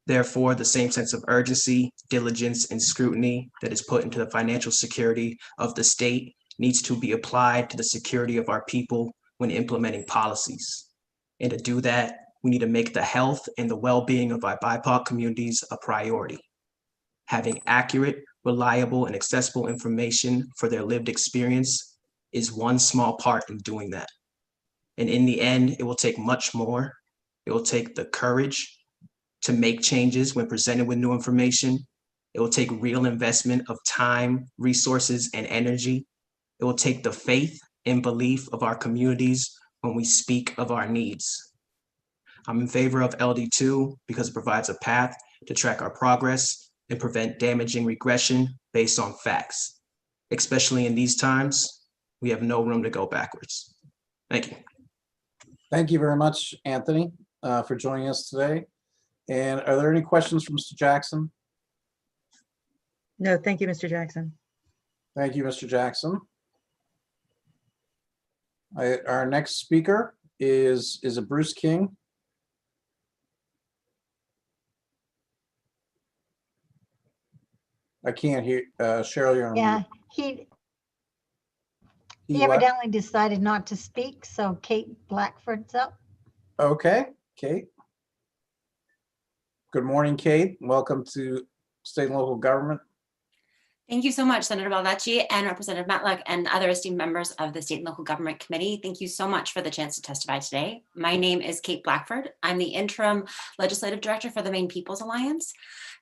Therefore, the same sense of urgency, diligence, and scrutiny that is put into the financial security of the state needs to be applied to the security of our people when implementing policies. And to do that, we need to make the health and the well-being of our BIPOC communities a priority. Having accurate, reliable, and accessible information for their lived experience is one small part in doing that. And in the end, it will take much more. It will take the courage to make changes when presented with new information. It will take real investment of time, resources, and energy. It will take the faith and belief of our communities when we speak of our needs. I'm in favor of LD2 because it provides a path to track our progress and prevent damaging regression based on facts. Especially in these times, we have no room to go backwards. Thank you. Thank you very much, Anthony, for joining us today. And are there any questions from Mr. Jackson? No, thank you, Mr. Jackson. Thank you, Mr. Jackson. Our next speaker is a Bruce King. I can't hear, Cheryl, you're on mute. Yeah, he evidently decided not to speak, so Kate Blackford's up. Okay, Kate. Good morning, Kate. Welcome to State and Local Government. Thank you so much, Senator Baldacci and Representative Matlack and other esteemed members of the State and Local Government Committee. Thank you so much for the chance to testify today. My name is Kate Blackford. I'm the Interim Legislative Director for the Maine People's Alliance.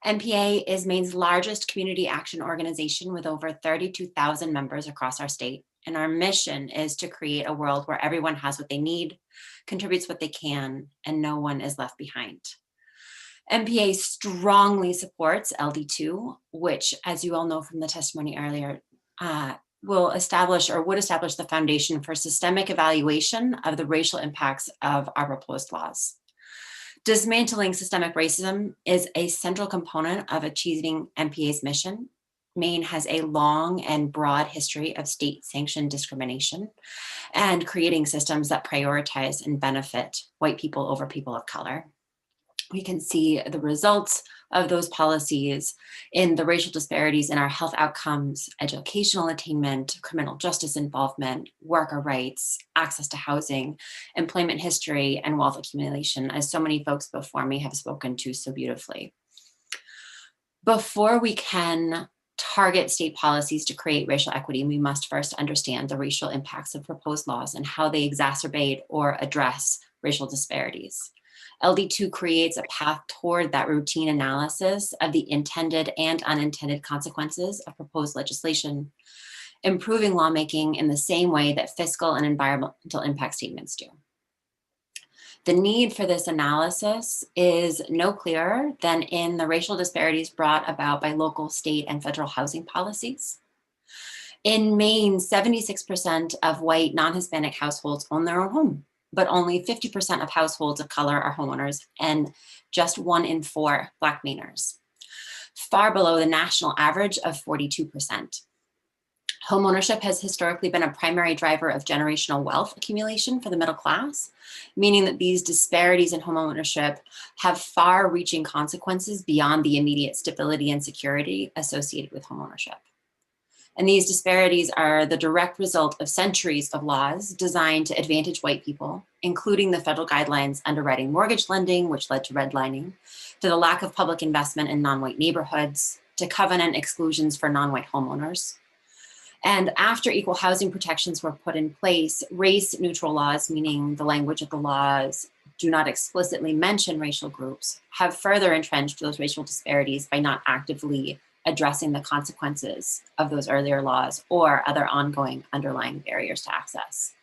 MPA is Maine's largest community action organization with over 32,000 members across our state. And our mission is to create a world where everyone has what they need, contributes what they can, and no one is left behind. MPA strongly supports LD2, which, as you all know from the testimony earlier, will establish or would establish the foundation for systemic evaluation of the racial impacts of our proposed laws. Dismantling systemic racism is a central component of achieving MPA's mission. Maine has a long and broad history of state-sanctioned discrimination and creating systems that prioritize and benefit white people over people of color. We can see the results of those policies in the racial disparities in our health outcomes, educational attainment, criminal justice involvement, worker rights, access to housing, employment history, and wealth accumulation, as so many folks before me have spoken to so beautifully. Before we can target state policies to create racial equity, we must first understand the racial impacts of proposed laws and how they exacerbate or address racial disparities. LD2 creates a path toward that routine analysis of the intended and unintended consequences of proposed legislation, improving lawmaking in the same way that fiscal and environmental impact statements do. The need for this analysis is no clearer than in the racial disparities brought about by local, state, and federal housing policies. In Maine, 76% of white non-Hispanic households own their own home, but only 50% of households of color are homeowners and just 1 in 4 Black Mainers, far below the national average of 42%. Homeownership has historically been a primary driver of generational wealth accumulation for the middle class, meaning that these disparities in homeownership have far-reaching consequences beyond the immediate stability and security associated with homeownership. And these disparities are the direct result of centuries of laws designed to advantage white people, including the federal guidelines underwriting mortgage lending, which led to redlining, to the lack of public investment in non-white neighborhoods, to covenant exclusions for non-white homeowners. And after equal housing protections were put in place, race-neutral laws, meaning the language of the laws do not explicitly mention racial groups, have further entrenched those racial disparities by not actively addressing the consequences of those earlier laws or other ongoing underlying barriers to access.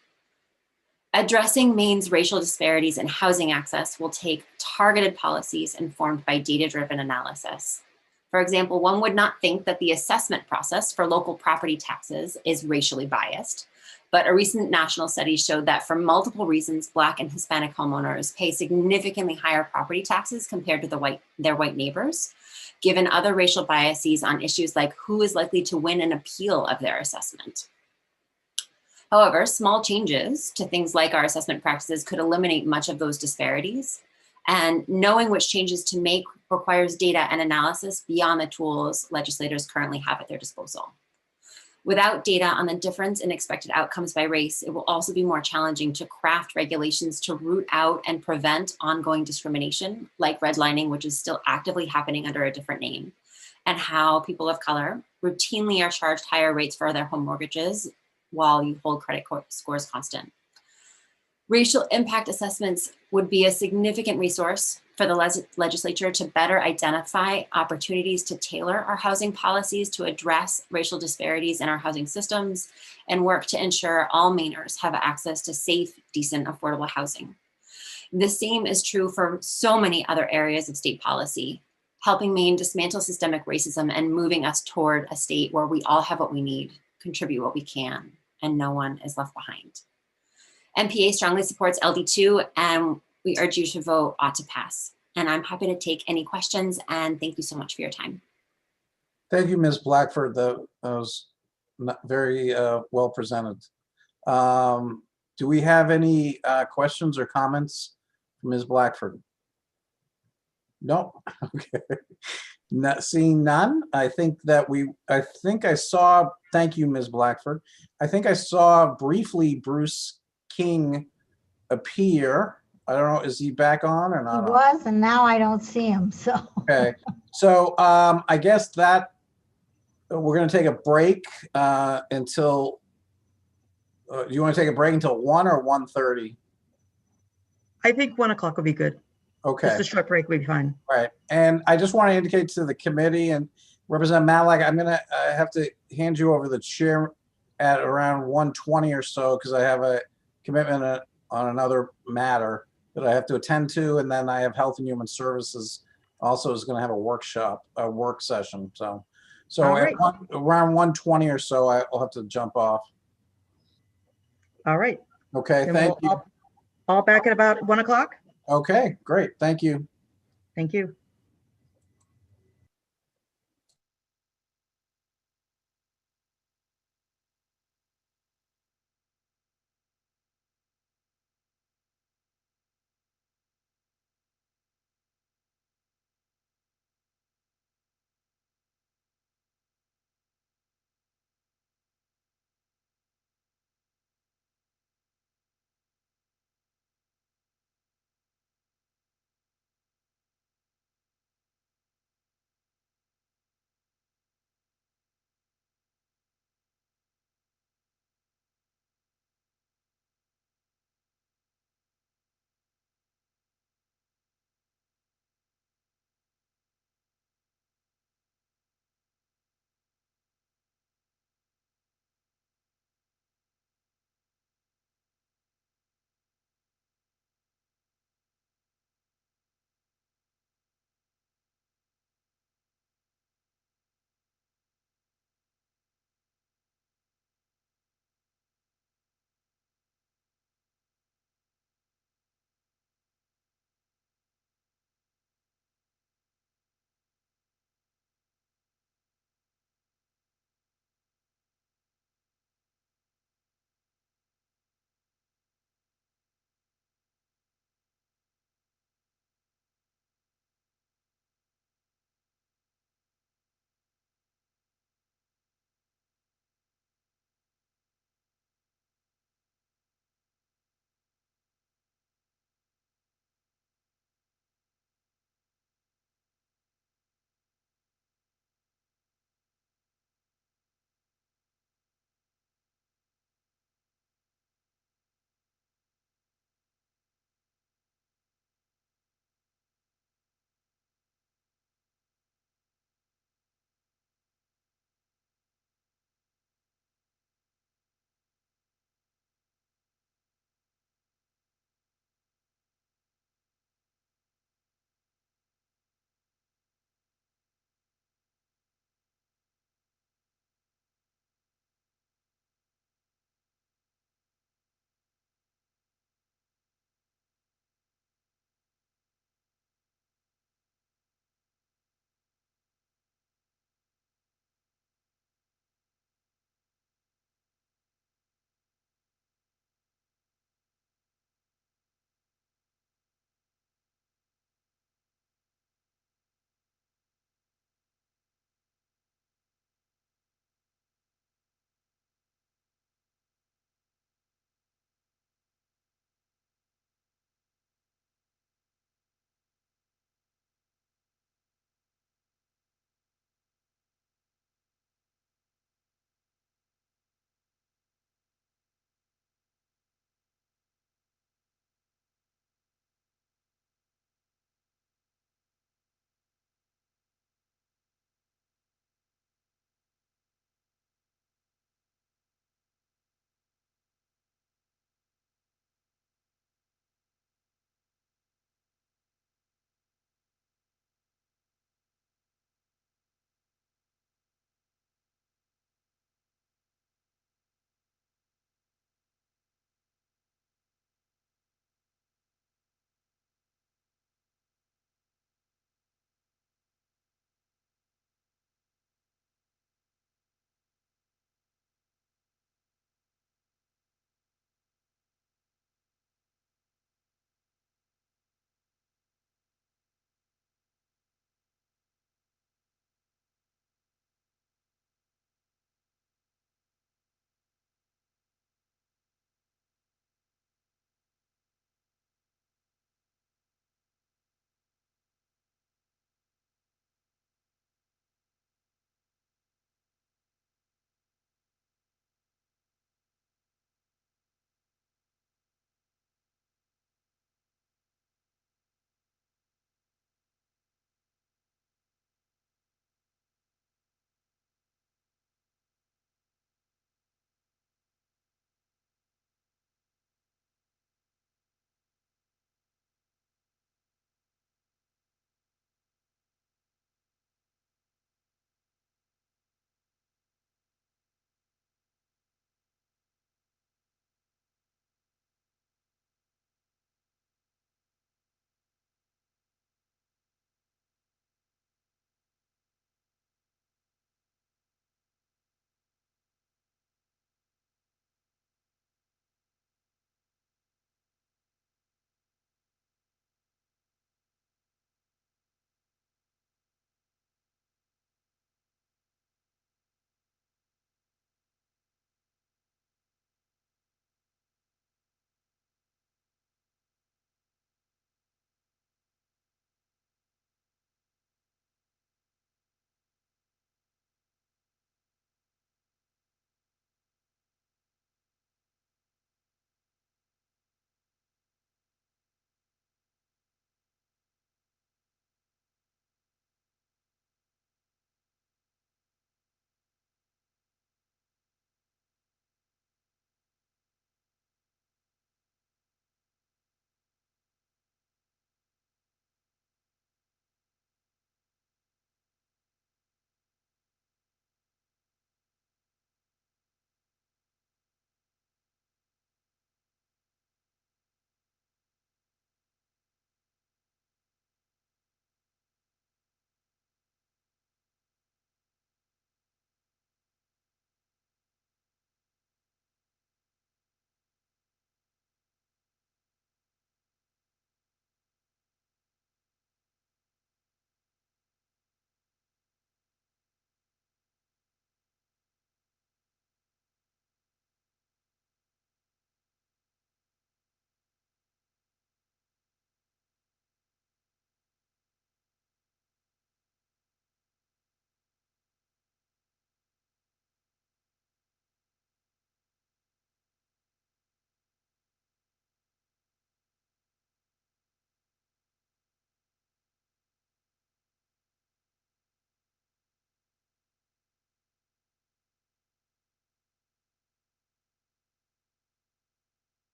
Addressing Maine's racial disparities in housing access will take targeted policies informed by data-driven analysis. For example, one would not think that the assessment process for local property taxes is racially biased, but a recent national study showed that for multiple reasons, Black and Hispanic homeowners pay significantly higher property taxes compared to their white neighbors, given other racial biases on issues like who is likely to win an appeal of their assessment. However, small changes to things like our assessment practices could eliminate much of those disparities, and knowing which changes to make requires data and analysis beyond the tools legislators currently have at their disposal. Without data on the difference in expected outcomes by race, it will also be more challenging to craft regulations to root out and prevent ongoing discrimination, like redlining, which is still actively happening under a different name, and how people of color routinely are charged higher rates for their home mortgages while you hold credit scores constant. Racial impact assessments would be a significant resource for the legislature to better identify opportunities to tailor our housing policies to address racial disparities in our housing systems and work to ensure all Mainers have access to safe, decent, affordable housing. The same is true for so many other areas of state policy, helping Maine dismantle systemic racism and moving us toward a state where we all have what we need, contribute what we can, and no one is left behind. MPA strongly supports LD2, and we urge you to vote ought to pass. And I'm happy to take any questions, and thank you so much for your time. Thank you, Ms. Blackford. That was very well presented. Do we have any questions or comments from Ms. Blackford? No. Okay. Not seeing none. I think I saw, thank you, Ms. Blackford. I think I saw briefly Bruce King appear. I don't know, is he back on or He not? was, and now I don't see him, so. Okay, so I guess that we're going to take a break until, do you want to take a break until 1 or 1:30? I think 1 o'clock will be good. Okay. Just a short break will be fine. Right. And I just want to indicate to the committee and Representative Matlack, I'm going to have to hand you over the chair at around 1:20 or so because I have a commitment on another matter that I have to attend to. And then I have Health and Human Services also is going to have a workshop, a work session. So right. Around 1:20 or so, I'll have to jump off. All right. Okay. Then Thank you. All back at about 1 o'clock. Okay, great. Thank you. Thank you.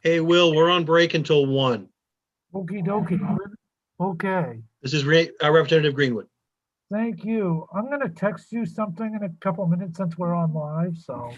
Hey, Will, we're on break until 1. Okey dokey. Okay, This is Representative Greenwood. thank you. I'm gonna text you something in a couple minutes since we're on live, so.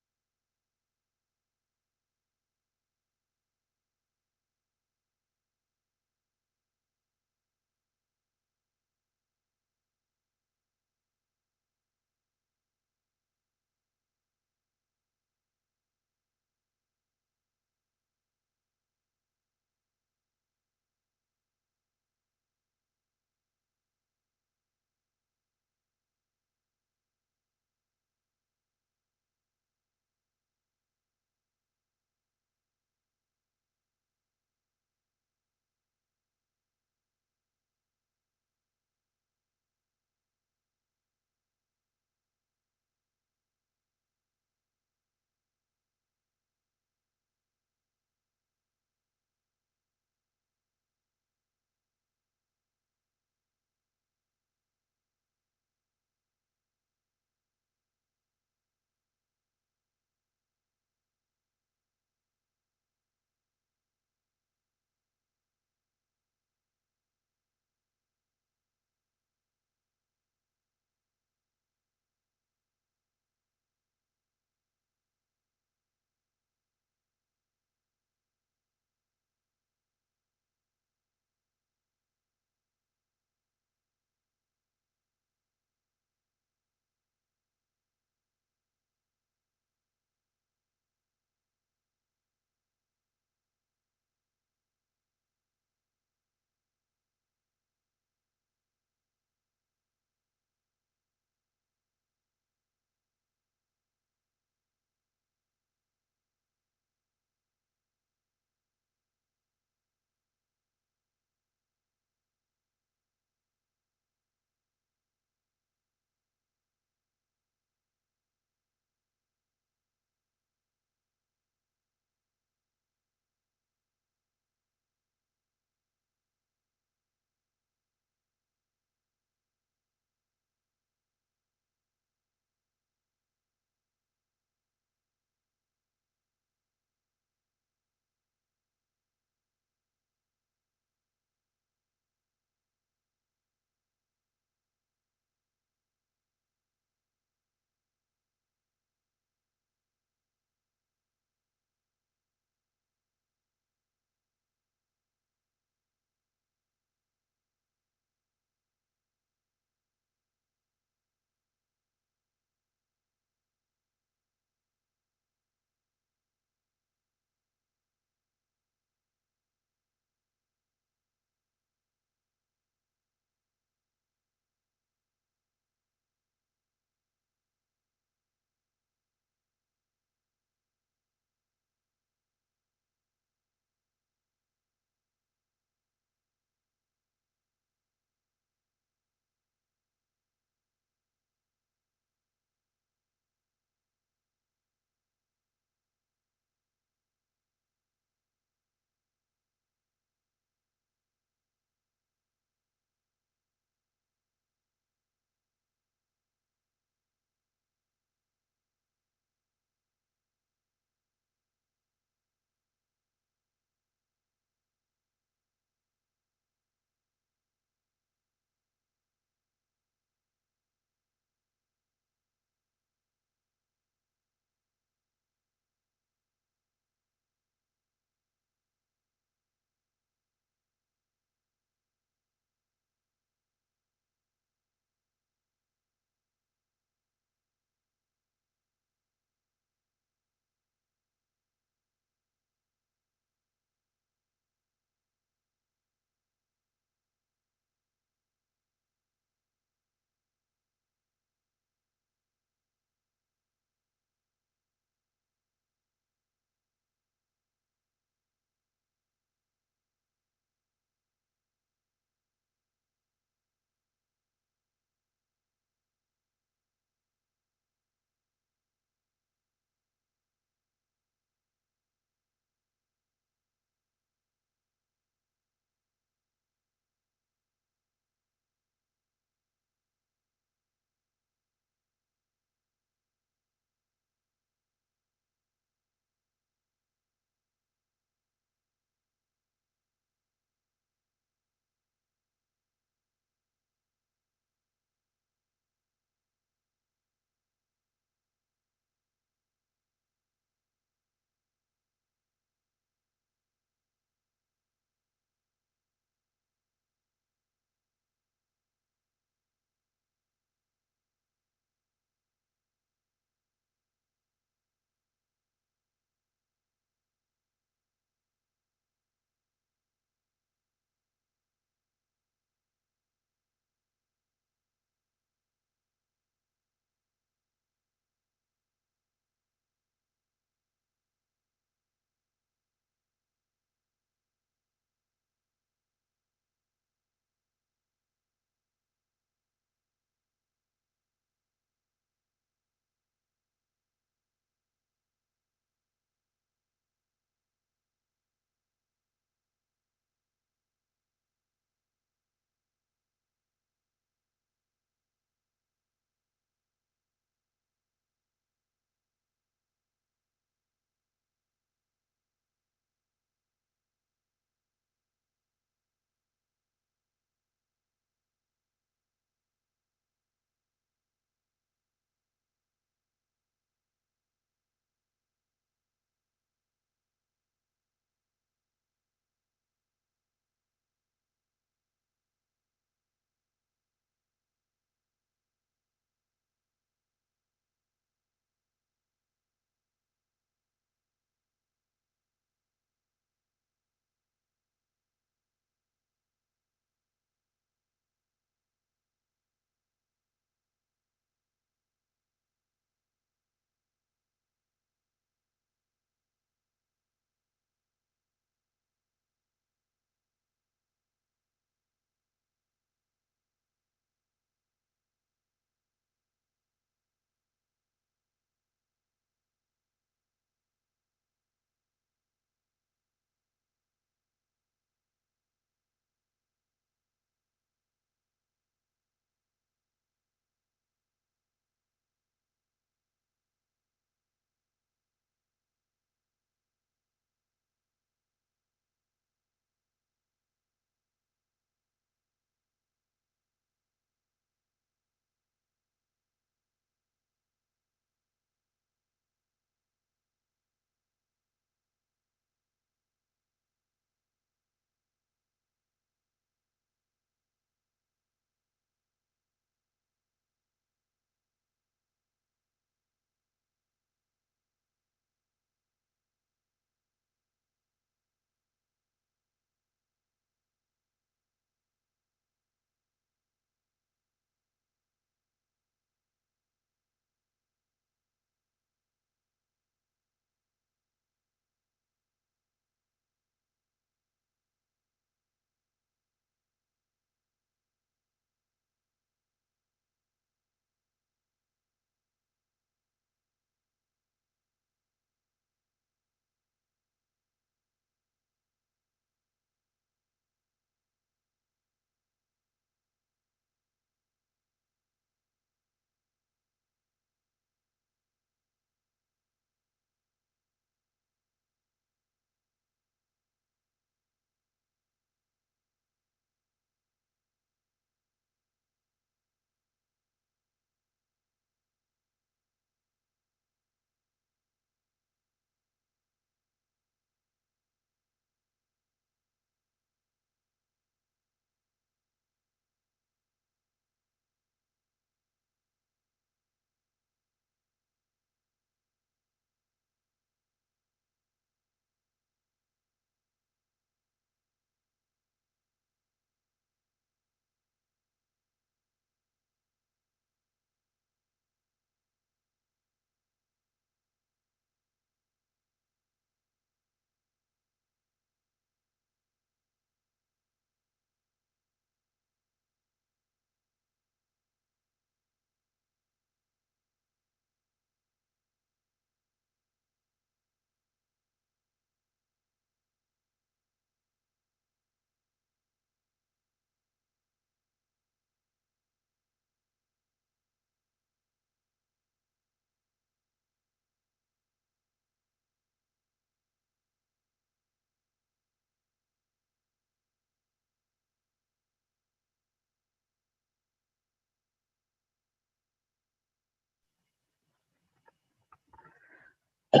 Good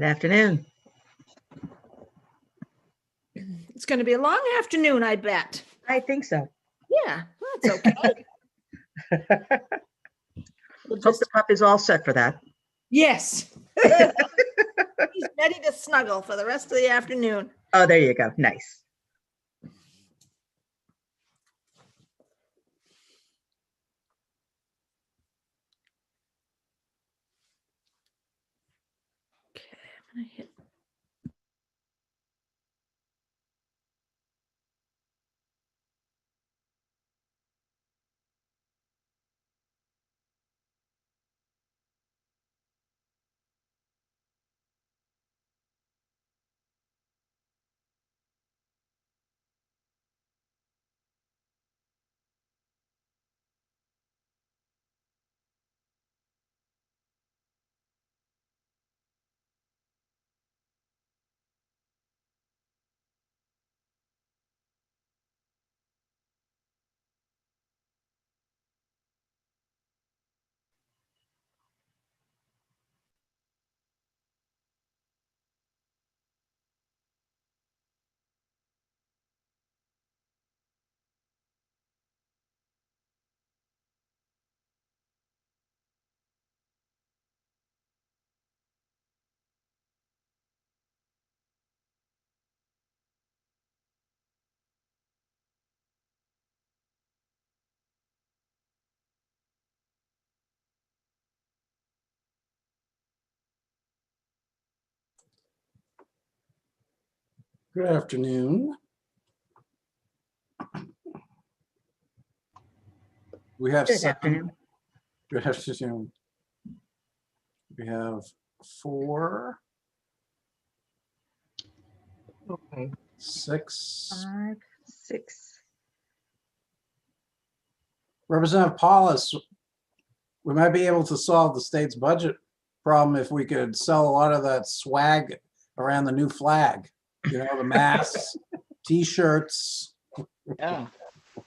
afternoon. It's going to be a long afternoon, I bet. I think so. Yeah, that's okay. Hope the pup is all set for that. Yes. He's ready to snuggle for the rest of the afternoon. Oh, there you go. Nice. I'm gonna hit. Good afternoon. We have Good 7. afternoon. Good afternoon. We have 4. Okay. 6. 5, 6. Representative Paulus, we might be able to solve the state's budget problem if we could sell a lot of that swag around the new flag. You know, the masks, T-shirts. Yeah, I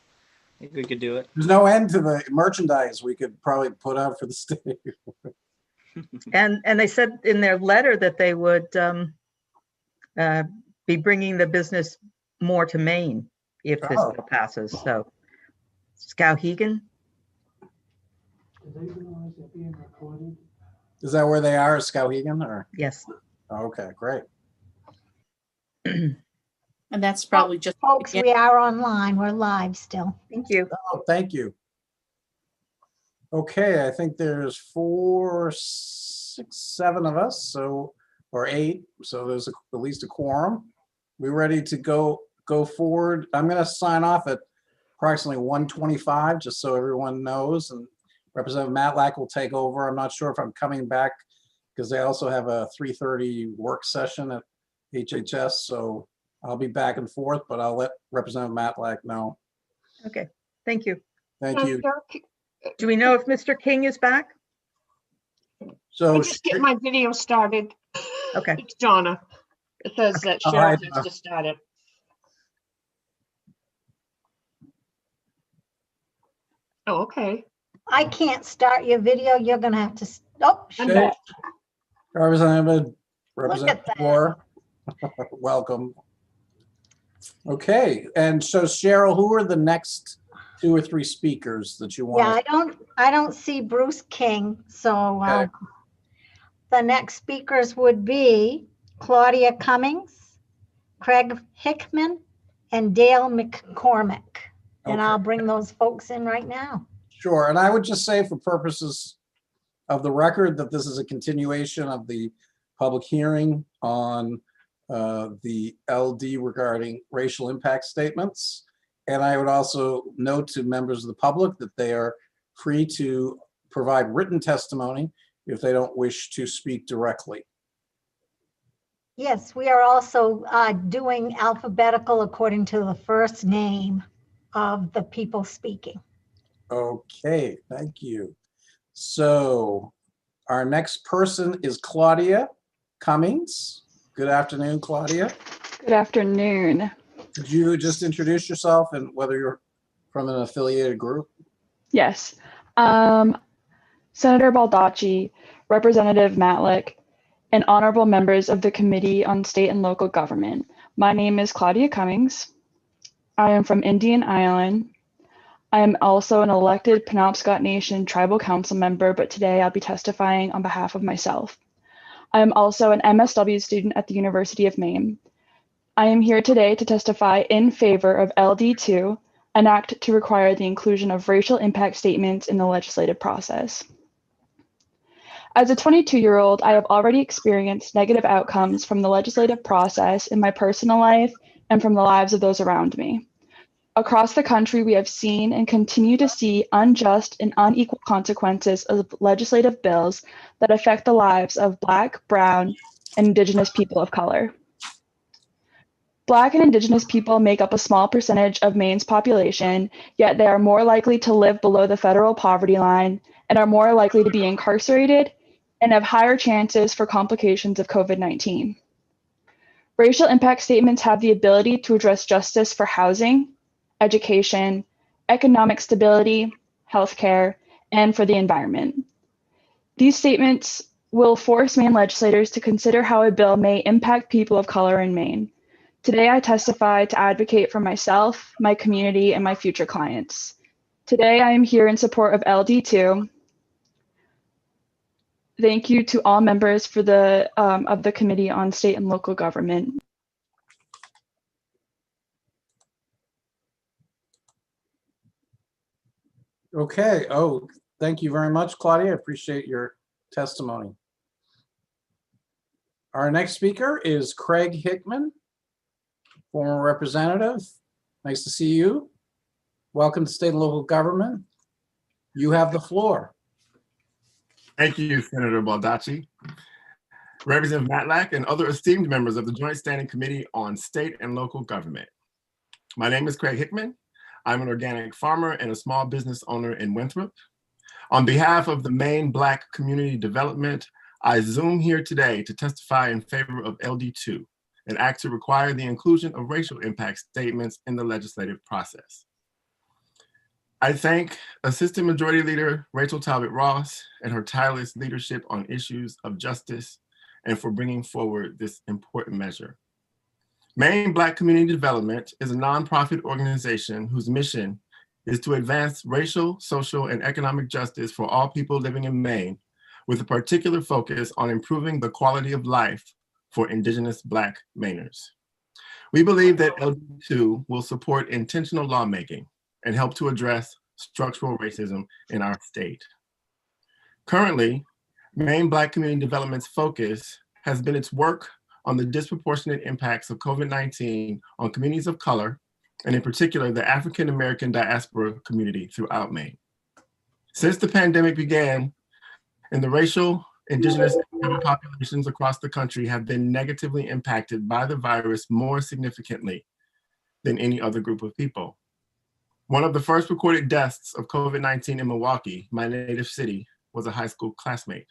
think we could do it. There's no end to the merchandise we could probably put out for the state. And they said in their letter that they would be bringing the business more to Maine if this bill passes. So, Skowhegan. Is that where they are, Skowhegan? Or Yes. Okay, great. And that's probably just. Folks, we are online. We're live still. Thank you. Oh, thank you. Okay, I think there's 4, 6, 7 of us, so or 8, so there's at least a quorum. We ready to go forward? I'm going to sign off at approximately 1:25, just so everyone knows, and Representative Matlack will take over. I'm not sure if I'm coming back because they also have a 3:30 work session at HHS, so I'll be back and forth, but I'll let Representative Matlack know. Okay. Thank you. Thank you. Do we know if Mr. King is back? So Let's just get my video started. Okay. It's Donna. It says that Oh, Cheryl hi, has Donna. to start it. Oh, okay. I can't start your video. You're going to have to. Oh, Okay. Representative that. Moore, welcome. Okay, and so Cheryl, who are the next 2 or 3 speakers that you want? Yeah, I don't see Bruce King. So Okay. the next speakers would be Claudia Cummings, Craig Hickman, and Dale McCormick. And Okay. I'll bring those folks in right now. Sure, and I would just say for purposes of the record that this is a continuation of the public hearing on the LD regarding racial impact statements. And I would also note to members of the public that they are free to provide written testimony if they don't wish to speak directly. Yes, we are also doing alphabetical according to the first name of the people speaking. Okay, thank you. So our next person is Claudia Cummings. Good afternoon, Claudia. Good afternoon. Could you just introduce yourself and whether you're from an affiliated group? Yes. Senator Baldacci, Representative Matlick, and honorable members of the Committee on State and Local Government. My name is Claudia Cummings. I am from Indian Island. I am also an elected Penobscot Nation Tribal Council member, but today I'll be testifying on behalf of myself. I am also an MSW student at the University of Maine. I am here today to testify in favor of LD2, an act to require the inclusion of racial impact statements in the legislative process. As a 22-year-old, I have already experienced negative outcomes from the legislative process in my personal life and from the lives of those around me. Across the country, we have seen and continue to see unjust and unequal consequences of legislative bills that affect the lives of Black, Brown, and Indigenous people of color. Black and Indigenous people make up a small percentage of Maine's population, yet they are more likely to live below the federal poverty line and are more likely to be incarcerated and have higher chances for complications of COVID-19. Racial impact statements have the ability to address justice for housing, education, economic stability, healthcare, and for the environment. These statements will force Maine legislators to consider how a bill may impact people of color in Maine. Today, I testify to advocate for myself, my community, and my future clients. Today, I am here in support of LD2. Thank you to all members of the Committee on State and Local Government. Okay. Oh, thank you very much, Claudia. I appreciate your testimony. Our next speaker is Craig Hickman, former representative. Nice to see you. Welcome to State and Local Government. You have the floor. Thank you, Senator Baldacci. Representative Matlack and other esteemed members of the Joint Standing Committee on State and Local Government. My name is Craig Hickman. I'm an organic farmer and a small business owner in Winthrop. On behalf of the Maine Black Community Development, I Zoom here today to testify in favor of LD2, an act to require the inclusion of racial impact statements in the legislative process. I thank Assistant Majority Leader Rachel Talbot Ross and her tireless leadership on issues of justice and for bringing forward this important measure. Maine Black Community Development is a nonprofit organization whose mission is to advance racial, social, and economic justice for all people living in Maine, with a particular focus on improving the quality of life for Indigenous Black Mainers. We believe that LD2 will support intentional lawmaking and help to address structural racism in our state. Currently, Maine Black Community Development's focus has been its work on the disproportionate impacts of COVID-19 on communities of color, and in particular, the African American diaspora community throughout Maine. Since the pandemic began, and the racial, Indigenous, and tribal populations across the country have been negatively impacted by the virus more significantly than any other group of people. One of the first recorded deaths of COVID-19 in Milwaukee, my native city, was a high school classmate.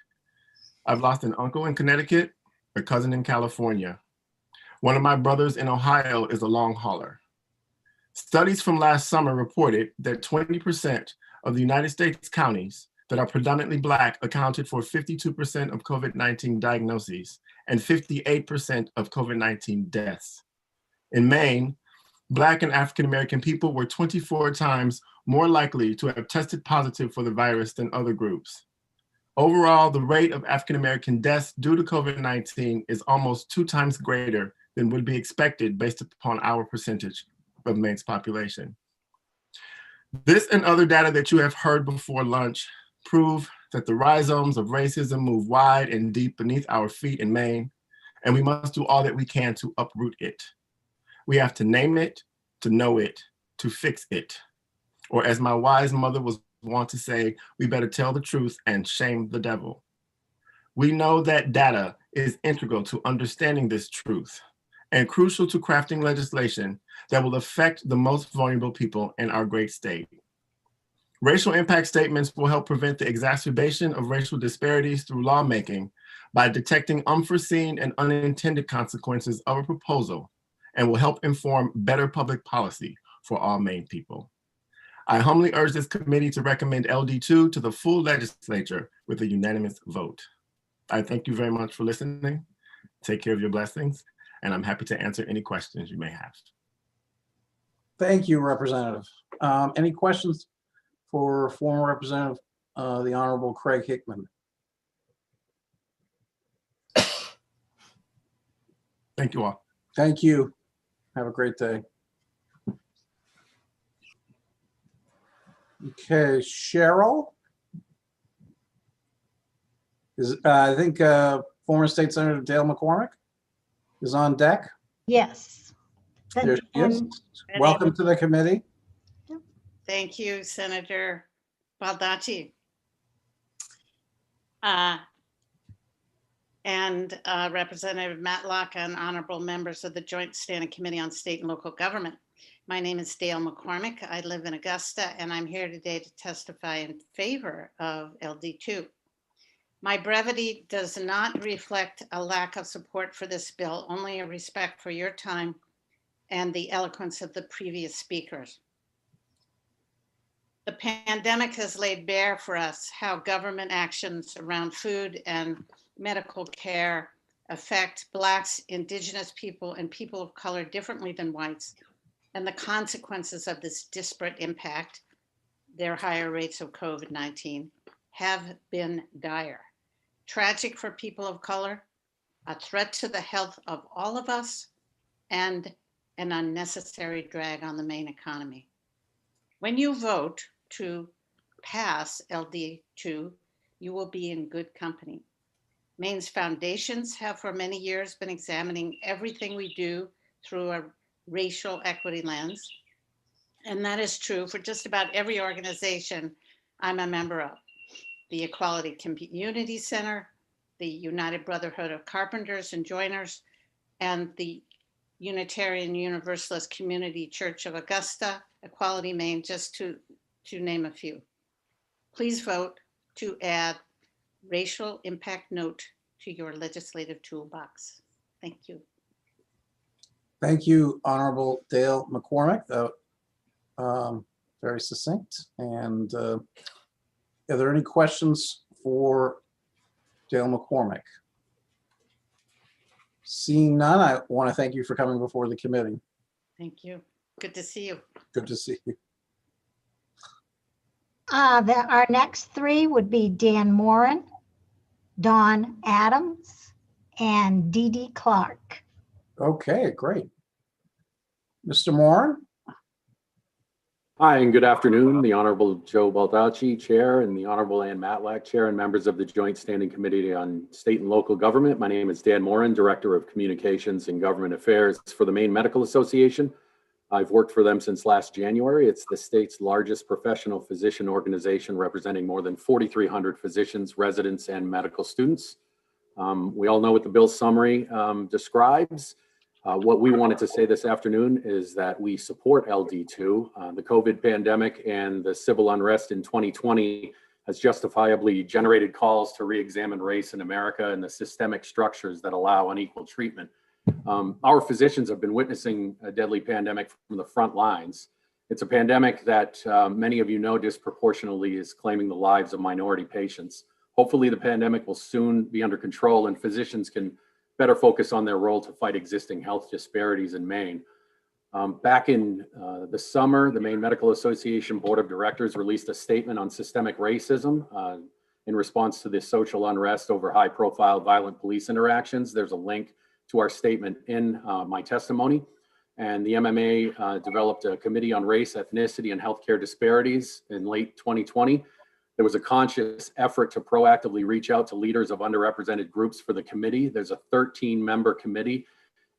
I've lost an uncle in Connecticut, a cousin in California. One of my brothers in Ohio is a long hauler. Studies from last summer reported that 20% of the United States counties that are predominantly Black accounted for 52% of COVID-19 diagnoses and 58% of COVID-19 deaths. In Maine, Black and African American people were 24 times more likely to have tested positive for the virus than other groups. Overall, the rate of African American deaths due to COVID-19 is almost 2 times greater than would be expected based upon our percentage of Maine's population. This and other data that you have heard before lunch prove that the rhizomes of racism move wide and deep beneath our feet in Maine, and we must do all that we can to uproot it. We have to name it, to know it, to fix it. Or as my wise mother was wont to say, we better tell the truth and shame the devil. We know that data is integral to understanding this truth and crucial to crafting legislation that will affect the most vulnerable people in our great state. Racial impact statements will help prevent the exacerbation of racial disparities through lawmaking by detecting unforeseen and unintended consequences of a proposal, and will help inform better public policy for all Maine people. I humbly urge this committee to recommend LD2 to the full legislature with a unanimous vote. I thank you very much for listening. Take care of your blessings, and I'm happy to answer any questions you may have. Thank you, Representative. Any questions for former Representative, the Honorable Craig Hickman? Thank you all. Thank you. Have a great day. Okay, Cheryl. I think former State Senator Dale McCormick is on deck. Yes. There she is. Welcome to the committee. Thank you, Senator Baldacci. And Representative Matlock and honorable members of the Joint Standing Committee on State and Local Government. My name is Dale McCormick. I live in Augusta, and I'm here today to testify in favor of LD2. My brevity does not reflect a lack of support for this bill, only a respect for your time and the eloquence of the previous speakers. The pandemic has laid bare for us how government actions around food and medical care affect Blacks, Indigenous people, and people of color differently than whites, and the consequences of this disparate impact, their higher rates of COVID-19, have been dire. Tragic for people of color, a threat to the health of all of us, and an unnecessary drag on the Maine economy. When you vote to pass LD2, you will be in good company. Maine's foundations have for many years been examining everything we do through a racial equity lens. And that is true for just about every organization I'm a member of. The Equality Community Center, the United Brotherhood of Carpenters and Joiners, and the Unitarian Universalist Community Church of Augusta, Equality Maine, just to name a few. Please vote to add racial impact note to your legislative toolbox. Thank you. Thank you, Honorable Dale McCormick. Very succinct. And are there any questions for Dale McCormick? Seeing none, I want to thank you for coming before the committee. Thank you. Good to see you. Good to see you. Our next three would be Dan Moran, Don Adams, and Dee Dee Clark. Okay, great. Mr. Moran? Hi, and good afternoon. The Honorable Joe Baldacci, Chair, and the Honorable Ann Matlack, Chair, and members of the Joint Standing Committee on State and Local Government. My name is Dan Moran, Director of Communications and Government Affairs for the Maine Medical Association. I've worked for them since last January. It's the state's largest professional physician organization, representing more than 4,300 physicians, residents, and medical students. We all know what the bill summary describes. What we wanted to say this afternoon is that we support LD2. The COVID pandemic and the civil unrest in 2020 has justifiably generated calls to re-examine race in America and the systemic structures that allow unequal treatment. Our physicians have been witnessing a deadly pandemic from the front lines. It's a pandemic that many of you know disproportionately is claiming the lives of minority patients. Hopefully the pandemic will soon be under control and physicians can better focus on their role to fight existing health disparities in Maine. Back in the summer, the Maine Medical Association Board of Directors released a statement on systemic racism in response to the social unrest over high-profile violent police interactions. There's a link to our statement in my testimony. And the MMA developed a committee on race, ethnicity, and healthcare disparities in late 2020. There was a conscious effort to proactively reach out to leaders of underrepresented groups for the committee. There's a 13-member committee,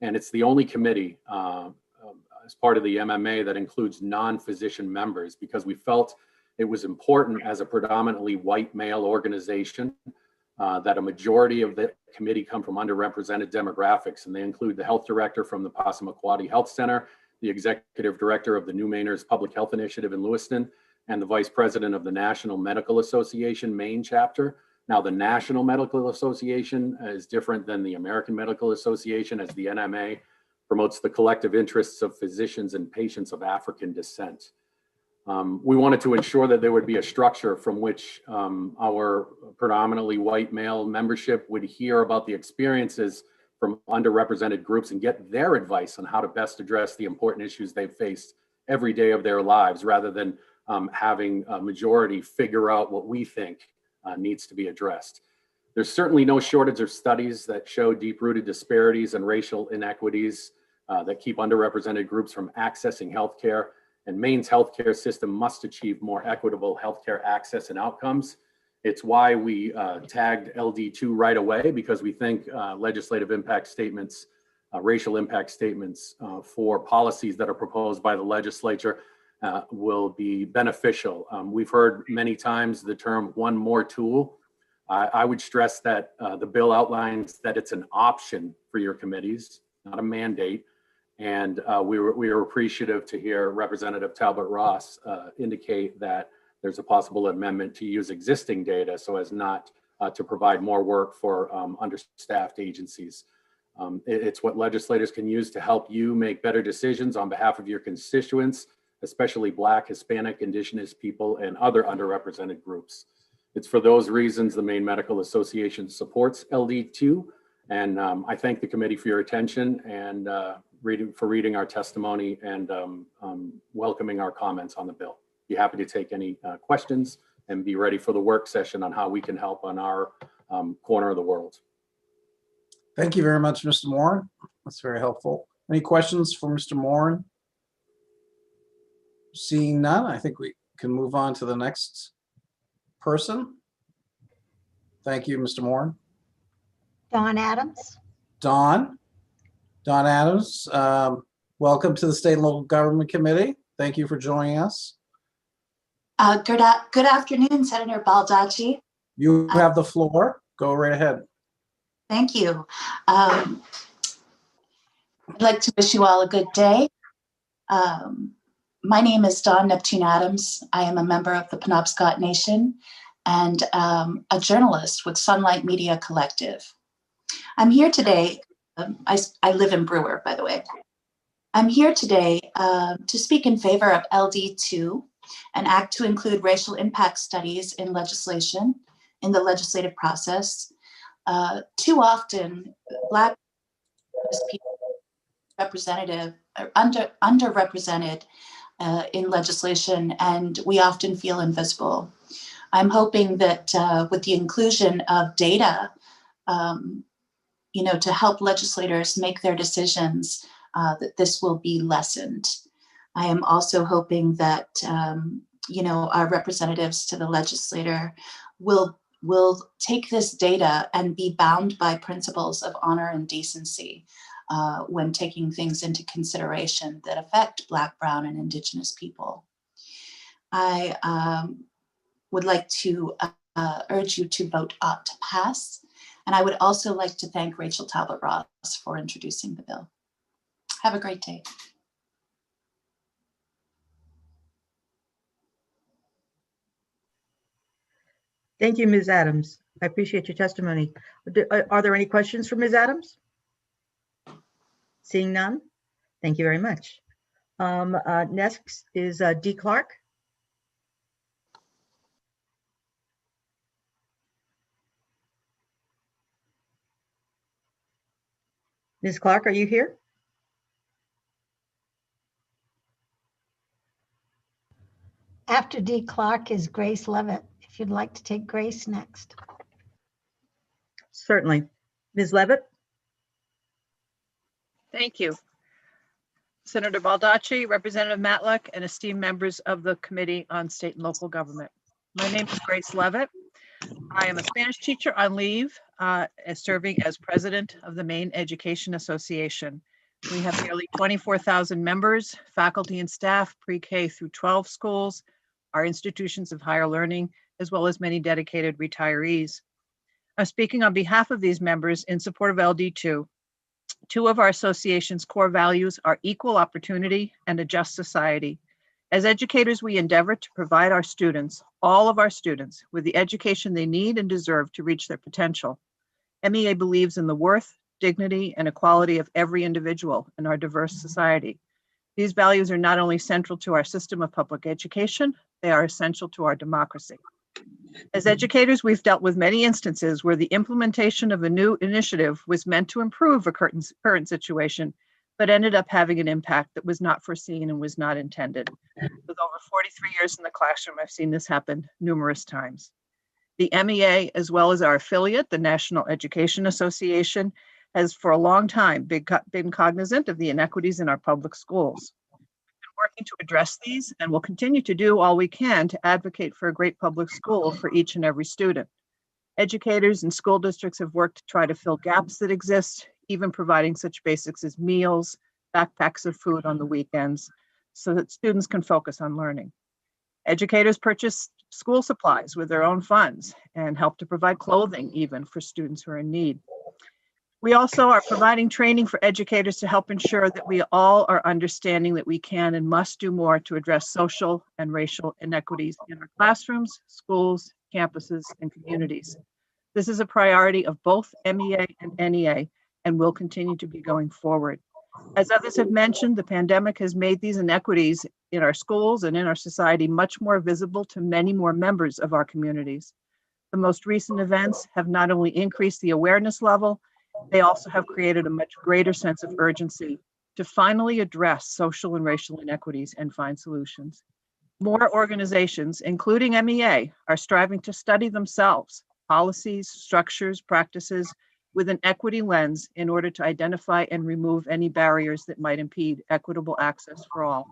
and it's the only committee as part of the MMA that includes non-physician members because we felt it was important as a predominantly white male organization that a majority of the committee come from underrepresented demographics, and they include the health director from the Passamaquoddy Health Center, the executive director of the New Mainers Public Health Initiative in Lewiston, and the vice president of the National Medical Association Maine chapter. Now, the National Medical Association is different than the American Medical Association, as the NMA promotes the collective interests of physicians and patients of African descent. We wanted to ensure that there would be a structure from which our predominantly white male membership would hear about the experiences from underrepresented groups and get their advice on how to best address the important issues they face every day of their lives, rather than having a majority figure out what we think needs to be addressed. There's certainly no shortage of studies that show deep-rooted disparities and racial inequities that keep underrepresented groups from accessing healthcare. And Maine's healthcare system must achieve more equitable healthcare access and outcomes. It's why we tagged LD2 right away, because we think legislative impact statements, racial impact statements for policies that are proposed by the legislature will be beneficial. We've heard many times the term "one more tool." I would stress that the bill outlines that it's an option for your committees, not a mandate. And we were appreciative to hear Representative Talbot Ross indicate that there's a possible amendment to use existing data so as not to provide more work for understaffed agencies. It's what legislators can use to help you make better decisions on behalf of your constituents, especially Black, Hispanic, Indigenous people, and other underrepresented groups. It's for those reasons the Maine Medical Association supports LD2. And I thank the committee for your attention and reading our testimony and welcoming our comments on the bill. Be happy to take any questions and be ready for the work session on how we can help on our corner of the world. Thank you very much, Mr. Moran. That's very helpful. Any questions for Mr. Moran? Seeing none, I think we can move on to the next person. Thank you, Mr. Moran. Dawn Adams. Dawn Adams, welcome to the State and Local Government Committee. Thank you for joining us. Good afternoon, Senator Baldacci. You have the floor. Go right ahead. Thank you. I'd like to wish you all a good day. My name is Dawn Neptune Adams. I am a member of the Penobscot Nation and a journalist with Sunlight Media Collective. I'm here today. I live in Brewer, by the way. I'm here today to speak in favor of LD2, an act to include racial impact studies in legislation, in the legislative process. Too often, Black people are underrepresented in legislation, and we often feel invisible. I'm hoping that with the inclusion of data, to help legislators make their decisions, that this will be lessened. I am also hoping that, our representatives to the legislator will take this data and be bound by principles of honor and decency when taking things into consideration that affect Black, Brown, and Indigenous people. I would like to urge you to vote to pass. And I would also like to thank Rachel Talbot Ross for introducing the bill. Have a great day. Thank you, Ms. Adams. I appreciate your testimony. Are there any questions for Ms. Adams? Seeing none, thank you very much. Next is Dee Clark. Ms. Clark, are you here? After Dee Clark is Grace Levitt, if you'd like to take Grace next. Certainly. Ms. Levitt? Thank you. Senator Baldacci, Representative Matlack, and esteemed members of the Committee on State and Local Government. My name is Grace Levitt. I am a Spanish teacher on leave, serving as president of the Maine Education Association. We have nearly 24,000 members, faculty and staff, pre-K through 12 schools, our institutions of higher learning, as well as many dedicated retirees. I'm speaking on behalf of these members in support of LD2. Two of our association's core values are equal opportunity and a just society. As educators, we endeavor to provide our students, all of our students, with the education they need and deserve to reach their potential. MEA believes in the worth, dignity, and equality of every individual in our diverse society. These values are not only central to our system of public education, they are essential to our democracy. As educators, we've dealt with many instances where the implementation of a new initiative was meant to improve a current situation, but ended up having an impact that was not foreseen and was not intended. With over 43 years in the classroom, I've seen this happen numerous times. The MEA, as well as our affiliate, the National Education Association, has for a long time been cognizant of the inequities in our public schools. We've been working to address these and will continue to do all we can to advocate for a great public school for each and every student. Educators and school districts have worked to try to fill gaps that exist, even providing such basics as meals, backpacks of food on the weekends, so that students can focus on learning. Educators purchase school supplies with their own funds and help to provide clothing even for students who are in need. We also are providing training for educators to help ensure that we all are understanding that we can and must do more to address social and racial inequities in our classrooms, schools, campuses, and communities. This is a priority of both MEA and NEA and will continue to be going forward. As others have mentioned, the pandemic has made these inequities in our schools and in our society much more visible to many more members of our communities. The most recent events have not only increased the awareness level, they also have created a much greater sense of urgency to finally address social and racial inequities and find solutions. More organizations, including MEA, are striving to study themselves, policies, structures, practices, with an equity lens in order to identify and remove any barriers that might impede equitable access for all.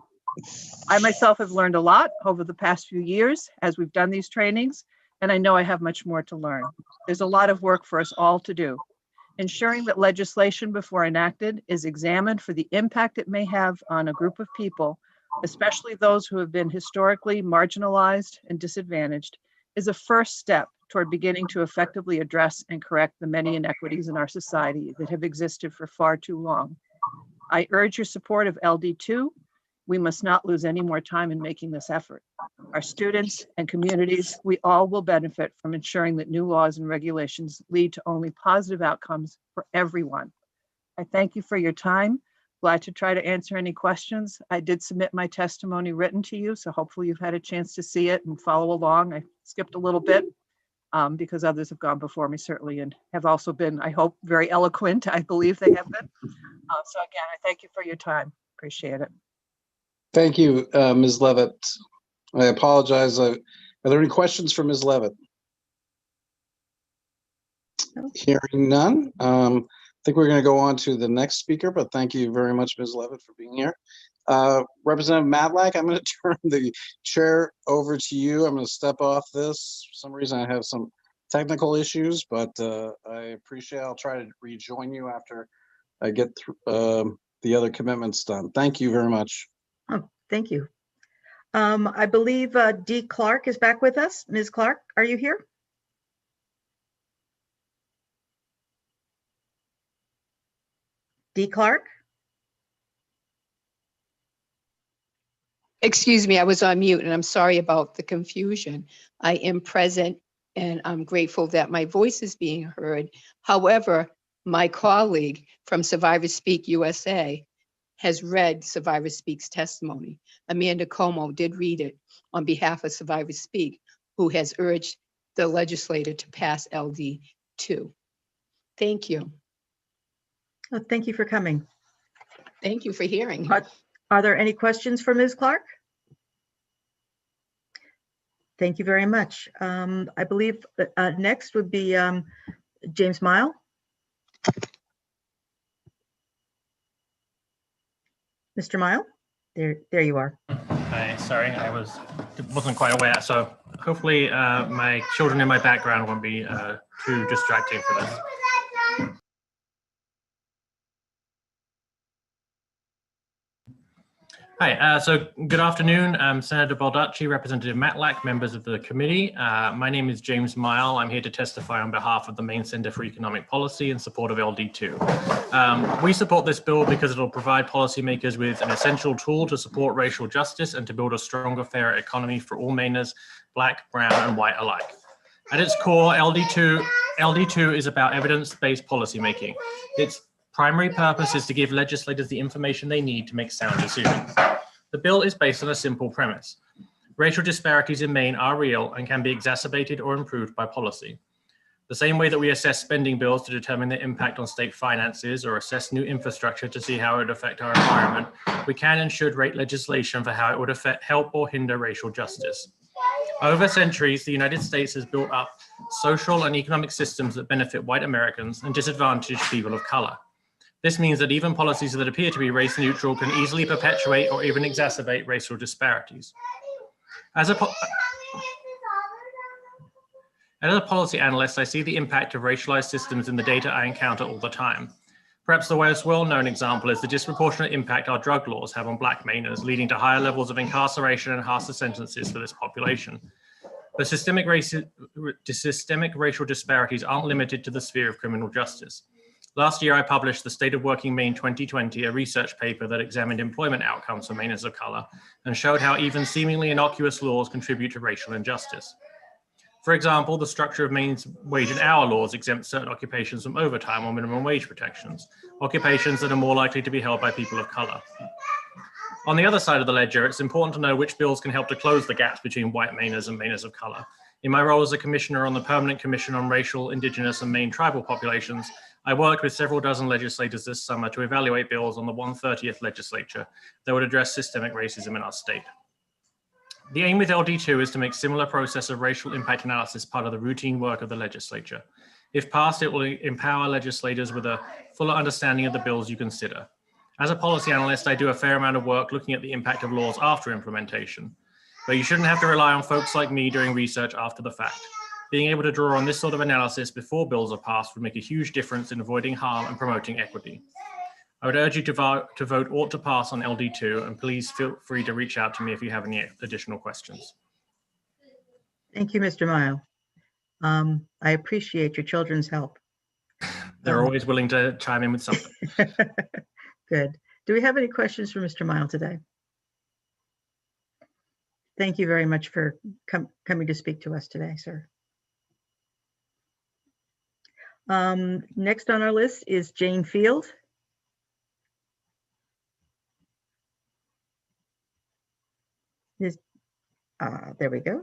I myself have learned a lot over the past few years as we've done these trainings, and I know I have much more to learn. There's a lot of work for us all to do. Ensuring that legislation before enacted is examined for the impact it may have on a group of people, especially those who have been historically marginalized and disadvantaged, is a first step toward beginning to effectively address and correct the many inequities in our society that have existed for far too long. I urge your support of LD2. We must not lose any more time in making this effort. Our students and communities, we all will benefit from ensuring that new laws and regulations lead to only positive outcomes for everyone. I thank you for your time. Glad to try to answer any questions. I did submit my testimony written to you, so hopefully you've had a chance to see it and follow along. I skipped a little bit because others have gone before me certainly and have also been, I hope, very eloquent. I believe they have been. So again, I thank you for your time. Appreciate it. Thank you, Ms. Levitt. I apologize. Are there any questions for Ms. Levitt? Hearing none. I think we're going to go on to the next speaker, but thank you very much, Ms. Levitt, for being here. Representative Matlack, I'm going to turn the chair over to you. I'm going to step off this. For some reason, I have some technical issues, but I appreciate it. I'll try to rejoin you after I get through the other commitments done. Thank you very much. Oh, thank you. I believe Dee Clark is back with us. Ms. Clark, are you here? Dee Clark? Excuse me, I was on mute and I'm sorry about the confusion. I am present and I'm grateful that my voice is being heard. However, my colleague from Survivors Speak USA has read Survivors Speak's testimony. Amanda Como did read it on behalf of Survivors Speak, who has urged the legislator to pass LD2. Thank you. Oh, thank you for coming. Thank you for hearing. Are there any questions for Ms. Clark? Thank you very much. I believe next would be James Mile. Mr. Mile, there you are. Hi, sorry, wasn't quite aware. So hopefully my children in my background won't be too distracting for this. Hi, so good afternoon. Senator Baldacci, Representative Matlack, members of the committee. My name is James Mile. I'm here to testify on behalf of the Maine Center for Economic Policy in support of LD2. We support this bill because it'll provide policymakers with an essential tool to support racial justice and to build a stronger, fairer economy for all Mainers, Black, brown, and white alike. At its core, LD2 is about evidence-based policymaking. Its primary purpose is to give legislators the information they need to make sound decisions. The bill is based on a simple premise. Racial disparities in Maine are real and can be exacerbated or improved by policy. The same way that we assess spending bills to determine their impact on state finances or assess new infrastructure to see how it would affect our environment, we can and should rate legislation for how it would help or hinder racial justice. Over centuries, the United States has built up social and economic systems that benefit white Americans and disadvantage people of color. This means that even policies that appear to be race neutral can easily perpetuate or even exacerbate racial disparities. As a policy analyst, I see the impact of racialized systems in the data I encounter all the time. Perhaps the most well-known example is the disproportionate impact our drug laws have on Black Mainers, leading to higher levels of incarceration and harsher sentences for this population. But systemic racial disparities aren't limited to the sphere of criminal justice. Last year, I published the State of Working Maine 2020, a research paper that examined employment outcomes for Mainers of color and showed how even seemingly innocuous laws contribute to racial injustice. For example, the structure of Maine's wage and hour laws exempts certain occupations from overtime or minimum wage protections, occupations that are more likely to be held by people of color. On the other side of the ledger, it's important to know which bills can help to close the gaps between white Mainers and Mainers of color. In my role as a commissioner on the Permanent Commission on Racial, Indigenous, and Maine tribal populations, I worked with several dozen legislators this summer to evaluate bills on the 130th legislature that would address systemic racism in our state. The aim with LD2 is to make similar process of racial impact analysis part of the routine work of the legislature. If passed, it will empower legislators with a fuller understanding of the bills you consider. As a policy analyst, I do a fair amount of work looking at the impact of laws after implementation, but you shouldn't have to rely on folks like me doing research after the fact. Being able to draw on this sort of analysis before bills are passed would make a huge difference in avoiding harm and promoting equity. I would urge you to vote ought to pass on LD2, and please feel free to reach out to me if you have any additional questions. Thank you, Mr. Mile. I appreciate your children's help. They're always willing to chime in with something. Good. Do we have any questions for Mr. Mile today? Thank you very much for coming to speak to us today, sir. Next on our list is Jane Field. There we go.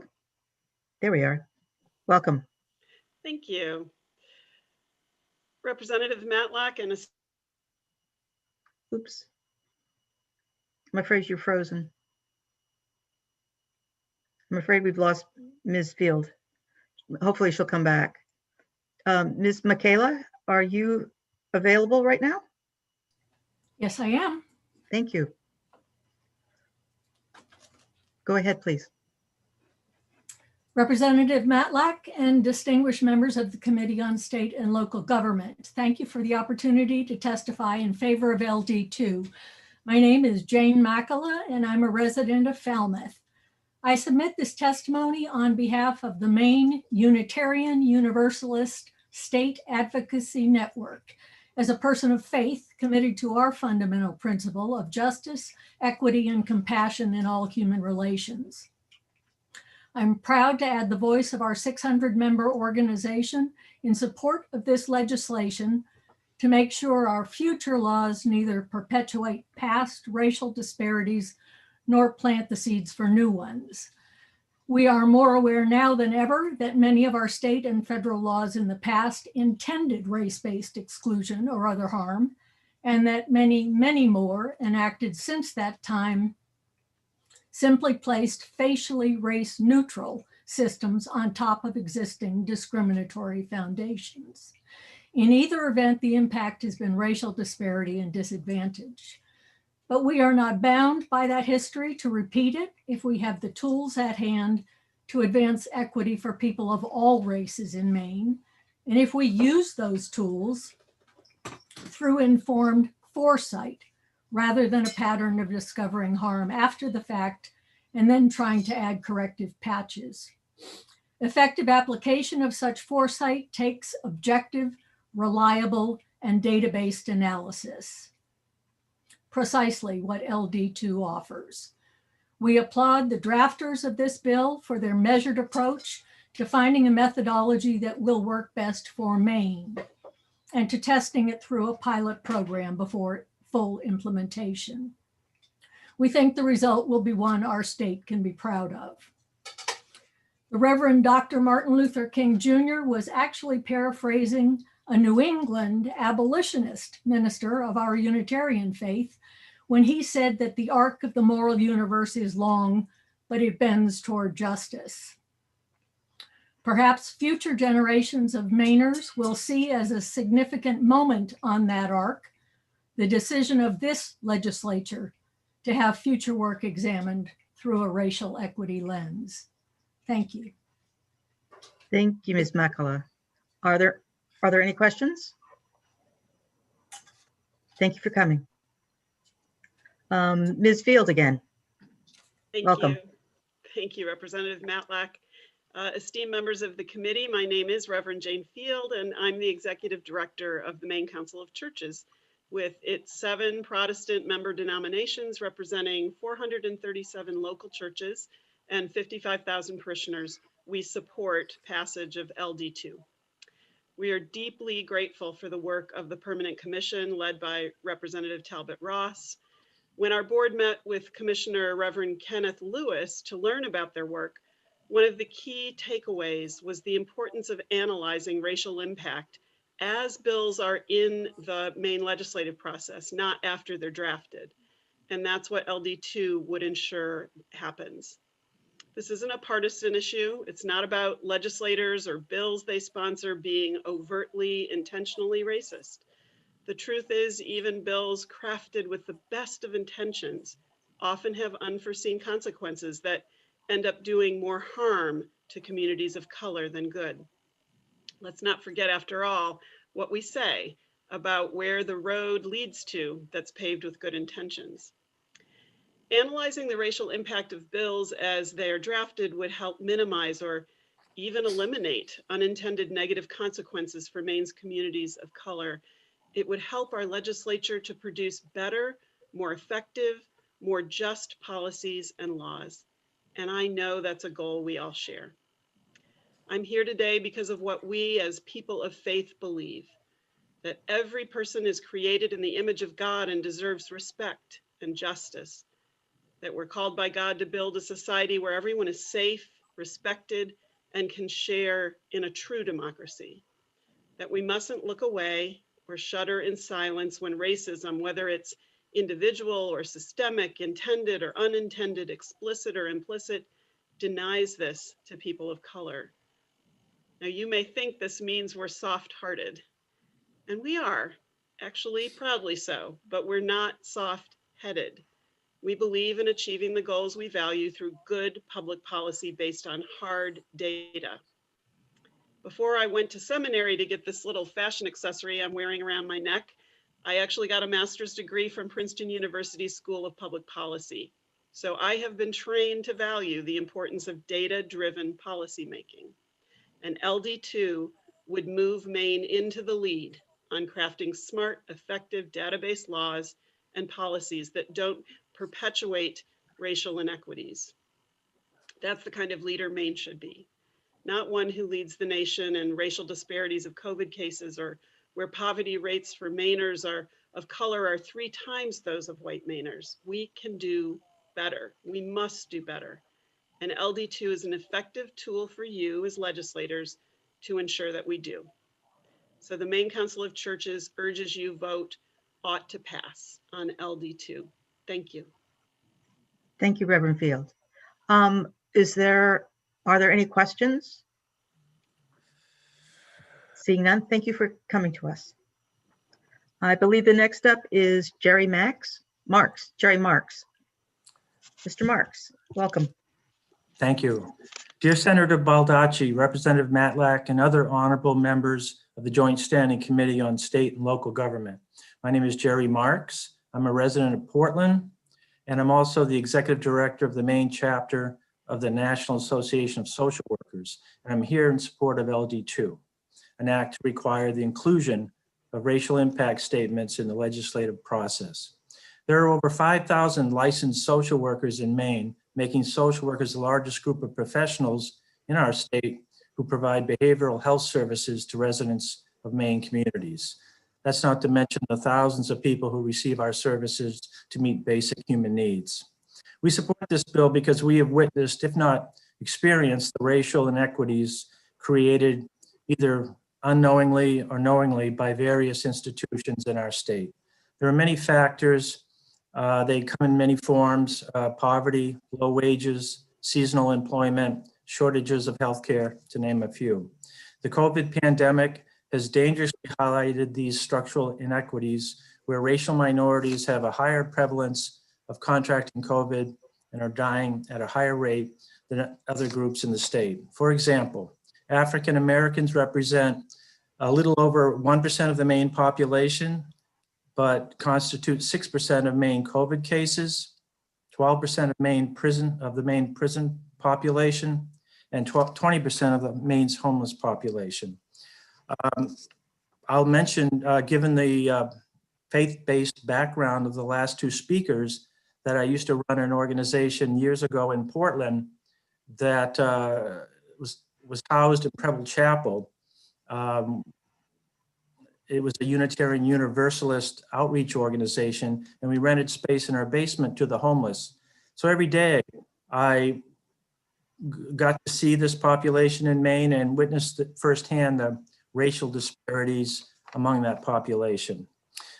There we are. Welcome. Thank you. Representative Matlack and Oops. I'm afraid you're frozen. I'm afraid we've lost Ms. Field. Hopefully she'll come back. Ms. Michaela, are you available right now? Yes, I am. Thank you. Go ahead, please. Representative Matlack and distinguished members of the Committee on State and Local Government, thank you for the opportunity to testify in favor of LD2. My name is Jane Makala and I'm a resident of Falmouth. I submit this testimony on behalf of the Maine Unitarian Universalist State Advocacy Network as a person of faith committed to our fundamental principle of justice, equity, and compassion in all human relations. I'm proud to add the voice of our 600-member organization in support of this legislation to make sure our future laws neither perpetuate past racial disparities nor plant the seeds for new ones. We are more aware now than ever that many of our state and federal laws in the past intended race-based exclusion or other harm, and that many, many more enacted since that time simply placed facially race-neutral systems on top of existing discriminatory foundations. In either event, the impact has been racial disparity and disadvantage. But we are not bound by that history to repeat it if we have the tools at hand to advance equity for people of all races in Maine. And if we use those tools through informed foresight rather than a pattern of discovering harm after the fact and then trying to add corrective patches. Effective application of such foresight takes objective, reliable, and data-based analysis. Precisely what LD2 offers. We applaud the drafters of this bill for their measured approach to finding a methodology that will work best for Maine and to testing it through a pilot program before full implementation. We think the result will be one our state can be proud of. The Reverend Dr. Martin Luther King Jr. was actually paraphrasing a New England abolitionist minister of our Unitarian faith when he said that the arc of the moral universe is long, but it bends toward justice. Perhaps future generations of Mainers will see as a significant moment on that arc the decision of this legislature to have future work examined through a racial equity lens. Thank you. Thank you, Ms. Makala. Are there any questions? Thank you for coming. Ms. Field again. Welcome. You. Thank you, Representative Matlack. Esteemed members of the committee, my name is Reverend Jane Field, and I'm the Executive Director of the Maine Council of Churches, with its 7 Protestant member denominations representing 437 local churches and 55,000 parishioners. We support passage of LD2. We are deeply grateful for the work of the Permanent Commission led by Representative Talbot Ross. When our board met with Commissioner Reverend Kenneth Lewis to learn about their work, one of the key takeaways was the importance of analyzing racial impact as bills are in the Maine legislative process, not after they're drafted. And that's what LD2 would ensure happens. This isn't a partisan issue. It's not about legislators or bills they sponsor being overtly, intentionally racist. The truth is, even bills crafted with the best of intentions often have unforeseen consequences that end up doing more harm to communities of color than good. Let's not forget, after all, what we say about where the road leads to that's paved with good intentions. Analyzing the racial impact of bills as they are drafted would help minimize or even eliminate unintended negative consequences for Maine's communities of color. It would help our legislature to produce better, more effective, more just policies and laws. And I know that's a goal we all share. I'm here today because of what we as people of faith believe, that every person is created in the image of God and deserves respect and justice, that we're called by God to build a society where everyone is safe, respected, and can share in a true democracy, that we mustn't look away or shudder in silence when racism, whether it's individual or systemic, intended or unintended, explicit or implicit, denies this to people of color. Now, you may think this means we're soft-hearted, and we are, actually proudly so, but we're not soft-headed. We believe in achieving the goals we value through good public policy based on hard data. Before I went to seminary to get this little fashion accessory I'm wearing around my neck, I actually got a master's degree from Princeton University School of Public Policy. So I have been trained to value the importance of data-driven policymaking. And LD2 would move Maine into the lead on crafting smart, effective database laws and policies that don't perpetuate racial inequities. That's the kind of leader Maine should be, not one who leads the nation in racial disparities of COVID cases or where poverty rates for Mainers of color are 3 times those of white Mainers. We can do better. We must do better. And LD2 is an effective tool for you as legislators to ensure that we do. So the Maine Council of Churches urges you vote ought to pass on LD2. Thank you. Thank you, Reverend Field. Are there any questions? Seeing none, thank you for coming to us. I believe the next up is Jerry Marks. Jerry Marks. Mr. Marks, welcome. Thank you. Dear Senator Baldacci, Representative Matlack, and other honorable members of the Joint Standing Committee on State and Local Government. My name is Jerry Marks. I'm a resident of Portland, and I'm also the executive director of the Maine chapter of the National Association of Social Workers. And I'm here in support of LD2, an act to require the inclusion of racial impact statements in the legislative process. There are over 5,000 licensed social workers in Maine, making social workers the largest group of professionals in our state who provide behavioral health services to residents of Maine communities. That's not to mention the thousands of people who receive our services to meet basic human needs. We support this bill because we have witnessed, if not experienced, the racial inequities created either unknowingly or knowingly by various institutions in our state. There are many factors. They come in many forms: poverty, low wages, seasonal employment, shortages of healthcare, to name a few. The COVID pandemic has dangerously highlighted these structural inequities where racial minorities have a higher prevalence of contracting COVID and are dying at a higher rate than other groups in the state. For example, African Americans represent a little over 1% of the Maine population, but constitute 6% of Maine COVID cases, 12% of the Maine prison population, and 20% of the Maine's homeless population. I'll mention, given the faith-based background of the last two speakers, that I used to run an organization years ago in Portland that was housed in Preble Chapel. It was a Unitarian Universalist outreach organization, and we rented space in our basement to the homeless. So every day I got to see this population in Maine and witnessed firsthand the racial disparities among that population.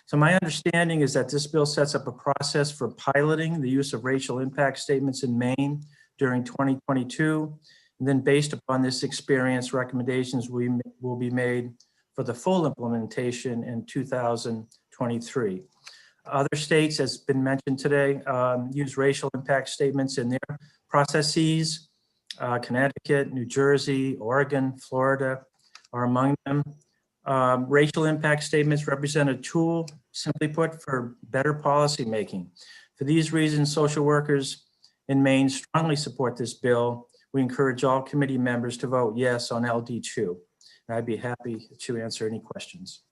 So my understanding is that this bill sets up a process for piloting the use of racial impact statements in Maine during 2022. And then based upon this experience, recommendations will be made for the full implementation in 2023. Other states, as has been mentioned today, use racial impact statements in their processes. Connecticut, New Jersey, Oregon, Florida are among them. Racial impact statements represent a tool, simply put, for better policy making. For these reasons, social workers in Maine strongly support this bill. We encourage all committee members to vote yes on LD2. And I'd be happy to answer any questions.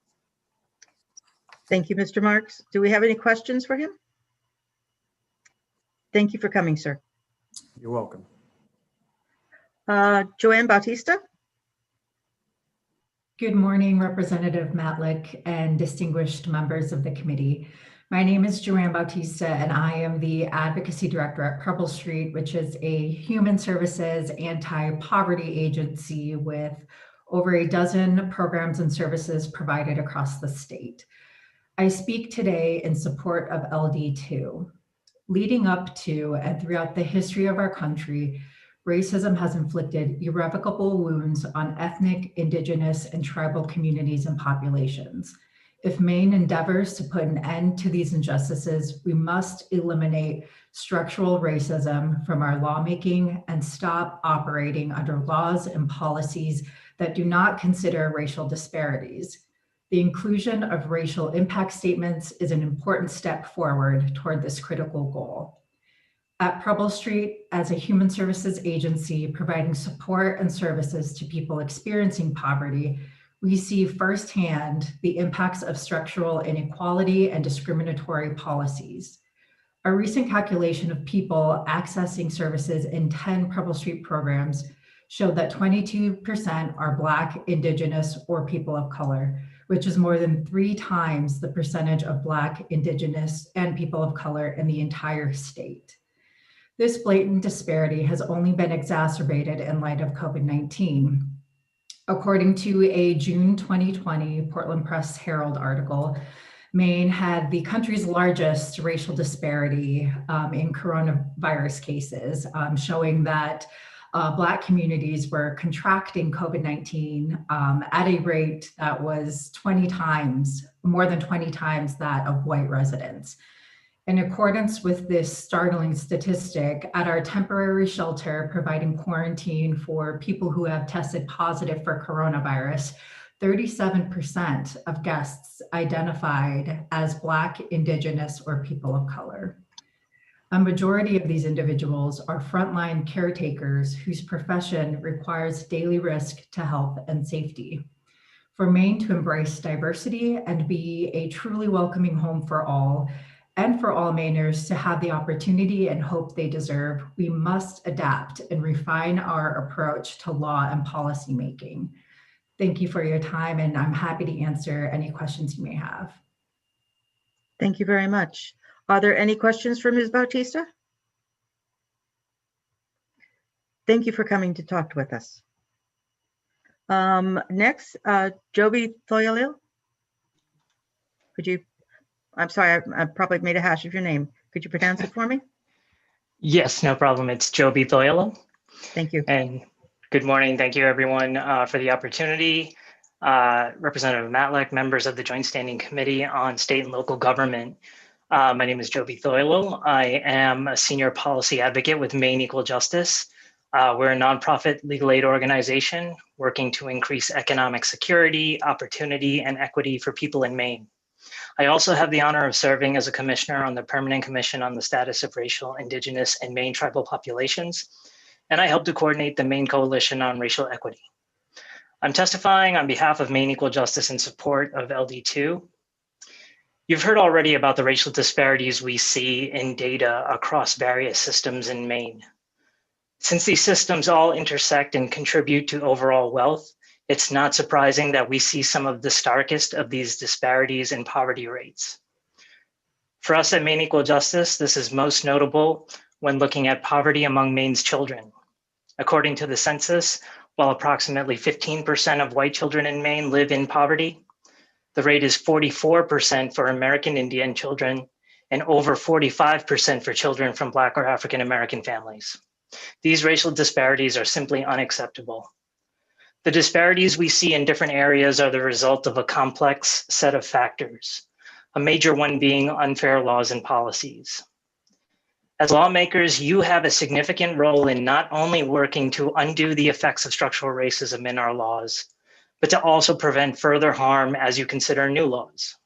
Thank you, Mr. Marks. Do we have any questions for him? Thank you for coming, sir. You're welcome. Joanne Bautista. Good morning, Representative Matlack and distinguished members of the committee. My name is Joanne Bautista, and I am the Advocacy Director at Purple Street, which is a human services anti-poverty agency with over a dozen programs and services provided across the state. I speak today in support of LD2. Leading up to and throughout the history of our country, racism has inflicted irrevocable wounds on ethnic, indigenous, and tribal communities and populations. If Maine endeavors to put an end to these injustices, we must eliminate structural racism from our lawmaking and stop operating under laws and policies that do not consider racial disparities. The inclusion of racial impact statements is an important step forward toward this critical goal. At Purple Street, as a human services agency providing support and services to people experiencing poverty, we see firsthand the impacts of structural inequality and discriminatory policies. A recent calculation of people accessing services in 10 Purple Street programs showed that 22% are Black, Indigenous, or people of color, which is more than 3 times the percentage of Black, Indigenous, and people of color in the entire state. This blatant disparity has only been exacerbated in light of COVID-19. According to a June 2020 Portland Press Herald article, Maine had the country's largest racial disparity in coronavirus cases, showing that Black communities were contracting COVID-19 at a rate that was more than 20 times that of white residents. In accordance with this startling statistic, at our temporary shelter providing quarantine for people who have tested positive for coronavirus, 37% of guests identified as Black, Indigenous, or people of color. A majority of these individuals are frontline caretakers whose profession requires daily risk to health and safety. For Maine to embrace diversity and be a truly welcoming home for all, and for all Mainers to have the opportunity and hope they deserve, we must adapt and refine our approach to law and policy making. Thank you for your time, and I'm happy to answer any questions you may have. Thank you very much. Are there any questions for Ms. Bautista? Thank you for coming to talk with us. Next, Joby Thoyalil. Could you, I'm sorry, I probably made a hash of your name. Could you pronounce it for me? Yes, no problem. It's Joby Thoyalo. Thank you. And good morning. Thank you, everyone, for the opportunity. Representative Matlack, members of the Joint Standing Committee on State and Local Government. My name is Joby Thoyalo. I am a senior policy advocate with Maine Equal Justice. We're a nonprofit legal aid organization working to increase economic security, opportunity, and equity for people in Maine. I also have the honor of serving as a commissioner on the Permanent Commission on the Status of Racial, Indigenous, and Maine Tribal Populations, and I help to coordinate the Maine Coalition on Racial Equity. I'm testifying on behalf of Maine Equal Justice in support of LD2. You've heard already about the racial disparities we see in data across various systems in Maine. Since these systems all intersect and contribute to overall wealth, it's not surprising that we see some of the starkest of these disparities in poverty rates. For us at Maine Equal Justice, this is most notable when looking at poverty among Maine's children. According to the census, while approximately 15% of white children in Maine live in poverty, the rate is 44% for American Indian children and over 45% for children from Black or African American families. These racial disparities are simply unacceptable. The disparities we see in different areas are the result of a complex set of factors, a major one being unfair laws and policies. As lawmakers, you have a significant role in not only working to undo the effects of structural racism in our laws, but to also prevent further harm as you consider new laws.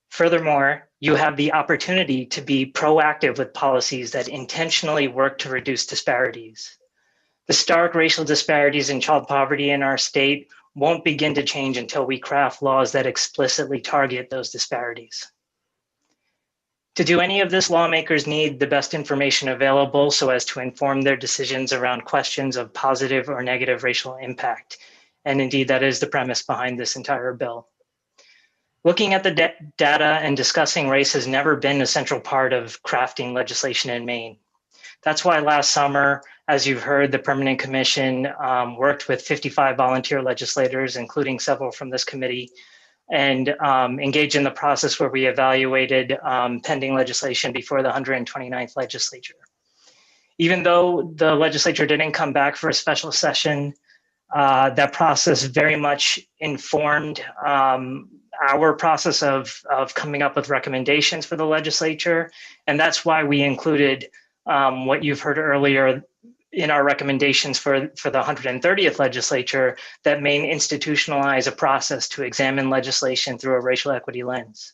Furthermore, you have the opportunity to be proactive with policies that intentionally work to reduce disparities. The stark racial disparities in child poverty in our state won't begin to change until we craft laws that explicitly target those disparities. To do any of this, lawmakers need the best information available so as to inform their decisions around questions of positive or negative racial impact. And indeed, that is the premise behind this entire bill. Looking at the data and discussing race has never been a central part of crafting legislation in Maine. That's why last summer, as you've heard, the Permanent Commission worked with 55 volunteer legislators, including several from this committee, and engaged in the process where we evaluated pending legislation before the 129th legislature. Even though the legislature didn't come back for a special session, that process very much informed our process of coming up with recommendations for the legislature. And that's why we included what you've heard earlier in our recommendations for the 130th legislature, that Maine institutionalize a process to examine legislation through a racial equity lens.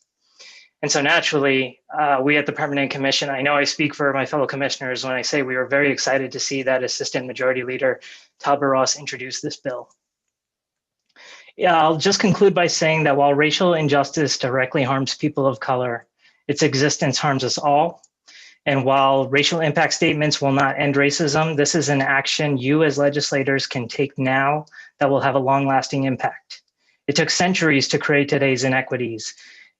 And so naturally, we at the Permanent Commission, I know I speak for my fellow commissioners when I say we were very excited to see that Assistant Majority Leader Talbot Ross introduce this bill. Yeah, I'll just conclude by saying that while racial injustice directly harms people of color, its existence harms us all. And while racial impact statements will not end racism, this is an action you as legislators can take now that will have a long-lasting impact. It took centuries to create today's inequities.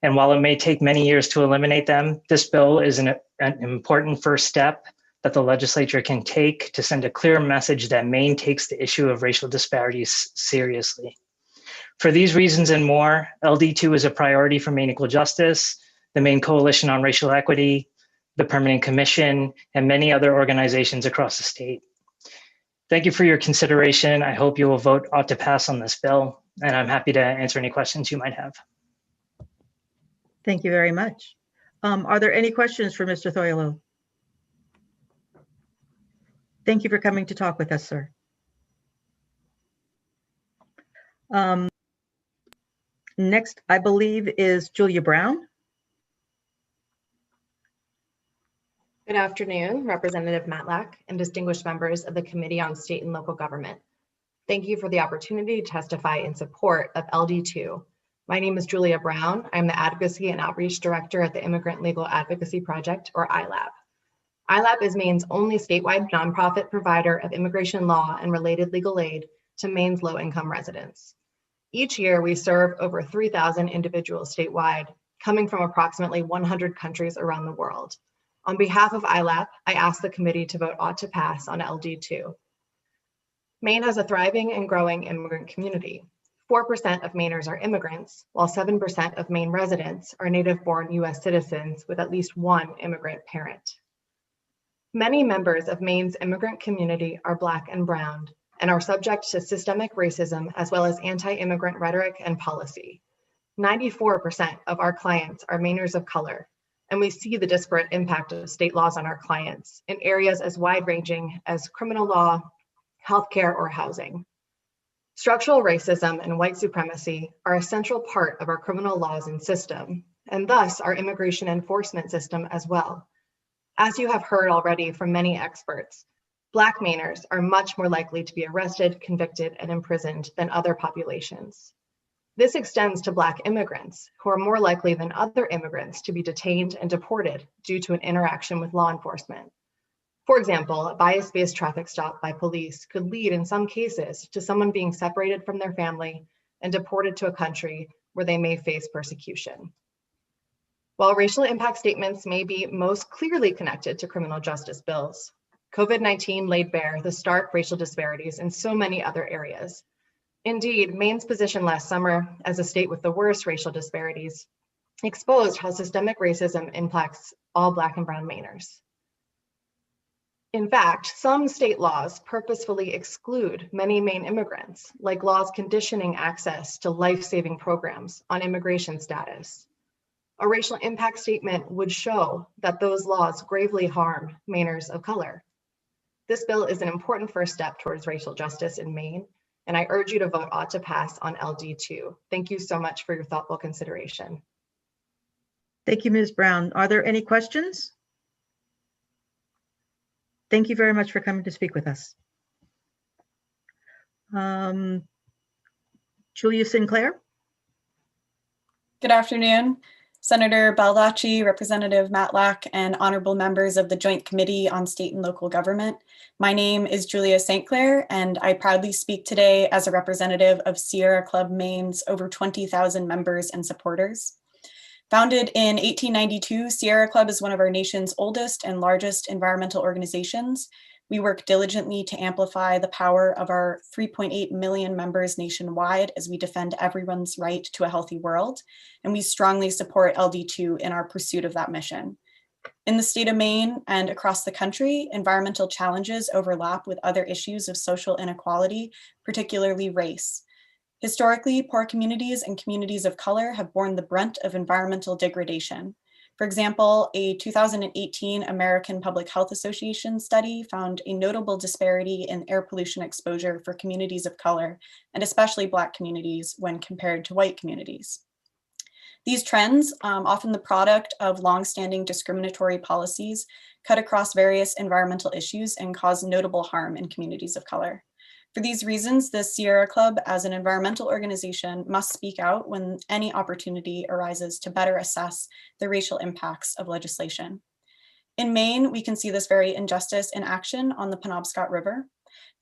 And while it may take many years to eliminate them, this bill is an important first step that the legislature can take to send a clear message that Maine takes the issue of racial disparities seriously. For these reasons and more, LD2 is a priority for Maine Equal Justice, the Maine Coalition on Racial Equity, the Permanent Commission, and many other organizations across the state. Thank you for your consideration. I hope you will vote ought to pass on this bill, and I'm happy to answer any questions you might have. Thank you very much. Are there any questions for Mr. Thoyalo? Thank you for coming to talk with us, sir. Next, I believe, is Julia Brown. Good afternoon, Representative Matlack and distinguished members of the Committee on State and Local Government. Thank you for the opportunity to testify in support of LD2. My name is Julia Brown. I'm the Advocacy and Outreach Director at the Immigrant Legal Advocacy Project, or ILAP. ILAP is Maine's only statewide nonprofit provider of immigration law and related legal aid to Maine's low-income residents. Each year, we serve over 3,000 individuals statewide, coming from approximately 100 countries around the world. On behalf of ILAP, I ask the committee to vote ought to pass on LD2. Maine has a thriving and growing immigrant community. 4% of Mainers are immigrants, while 7% of Maine residents are native-born US citizens with at least one immigrant parent. Many members of Maine's immigrant community are Black and brown and are subject to systemic racism as well as anti-immigrant rhetoric and policy. 94% of our clients are Mainers of color, and we see the disparate impact of state laws on our clients in areas as wide-ranging as criminal law, healthcare, or housing. Structural racism and white supremacy are a central part of our criminal laws and system, and thus our immigration enforcement system as well. As you have heard already from many experts, Black Mainers are much more likely to be arrested, convicted, and imprisoned than other populations. This extends to Black immigrants, who are more likely than other immigrants to be detained and deported due to an interaction with law enforcement. For example, a bias-based traffic stop by police could lead in some cases to someone being separated from their family and deported to a country where they may face persecution. While racial impact statements may be most clearly connected to criminal justice bills, COVID-19 laid bare the stark racial disparities in so many other areas. Indeed, Maine's position last summer as a state with the worst racial disparities exposed how systemic racism impacts all Black and brown Mainers. In fact, some state laws purposefully exclude many Maine immigrants, like laws conditioning access to life-saving programs on immigration status. A racial impact statement would show that those laws gravely harm Mainers of color. This bill is an important first step towards racial justice in Maine, and I urge you to vote ought to pass on LD2. Thank you so much for your thoughtful consideration. Thank you, Ms. Brown. Are there any questions? Thank you very much for coming to speak with us. Julia Sinclair. Good afternoon, Senator Baldacci, Representative Matlack, and honorable members of the Joint Committee on State and Local Government. My name is Julia St. Clair, and I proudly speak today as a representative of Sierra Club Maine's over 20,000 members and supporters. Founded in 1892, Sierra Club is one of our nation's oldest and largest environmental organizations. We work diligently to amplify the power of our 3.8 million members nationwide as we defend everyone's right to a healthy world, and we strongly support LD2 in our pursuit of that mission. In the state of Maine and across the country, environmental challenges overlap with other issues of social inequality, particularly race. Historically, poor communities and communities of color have borne the brunt of environmental degradation. For example, a 2018 American Public Health Association study found a notable disparity in air pollution exposure for communities of color, and especially Black communities when compared to white communities. These trends, often the product of longstanding discriminatory policies, cut across various environmental issues and cause notable harm in communities of color. For these reasons, the Sierra Club as an environmental organization must speak out when any opportunity arises to better assess the racial impacts of legislation. In Maine, we can see this very injustice in action on the Penobscot River.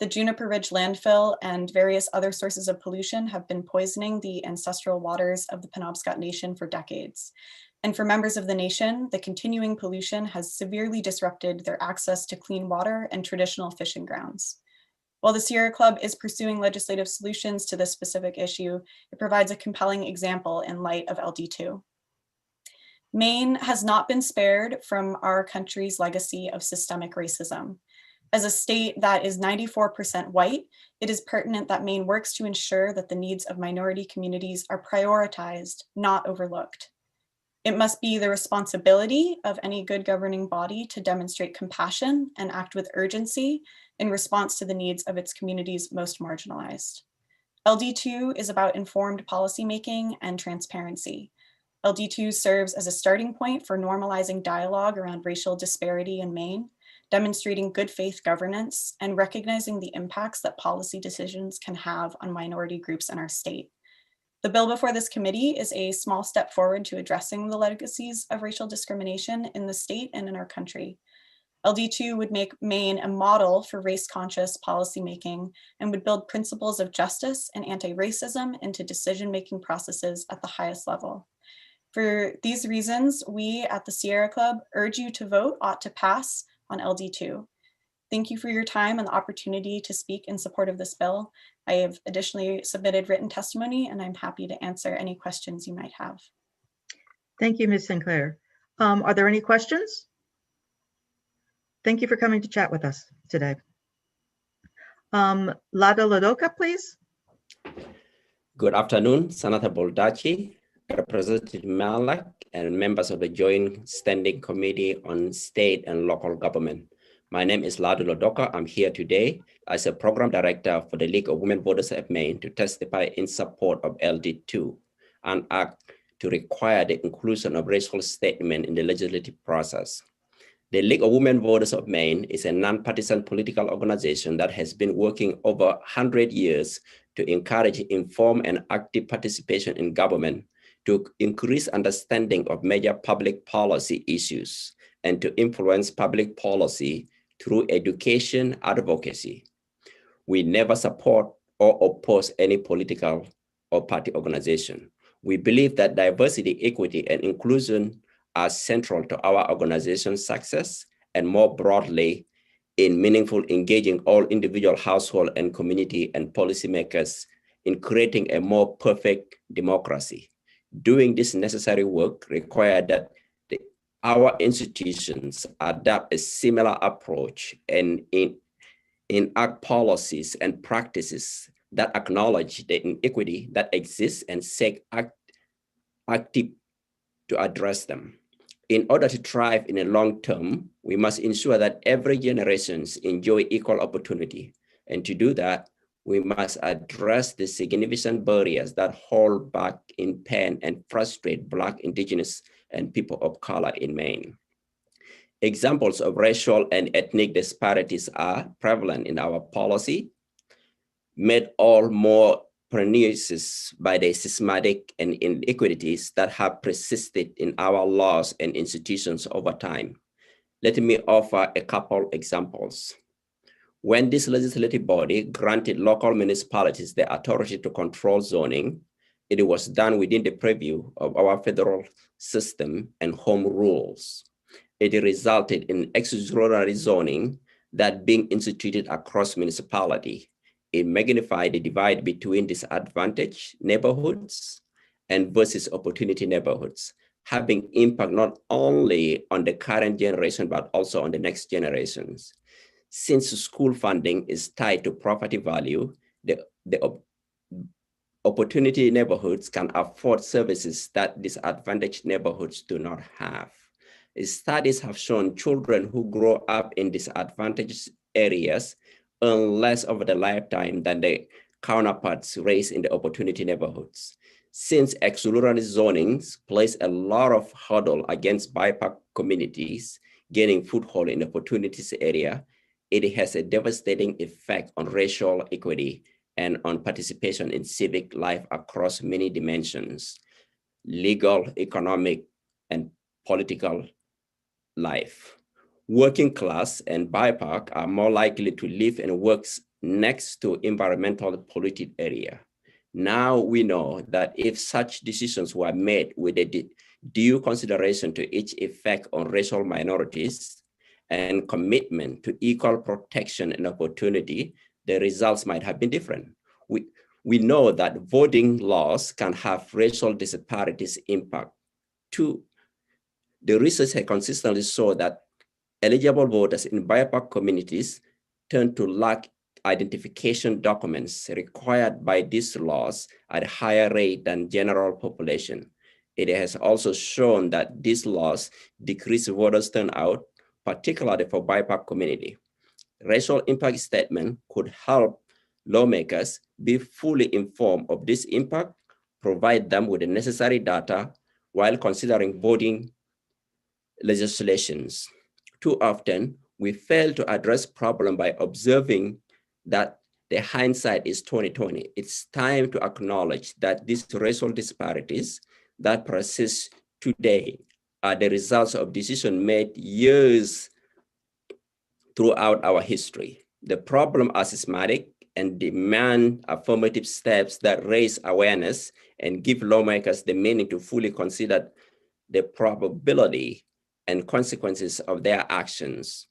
The Juniper Ridge landfill and various other sources of pollution have been poisoning the ancestral waters of the Penobscot Nation for decades. And for members of the nation, the continuing pollution has severely disrupted their access to clean water and traditional fishing grounds. While the Sierra Club is pursuing legislative solutions to this specific issue, it provides a compelling example in light of LD2. Maine has not been spared from our country's legacy of systemic racism. As a state that is 94% white, it is pertinent that Maine works to ensure that the needs of minority communities are prioritized, not overlooked. It must be the responsibility of any good governing body to demonstrate compassion and act with urgency in response to the needs of its communities most marginalized. LD2 is about informed policymaking and transparency. LD2 serves as a starting point for normalizing dialogue around racial disparity in Maine, demonstrating good faith governance, and recognizing the impacts that policy decisions can have on minority groups in our state. The bill before this committee is a small step forward to addressing the legacies of racial discrimination in the state and in our country. LD2 would make Maine a model for race-conscious policymaking and would build principles of justice and anti-racism into decision-making processes at the highest level. For these reasons, we at the Sierra Club urge you to vote ought to pass on LD2. Thank you for your time and the opportunity to speak in support of this bill. I have additionally submitted written testimony, and I'm happy to answer any questions you might have. Thank you, Ms. Sinclair. Are there any questions? Thank you for coming to chat with us today. Lada Ladoka, please. Good afternoon, Senator Baldacci, Representative Malak, and members of the Joint Standing Committee on State and Local Government. My name is Ladu Lodoka. I'm here today as a Program Director for the League of Women Voters of Maine to testify in support of LD2, an act to require the inclusion of racial statement in the legislative process. The League of Women Voters of Maine is a nonpartisan political organization that has been working over 100 years to encourage informed and active participation in government, to increase understanding of major public policy issues, and to influence public policy through education advocacy. We never support or oppose any political or party organization. We believe that diversity, equity, and inclusion are central to our organization's success, and more broadly, in meaningful engaging all individual household and community and policymakers in creating a more perfect democracy. Doing this necessary work requires that our institutions adopt a similar approach and enact policies and practices that acknowledge the inequity that exists and seek active to address them. In order to thrive in the long term, we must ensure that every generation enjoy equal opportunity. And to do that, we must address the significant barriers that hold back, impede, and frustrate Black, Indigenous, and people of color in Maine. Examples of racial and ethnic disparities are prevalent in our policy, made all more pernicious by the systematic and inequities that have persisted in our laws and institutions over time. Let me offer a couple examples. When this legislative body granted local municipalities the authority to control zoning, it was done within the purview of our federal system and home rules. It resulted in extraordinary zoning that being instituted across municipality. It magnified the divide between disadvantaged neighborhoods and versus opportunity neighborhoods, having impact not only on the current generation, but also on the next generations. Since school funding is tied to property value, the opportunity neighborhoods can afford services that disadvantaged neighborhoods do not have. Studies have shown children who grow up in disadvantaged areas earn less over the lifetime than their counterparts raised in the opportunity neighborhoods. Since extraordinary zonings place a lot of hurdle against BIPOC communities gaining foothold in the opportunities area, it has a devastating effect on racial equity and on participation in civic life across many dimensions: legal, economic, and political life. Working class and BIPOC are more likely to live and work next to environmental polluted area. Now we know that if such decisions were made with a due consideration to each effect on racial minorities and commitment to equal protection and opportunity, the results might have been different. We know that voting laws can have racial disparities impact too. The research has consistently shown that eligible voters in BIPOC communities tend to lack identification documents required by these laws at a higher rate than general population. It has also shown that these laws decrease voters' turnout, particularly for BIPOC community. Racial impact statement could help lawmakers be fully informed of this impact, provide them with the necessary data while considering voting legislations. Too often, we fail to address problem by observing that the hindsight is 20/20. It's time to acknowledge that these racial disparities that persist today are the results of decisions made years throughout our history. The problem are systematic and demand affirmative steps that raise awareness and give lawmakers the meaning to fully consider the probability and consequences of their actions.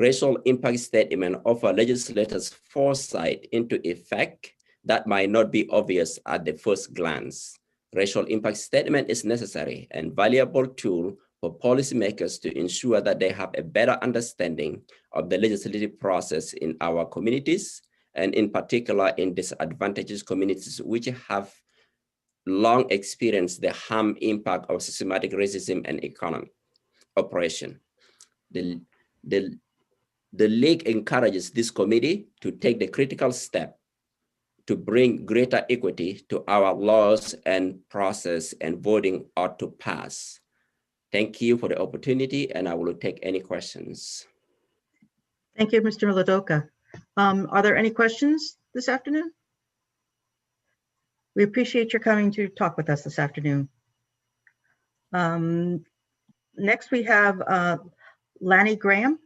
Racial impact statements offer legislators foresight into effect that might not be obvious at the first glance. Racial impact statement is necessary and valuable tool for policymakers to ensure that they have a better understanding of the legislative process in our communities, and in particular in disadvantaged communities which have long experienced the harm impact of systematic racism and economic oppression. The League encourages this committee to take the critical step to bring greater equity to our laws and process, and voting ought to pass. Thank you for the opportunity, and I will take any questions. Thank you, Mr. Ladoka. Are there any questions this afternoon? We appreciate your coming to talk with us this afternoon. Next, we have Lanny Graham.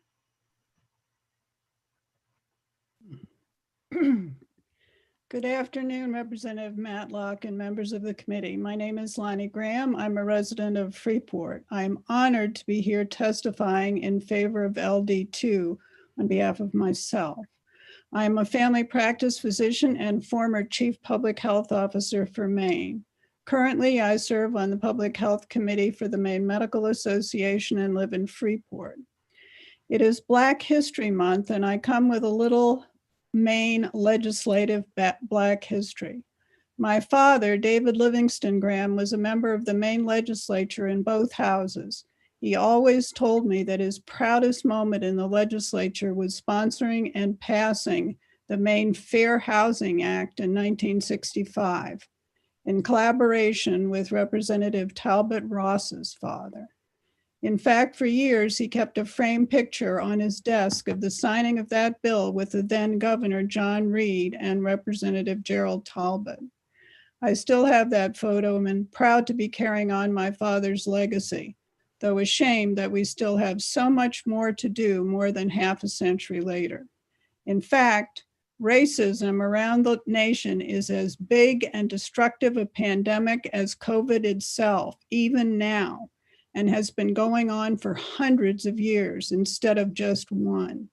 Good afternoon, Representative Matlock and members of the committee. My name is Lonnie Graham. I'm a resident of Freeport. I'm honored to be here testifying in favor of LD2 on behalf of myself. I'm a family practice physician and former chief public health officer for Maine. Currently, I serve on the Public Health Committee for the Maine Medical Association and live in Freeport. It is Black History Month, and I come with a little Maine legislative Black history. My father, David Livingston Graham, was a member of the Maine legislature in both houses. He always told me that his proudest moment in the legislature was sponsoring and passing the Maine Fair Housing Act in 1965, in collaboration with Representative Talbot Ross's father. In fact, for years, he kept a framed picture on his desk of the signing of that bill with the then Governor John Reed and Representative Gerald Talbot. I still have that photo and am proud to be carrying on my father's legacy, though ashamed that we still have so much more to do more than half a century later. In fact, racism around the nation is as big and destructive a pandemic as COVID itself, even now, and has been going on for hundreds of years instead of just one.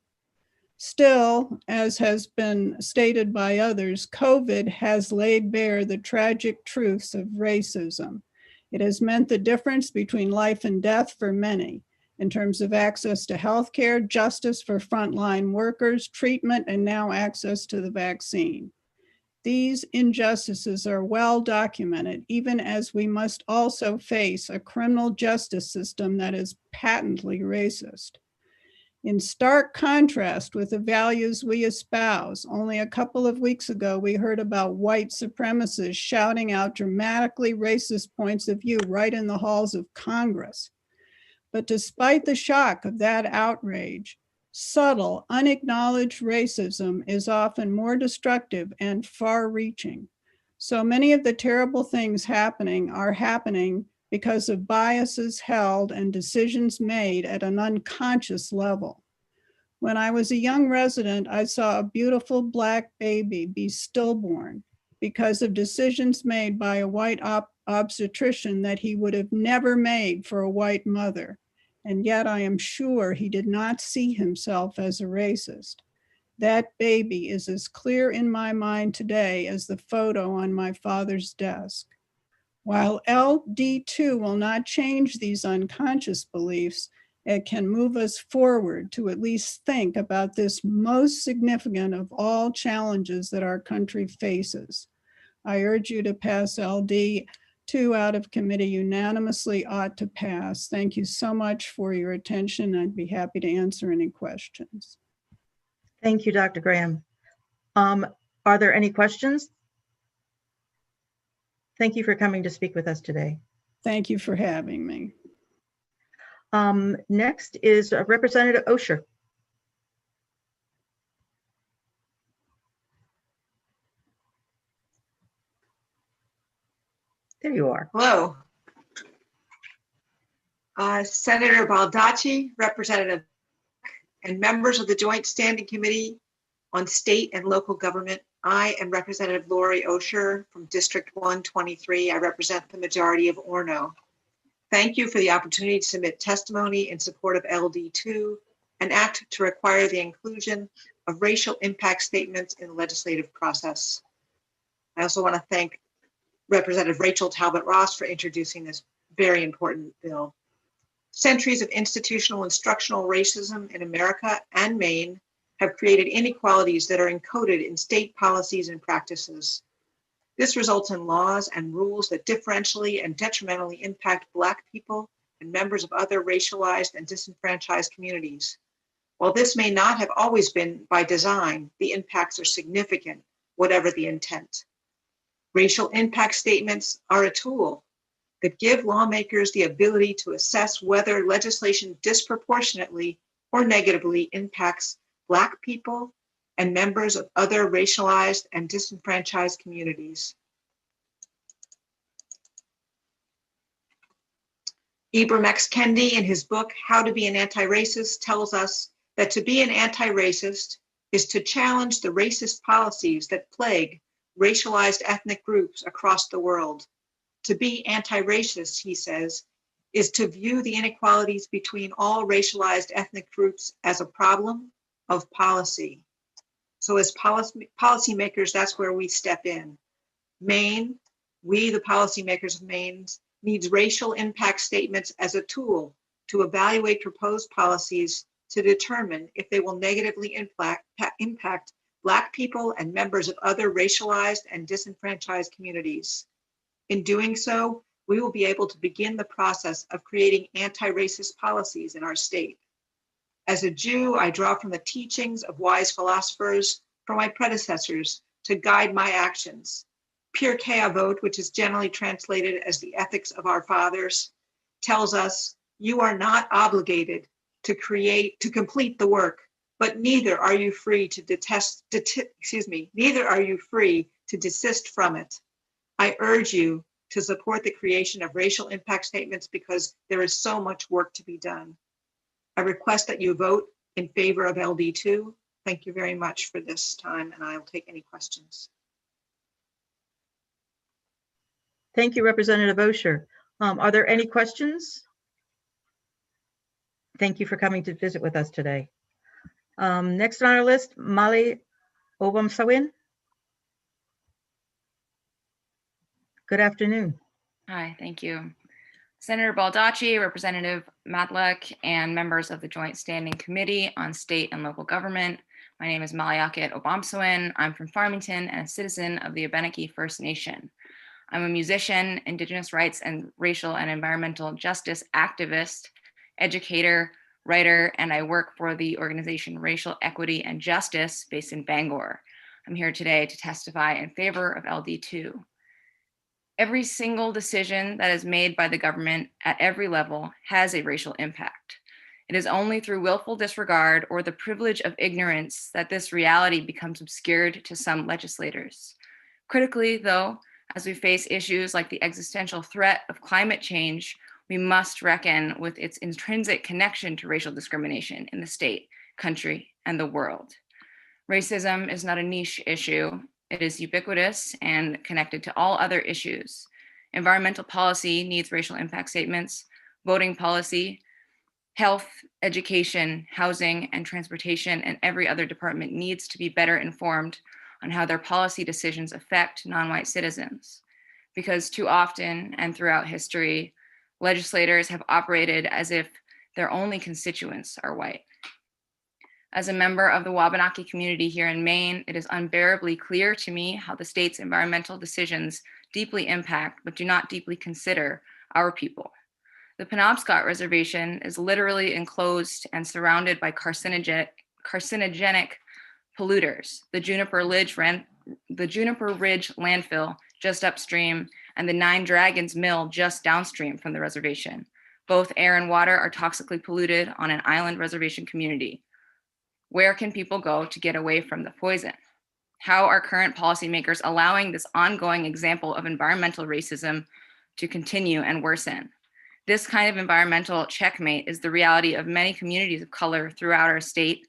Still, as has been stated by others, COVID has laid bare the tragic truths of racism. It has meant the difference between life and death for many in terms of access to healthcare, justice for frontline workers, treatment, and now access to the vaccine. These injustices are well documented, even as we must also face a criminal justice system that is patently racist. In stark contrast with the values we espouse, only a couple of weeks ago, we heard about white supremacists shouting out dramatically racist points of view right in the halls of Congress. But despite the shock of that outrage, subtle, unacknowledged racism is often more destructive and far-reaching. So many of the terrible things happening are happening because of biases held and decisions made at an unconscious level. When I was a young resident, I saw a beautiful Black baby be stillborn because of decisions made by a white obstetrician that he would have never made for a white mother. And yet I am sure he did not see himself as a racist. That baby is as clear in my mind today as the photo on my father's desk. While LD2 will not change these unconscious beliefs, it can move us forward to at least think about this most significant of all challenges that our country faces. I urge you to pass LD2 out of committee unanimously ought to pass. Thank you so much for your attention. I'd be happy to answer any questions. Thank you, Dr. Graham. Are there any questions? Thank you for coming to speak with us today. Thank you for having me. Next is Representative Osher. There you are. Hello. Senator Baldacci, Representative, and members of the Joint Standing Committee on State and Local Government. I am Representative Lori Osher from District 123. I represent the majority of Orono. Thank you for the opportunity to submit testimony in support of LD2, an act to require the inclusion of racial impact statements in the legislative process. I also want to thank Representative Rachel Talbot Ross for introducing this very important bill. Centuries of institutional instructional racism in America and Maine have created inequalities that are encoded in state policies and practices. This results in laws and rules that differentially and detrimentally impact Black people and members of other racialized and disenfranchised communities. While this may not have always been by design, the impacts are significant, whatever the intent. Racial impact statements are a tool that give lawmakers the ability to assess whether legislation disproportionately or negatively impacts Black people and members of other racialized and disenfranchised communities. Ibram X. Kendi, in his book, How to Be an Anti-Racist, tells us that to be an anti-racist is to challenge the racist policies that plague racialized ethnic groups across the world. To be anti-racist, he says, is to view the inequalities between all racialized ethnic groups as a problem of policy. So as policymakers, that's where we step in. Maine, we, the policymakers of Maine, needs racial impact statements as a tool to evaluate proposed policies to determine if they will negatively impact Black people and members of other racialized and disenfranchised communities. In doing so, we will be able to begin the process of creating anti-racist policies in our state. As a Jew, I draw from the teachings of wise philosophers from my predecessors to guide my actions. Pirkei Avot, which is generally translated as the ethics of our fathers, tells us, you are not obligated to complete the work, but neither are you free to neither are you free to desist from it. I urge you to support the creation of racial impact statements because there is so much work to be done. I request that you vote in favor of LD2. Thank you very much for this time, and I'll take any questions. Thank you, Representative Osher. Are there any questions? Thank you for coming to visit with us today. Next on our list, Mali Obamsawin. Good afternoon. Hi, thank you. Senator Baldacci, Representative Matlack, and members of the Joint Standing Committee on State and Local Government. My name is Malayaket Obamsawin. I'm from Farmington and a citizen of the Abenaki First Nation. I'm a musician, Indigenous rights and racial and environmental justice activist, educator, writer, and I work for the organization Racial Equity and Justice based in Bangor. I'm here today to testify in favor of LD2. Every single decision that is made by the government at every level has a racial impact. It is only through willful disregard or the privilege of ignorance that this reality becomes obscured to some legislators. Critically, though, as we face issues like the existential threat of climate change, we must reckon with its intrinsic connection to racial discrimination in the state, country, and the world. Racism is not a niche issue. It is ubiquitous and connected to all other issues. Environmental policy needs racial impact statements, voting policy, health, education, housing, and transportation, and every other department needs to be better informed on how their policy decisions affect non-white citizens. Because too often and throughout history, legislators have operated as if their only constituents are white. As a member of the Wabanaki community here in Maine, it is unbearably clear to me how the state's environmental decisions deeply impact, but do not deeply consider, our people. The Penobscot Reservation is literally enclosed and surrounded by carcinogenic polluters. The juniper Juniper Ridge landfill just upstream and the Nine Dragons mill just downstream from the reservation. Both air and water are toxically polluted on an island reservation community. Where can people go to get away from the poison? How are current policymakers allowing this ongoing example of environmental racism to continue and worsen? This kind of environmental checkmate is the reality of many communities of color throughout our state.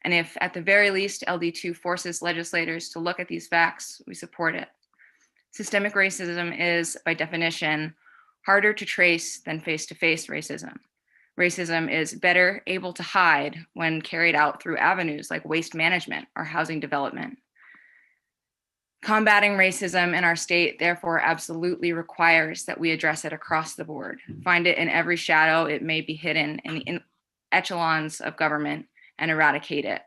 And if at the very least LD2 forces legislators to look at these facts, we support it. Systemic racism is, by definition, harder to trace than face-to-face racism. Racism is better able to hide when carried out through avenues like waste management or housing development. Combating racism in our state, therefore, absolutely requires that we address it across the board. Find it in every shadow it may be hidden in the echelons of government and eradicate it.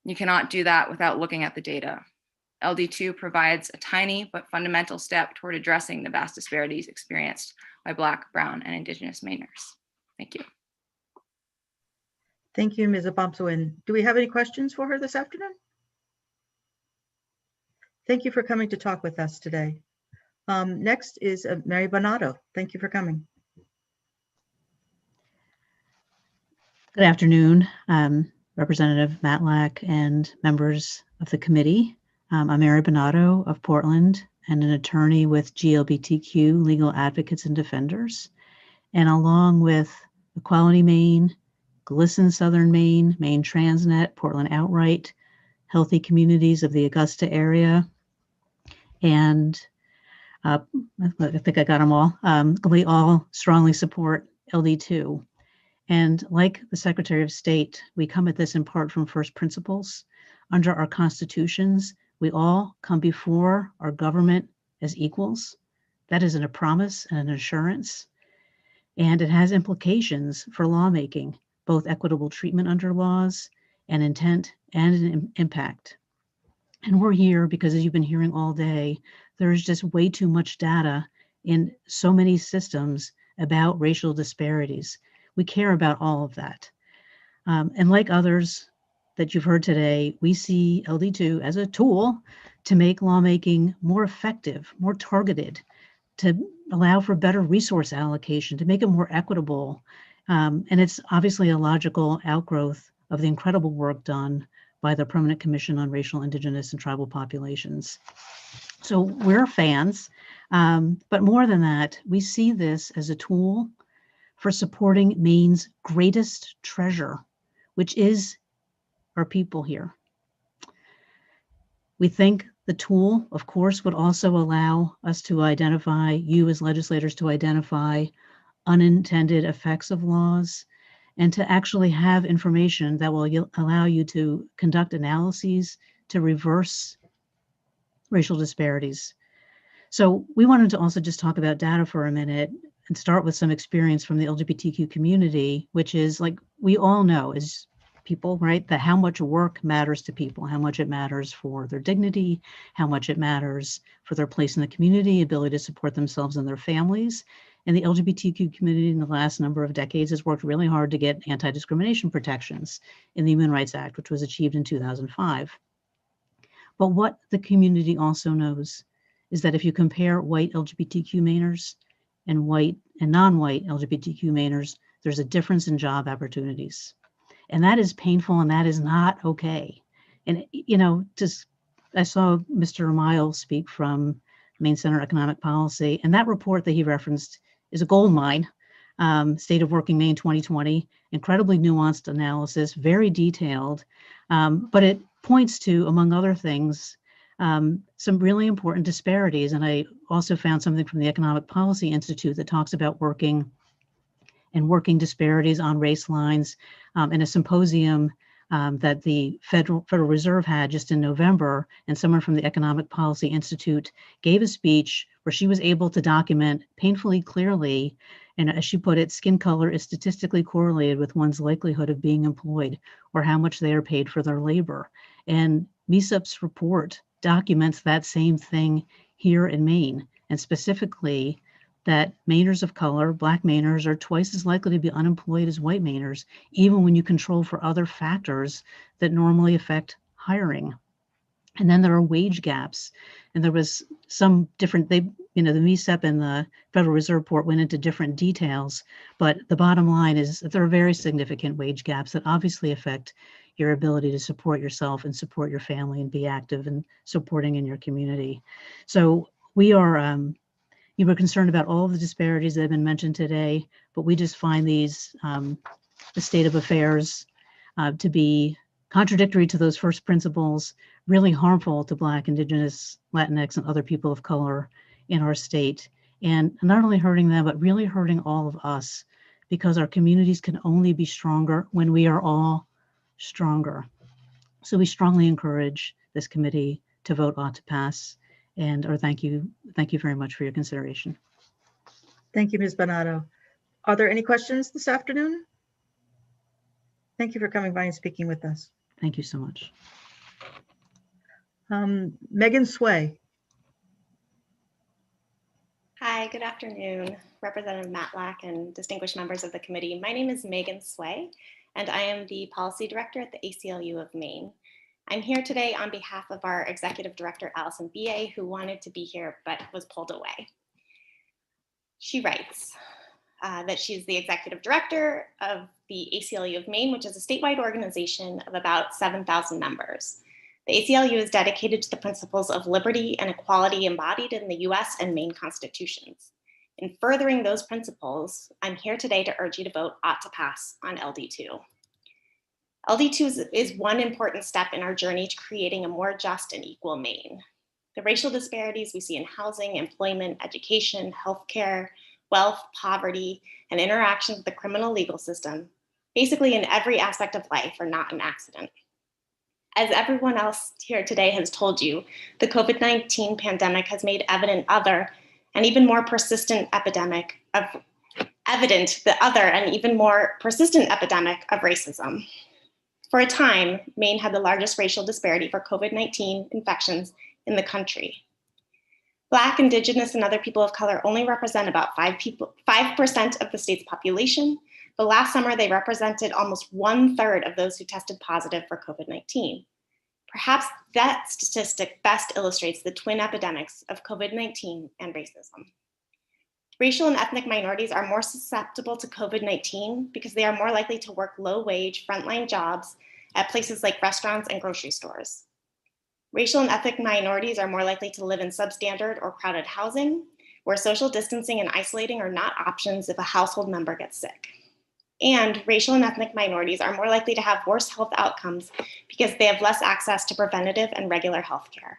You cannot do that without looking at the data. LD2 provides a tiny but fundamental step toward addressing the vast disparities experienced by Black, Brown, and Indigenous Mainers. Thank you. Thank you, Ms. Obomsawin. Do we have any questions for her this afternoon? Thank you for coming to talk with us today. Next is Mary Bonato. Thank you for coming. Good afternoon, Representative Matlack and members of the committee. I'm Mary Bonato of Portland and an attorney with GLBTQ Legal Advocates and Defenders. And along with Equality Maine, GLSEN Southern Maine, Maine Transnet, Portland Outright, Healthy Communities of the Augusta area, and I think I got them all. We all strongly support LD2. And like the Secretary of State, we come at this in part from first principles. Under our constitutions, we all come before our government as equals. That is a promise and an assurance. And it has implications for lawmaking, both equitable treatment under laws and intent and an impact. And we're here because, as you've been hearing all day, there's just way too much data in so many systems about racial disparities. We care about all of that. And like others that you've heard today, we see LD2 as a tool to make lawmaking more effective, more targeted, to allow for better resource allocation, to make it more equitable. And it's obviously a logical outgrowth of the incredible work done by the Permanent Commission on Racial, Indigenous, and Tribal Populations. So we're fans, but more than that, we see this as a tool for supporting Maine's greatest treasure, which is our people here. We think the tool, of course, would also allow us to identify, you as legislators to identify unintended effects of laws, and to actually have information that will allow you to conduct analyses to reverse racial disparities. So we wanted to also just talk about data for a minute and start with some experience from the LGBTQ community, which is, like we all know as people, right, that how much work matters to people, how much it matters for their dignity, how much it matters for their place in the community, ability to support themselves and their families. And the LGBTQ community in the last number of decades has worked really hard to get anti-discrimination protections in the Human Rights Act, which was achieved in 2005. But what the community also knows is that if you compare white LGBTQ Mainers and white and non-white LGBTQ Mainers, there's a difference in job opportunities. And that is painful and that is not okay. And, you know, just I saw Mr. Miles speak from Maine Center Economic Policy, and that report that he referenced is a gold mine, State of Working Maine 2020, incredibly nuanced analysis, very detailed, but it points to, among other things, some really important disparities. And I also found something from the Economic Policy Institute that talks about working disparities on race lines in a symposium that the Federal Reserve had just in November. And someone from the Economic Policy Institute gave a speech where she was able to document painfully clearly, and as she put it, skin color is statistically correlated with one's likelihood of being employed or how much they are paid for their labor. And MESUP's report documents that same thing here in Maine, and specifically that Mainers of color, Black Mainers, are twice as likely to be unemployed as white Mainers, even when you control for other factors that normally affect hiring. And then there are wage gaps. And there was some different, the MESEP and the Federal Reserve Report went into different details, but the bottom line is that there are very significant wage gaps that obviously affect your ability to support yourself and support your family and be active and supporting in your community. So we are, you were concerned about all of the disparities that have been mentioned today, but we just find these, the state of affairs to be contradictory to those first principles, really harmful to Black, Indigenous, Latinx, and other people of color in our state. And not only hurting them, but really hurting all of us, because our communities can only be stronger when we are all stronger. So we strongly encourage this committee to vote ought to pass. And thank you very much for your consideration. Thank you, Ms. Bonato. Are there any questions this afternoon? Thank you for coming by and speaking with us. Thank you so much. Megan Sway. Hi, good afternoon, Representative Matlack and distinguished members of the committee. My name is Megan Sway, and I am the Policy Director at the ACLU of Maine. I'm here today on behalf of our Executive Director, Allison B.A., who wanted to be here but was pulled away. She writes that she's the Executive Director of the ACLU of Maine, which is a statewide organization of about 7,000 members. The ACLU is dedicated to the principles of liberty and equality embodied in the US and Maine constitutions. In furthering those principles, I'm here today to urge you to vote ought to pass on LD2. LD2 is one important step in our journey to creating a more just and equal Maine. The racial disparities we see in housing, employment, education, healthcare, wealth, poverty, and interactions with the criminal legal system, basically in every aspect of life, are not an accident. As everyone else here today has told you, the COVID-19 pandemic has made evident the other and even more persistent epidemic of racism. For a time, Maine had the largest racial disparity for COVID-19 infections in the country. Black, Indigenous, and other people of color only represent about 5% of the state's population, but last summer they represented almost 1/3 of those who tested positive for COVID-19. Perhaps that statistic best illustrates the twin epidemics of COVID-19 and racism. Racial and ethnic minorities are more susceptible to COVID-19 because they are more likely to work low-wage frontline jobs at places like restaurants and grocery stores. Racial and ethnic minorities are more likely to live in substandard or crowded housing, where social distancing and isolating are not options if a household member gets sick. And racial and ethnic minorities are more likely to have worse health outcomes because they have less access to preventative and regular health care.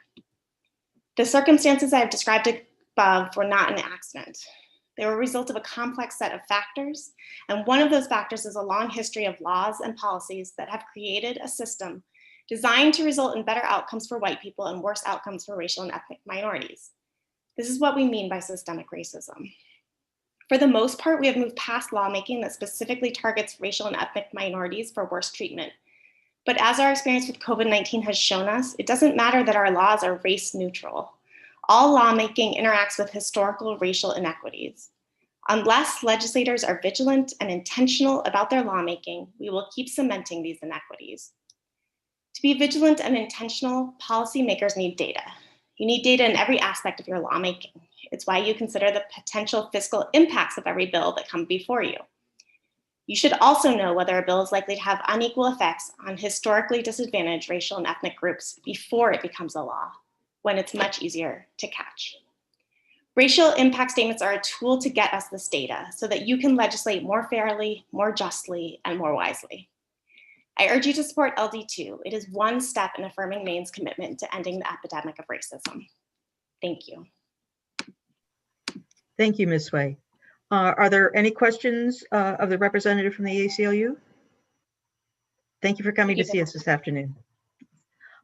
The circumstances I have described above were not an accident. They were a result of a complex set of factors, and one of those factors is a long history of laws and policies that have created a system designed to result in better outcomes for white people and worse outcomes for racial and ethnic minorities. This is what we mean by systemic racism. For the most part, we have moved past lawmaking that specifically targets racial and ethnic minorities for worse treatment. But as our experience with COVID-19 has shown us, it doesn't matter that our laws are race neutral. All lawmaking interacts with historical racial inequities. Unless legislators are vigilant and intentional about their lawmaking, we will keep cementing these inequities. To be vigilant and intentional, policymakers need data. You need data in every aspect of your lawmaking. It's why you consider the potential fiscal impacts of every bill that come before you. You should also know whether a bill is likely to have unequal effects on historically disadvantaged racial and ethnic groups before it becomes a law, when it's much easier to catch. Racial impact statements are a tool to get us this data so that you can legislate more fairly, more justly, and more wisely. I urge you to support LD2. It is one step in affirming Maine's commitment to ending the epidemic of racism. Thank you. Thank you, Ms. Sway. Are there any questions of the representative from the ACLU? Thank you for coming to see us this afternoon.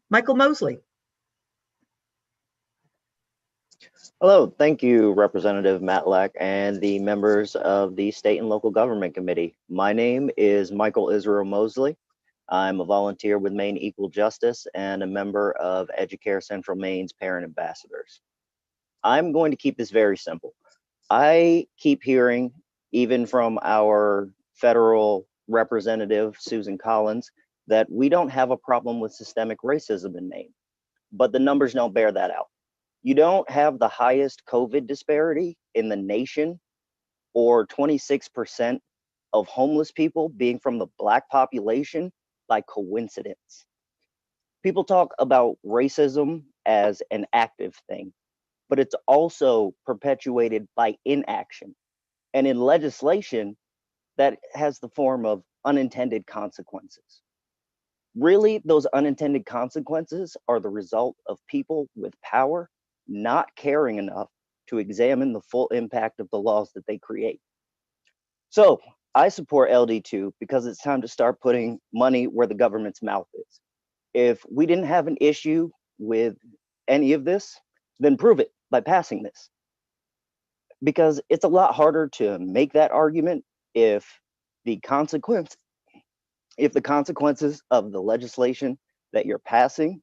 Michael Mosley. Hello, thank you, Representative Matlack and the members of the State and Local Government Committee. My name is Michael Israel Mosley. I'm a volunteer with Maine Equal Justice and a member of Educare Central Maine's Parent Ambassadors. I'm going to keep this very simple. I keep hearing, even from our federal representative, Susan Collins, that we don't have a problem with systemic racism in Maine. but the numbers don't bear that out. You don't have the highest COVID disparity in the nation or 26% of homeless people being from the Black population by coincidence. People talk about racism as an active thing, but it's also perpetuated by inaction. And in legislation, that has the form of unintended consequences. Really, those unintended consequences are the result of people with power not caring enough to examine the full impact of the laws that they create. So I support LD2 because it's time to start putting money where the government's mouth is. If we didn't have an issue with any of this, then prove it by passing this. Because it's a lot harder to make that argument if the consequences of the legislation that you're passing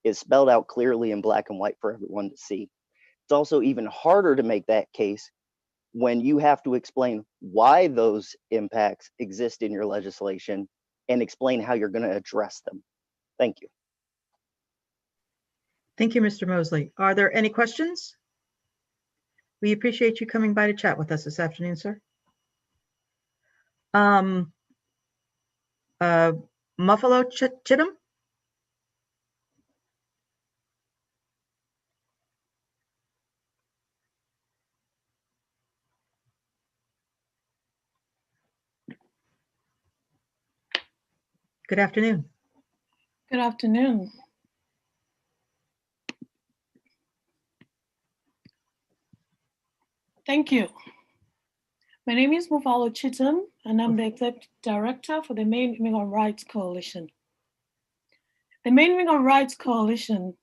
is spelled out clearly in black and white for everyone to see. It's also even harder to make that case when you have to explain why those impacts exist in your legislation and explain how you're going to address them. Thank you. Thank you, Mr. Mosley. Are there any questions? We appreciate you coming by to chat with us this afternoon, sir. Muffalo Chittum? Good afternoon. Good afternoon. Thank you. My name is Muffalo Chittum, and I'm the Executive Director for the Maine Immigrant Rights Coalition. The Maine Immigrant Rights Coalition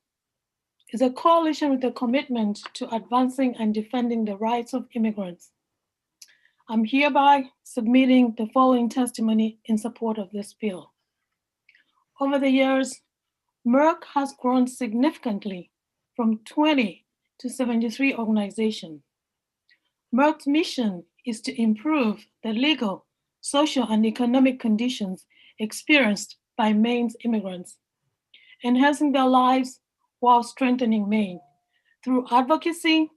is a coalition with a commitment to advancing and defending the rights of immigrants. I'm hereby submitting the following testimony in support of this bill. Over the years, MERC has grown significantly from 20 to 73 organizations. MERC's mission is to improve the legal, social, and economic conditions experienced by Maine's immigrants, enhancing their lives while strengthening Maine through advocacy,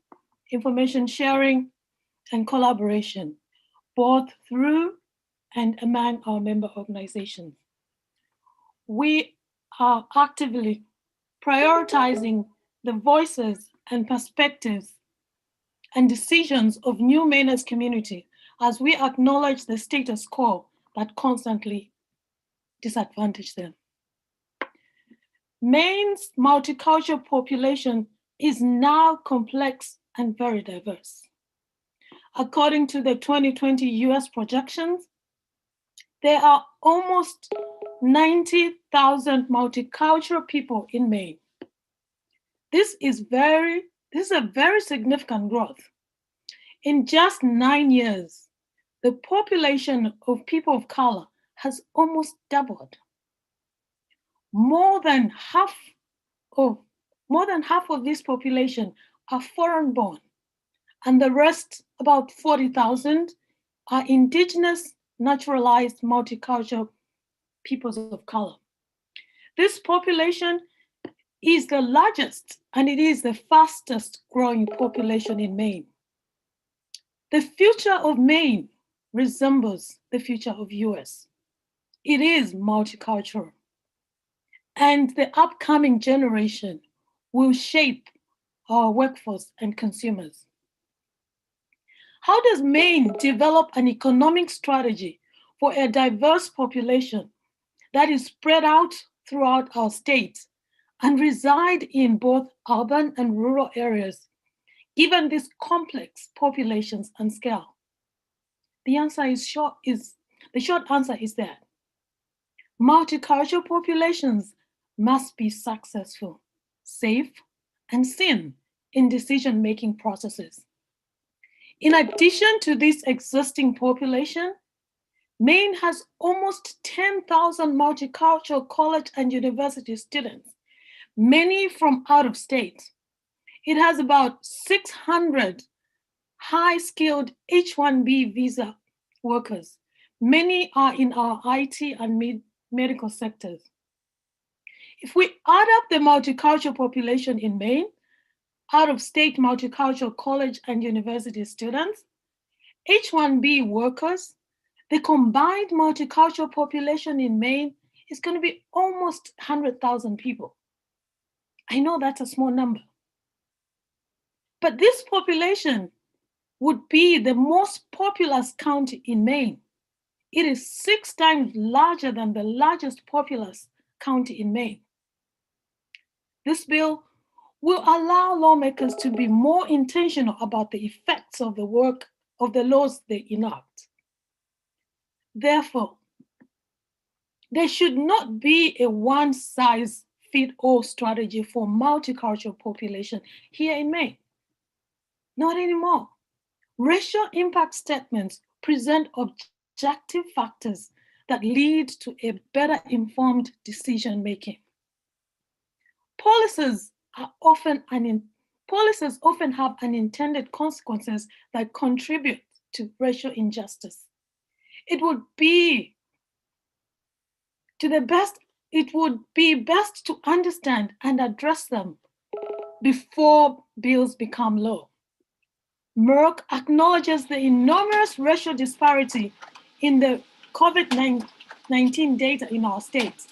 information sharing, and collaboration, both through and among our member organizations. We are actively prioritizing the voices and perspectives and decisions of new Mainers community as we acknowledge the status quo that constantly disadvantage them. Maine's multicultural population is now complex and very diverse. According to the 2020 US projections, there are almost 90,000 multicultural people in Maine. This is a very significant growth. In just 9 years, the population of people of color has almost doubled. More than half of this population are foreign born, and the rest, about 40,000, are indigenous, naturalized, multicultural peoples of color. This population is the largest and it is the fastest growing population in Maine. The future of Maine resembles the future of US. It is multicultural, and the upcoming generation will shape our workforce and consumers. How does Maine develop an economic strategy for a diverse population that is spread out throughout our state and reside in both urban and rural areas, given these complex populations and scale? The short answer is that multicultural populations must be successful, safe, and seen in decision-making processes. In addition to this existing population, Maine has almost 10,000 multicultural college and university students, many from out of state. It has about 600 high-skilled H-1B visa workers. Many are in our IT and medical sectors. If we add up the multicultural population in Maine, out-of-state multicultural college and university students, H-1B workers, the combined multicultural population in Maine is going to be almost 100,000 people. I know that's a small number. But this population would be the most populous county in Maine. It is 6 times larger than the largest populous county in Maine. This bill will allow lawmakers to be more intentional about the effects of the work of the laws they enact. Therefore, there should not be a one-size-fits-all strategy for multicultural population here in Maine. Not anymore. Racial impact statements present objective factors that lead to a better informed decision-making. Policies often have unintended consequences that contribute to racial injustice. It would be best to understand and address them before bills become law. Merck acknowledges the enormous racial disparity in the COVID-19 data in our states.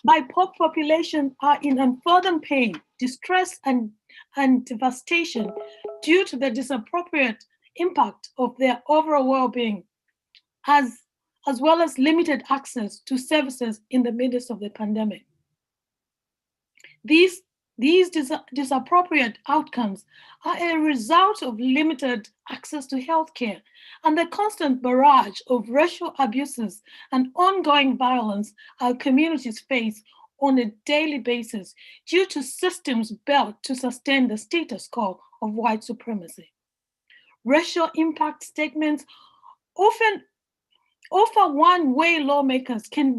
BIPOC population are in unfathomable pain, distress, and devastation due to the disappropriate impact of their overall well-being, as well as limited access to services in the midst of the pandemic. These disappropriate outcomes are a result of limited access to healthcare and the constant barrage of racial abuses and ongoing violence our communities face on a daily basis due to systems built to sustain the status quo of white supremacy. Racial impact statements often offer one way lawmakers can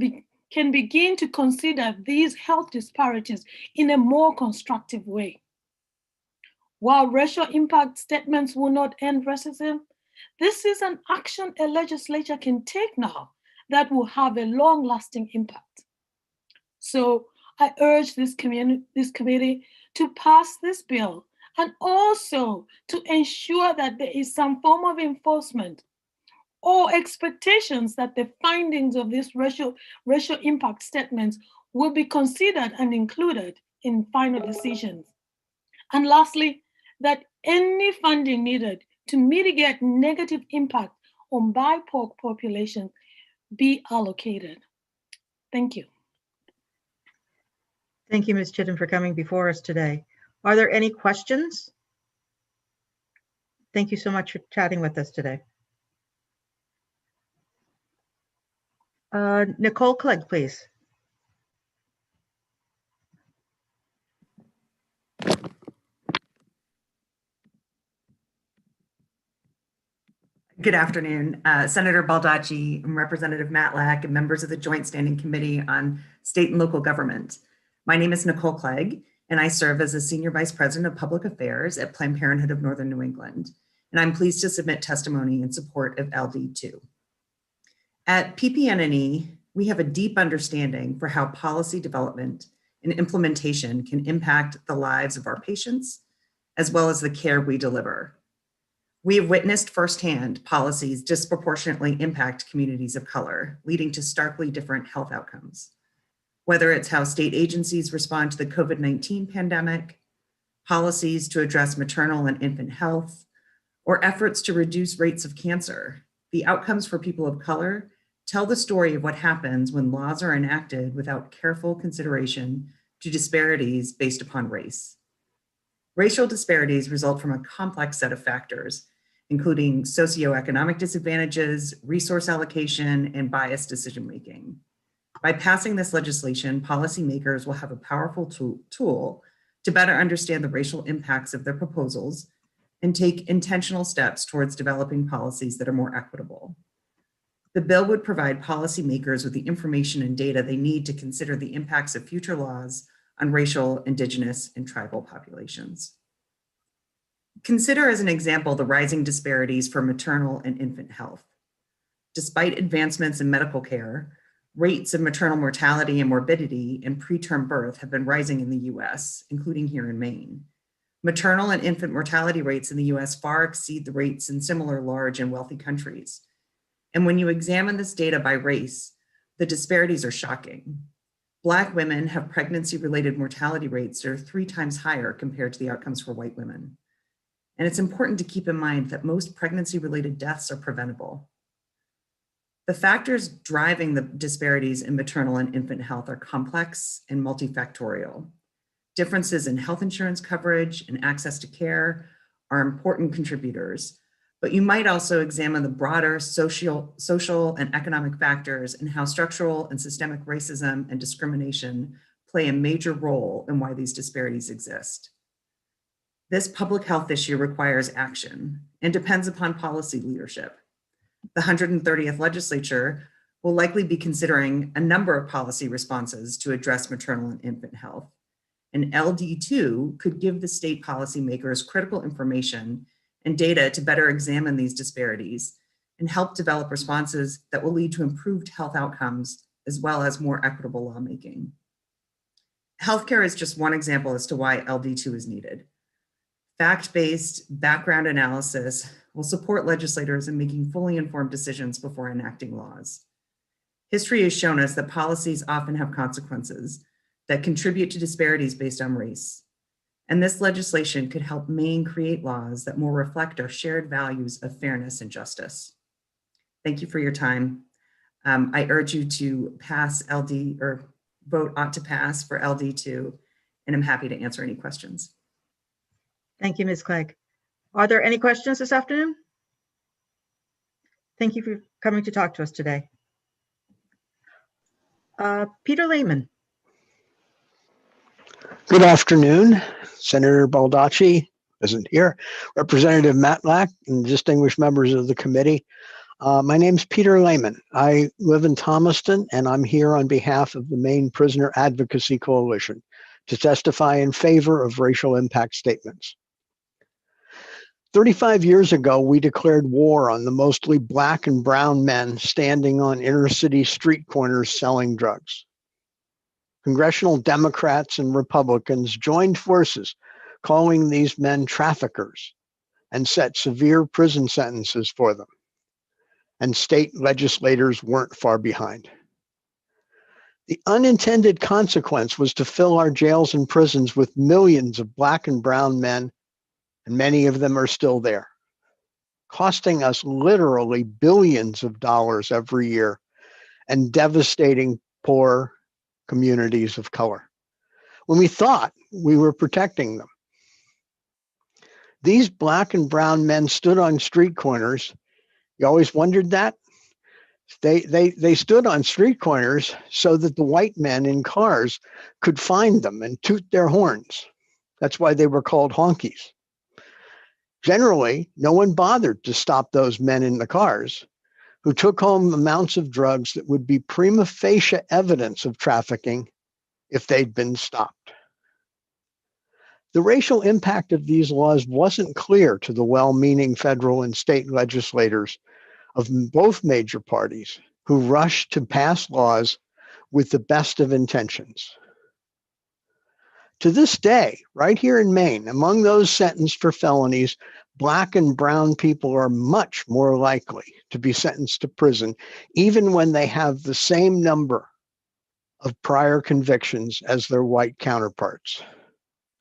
begin to consider these health disparities in a more constructive way. While racial impact statements will not end racism, this is an action a legislature can take now that will have a long-lasting impact. So I urge this committee to pass this bill and also to ensure that there is some form of enforcement or expectations that the findings of these racial impact statements will be considered and included in final decisions. And lastly, that any funding needed to mitigate negative impact on BIPOC population be allocated. Thank you. Thank you, Ms. Chittum, for coming before us today. Are there any questions? Thank you so much for chatting with us today. Nicole Clegg, please. Good afternoon, Senator Baldacci, Representative Matlack, and members of the Joint Standing Committee on State and Local Government. My name is Nicole Clegg, and I serve as a Senior Vice President of Public Affairs at Planned Parenthood of Northern New England, and I'm pleased to submit testimony in support of LD2. At PPNNE, we have a deep understanding for how policy development and implementation can impact the lives of our patients, as well as the care we deliver. We have witnessed firsthand policies disproportionately impact communities of color, leading to starkly different health outcomes. Whether it's how state agencies respond to the COVID-19 pandemic, policies to address maternal and infant health, or efforts to reduce rates of cancer, the outcomes for people of color tell the story of what happens when laws are enacted without careful consideration to disparities based upon race. Racial disparities result from a complex set of factors, including socioeconomic disadvantages, resource allocation, and biased decision-making. By passing this legislation, policymakers will have a powerful tool to better understand the racial impacts of their proposals and take intentional steps towards developing policies that are more equitable. The bill would provide policymakers with the information and data they need to consider the impacts of future laws on racial, indigenous, and tribal populations. Consider as an example the rising disparities for maternal and infant health. Despite advancements in medical care, Rates of maternal mortality and morbidity in preterm birth have been rising in the US, including here in Maine. Maternal and infant mortality rates in the US far exceed the rates in similar large and wealthy countries. And when you examine this data by race, the disparities are shocking. Black women have pregnancy-related mortality rates that are 3 times higher compared to the outcomes for white women. And it's important to keep in mind that most pregnancy-related deaths are preventable. The factors driving the disparities in maternal and infant health are complex and multifactorial. Differences in health insurance coverage and access to care are important contributors, but you might also examine the broader social and economic factors and how structural and systemic racism and discrimination play a major role in why these disparities exist. This public health issue requires action and depends upon policy leadership. The 130th legislature will likely be considering a number of policy responses to address maternal and infant health. And LD2 could give the state policymakers critical information and data to better examine these disparities and help develop responses that will lead to improved health outcomes as well as more equitable lawmaking. Healthcare is just one example as to why LD2 is needed. Fact-based background analysis will support legislators in making fully informed decisions before enacting laws. History has shown us that policies often have consequences that contribute to disparities based on race. And this legislation could help Maine create laws that more reflect our shared values of fairness and justice. Thank you for your time. I urge you to pass LD or vote ought to pass for LD2, and I'm happy to answer any questions. Thank you, Ms. Clegg. Are there any questions this afternoon? Thank you for coming to talk to us today. Peter Lehman. Good afternoon, Senator Baldacci isn't here, Representative Matlack, and distinguished members of the committee. My name's Peter Lehman. I live in Thomaston, and I'm here on behalf of the Maine Prisoner Advocacy Coalition to testify in favor of racial impact statements. 35 years ago, we declared war on the mostly Black and brown men standing on inner city street corners selling drugs. Congressional Democrats and Republicans joined forces, calling these men traffickers, and set severe prison sentences for them. And state legislators weren't far behind. The unintended consequence was to fill our jails and prisons with millions of Black and brown men, and many of them are still there, costing us literally billions of dollars every year and devastating poor communities of color, when we thought we were protecting them. These Black and brown men stood on street corners. You always wondered that? They stood on street corners so that the white men in cars could find them and toot their horns. That's why they were called honkies. Generally, no one bothered to stop those men in the cars, who took home amounts of drugs that would be prima facie evidence of trafficking if they'd been stopped. The racial impact of these laws wasn't clear to the well-meaning federal and state legislators of both major parties, who rushed to pass laws with the best of intentions. To this day, right here in Maine, among those sentenced for felonies, Black and brown people are much more likely to be sentenced to prison, even when they have the same number of prior convictions as their white counterparts.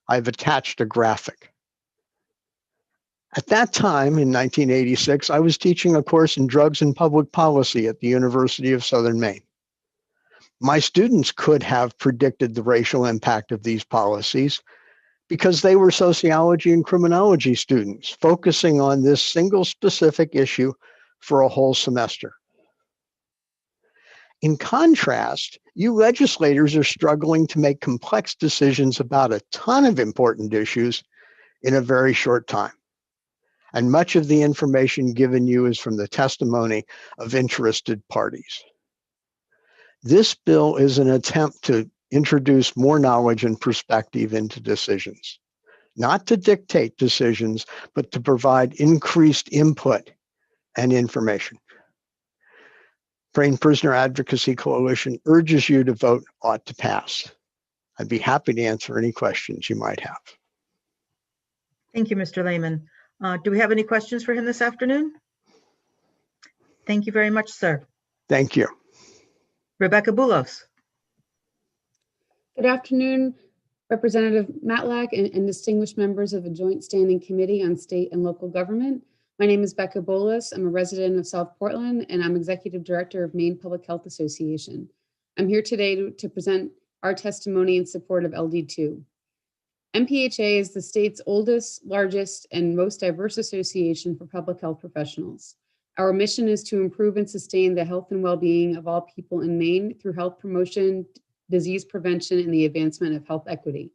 I've attached a graphic. At that time, in 1986, I was teaching a course in drugs and public policy at the University of Southern Maine. My students could have predicted the racial impact of these policies because they were sociology and criminology students, focusing on this single specific issue for a whole semester. In contrast, you legislators are struggling to make complex decisions about a ton of important issues in a very short time. And much of the information given you is from the testimony of interested parties. This bill is an attempt to introduce more knowledge and perspective into decisions, not to dictate decisions, but to provide increased input and information. Ukraine Prisoner Advocacy Coalition urges you to vote ought to pass. I'd be happy to answer any questions you might have. Thank you, Mr. Lehman. Do we have any questions for him this afternoon? Thank you very much, sir. Thank you. Rebecca Boulos. Good afternoon, Representative Matlack and distinguished members of the Joint Standing Committee on State and Local Government. My name is Becca Bolas. I'm a resident of South Portland, and I'm Executive Director of Maine Public Health Association. I'm here today to present our testimony in support of LD2. MPHA is the state's oldest, largest, and most diverse association for public health professionals. Our mission is to improve and sustain the health and well-being of all people in Maine through health promotion, disease prevention, and the advancement of health equity.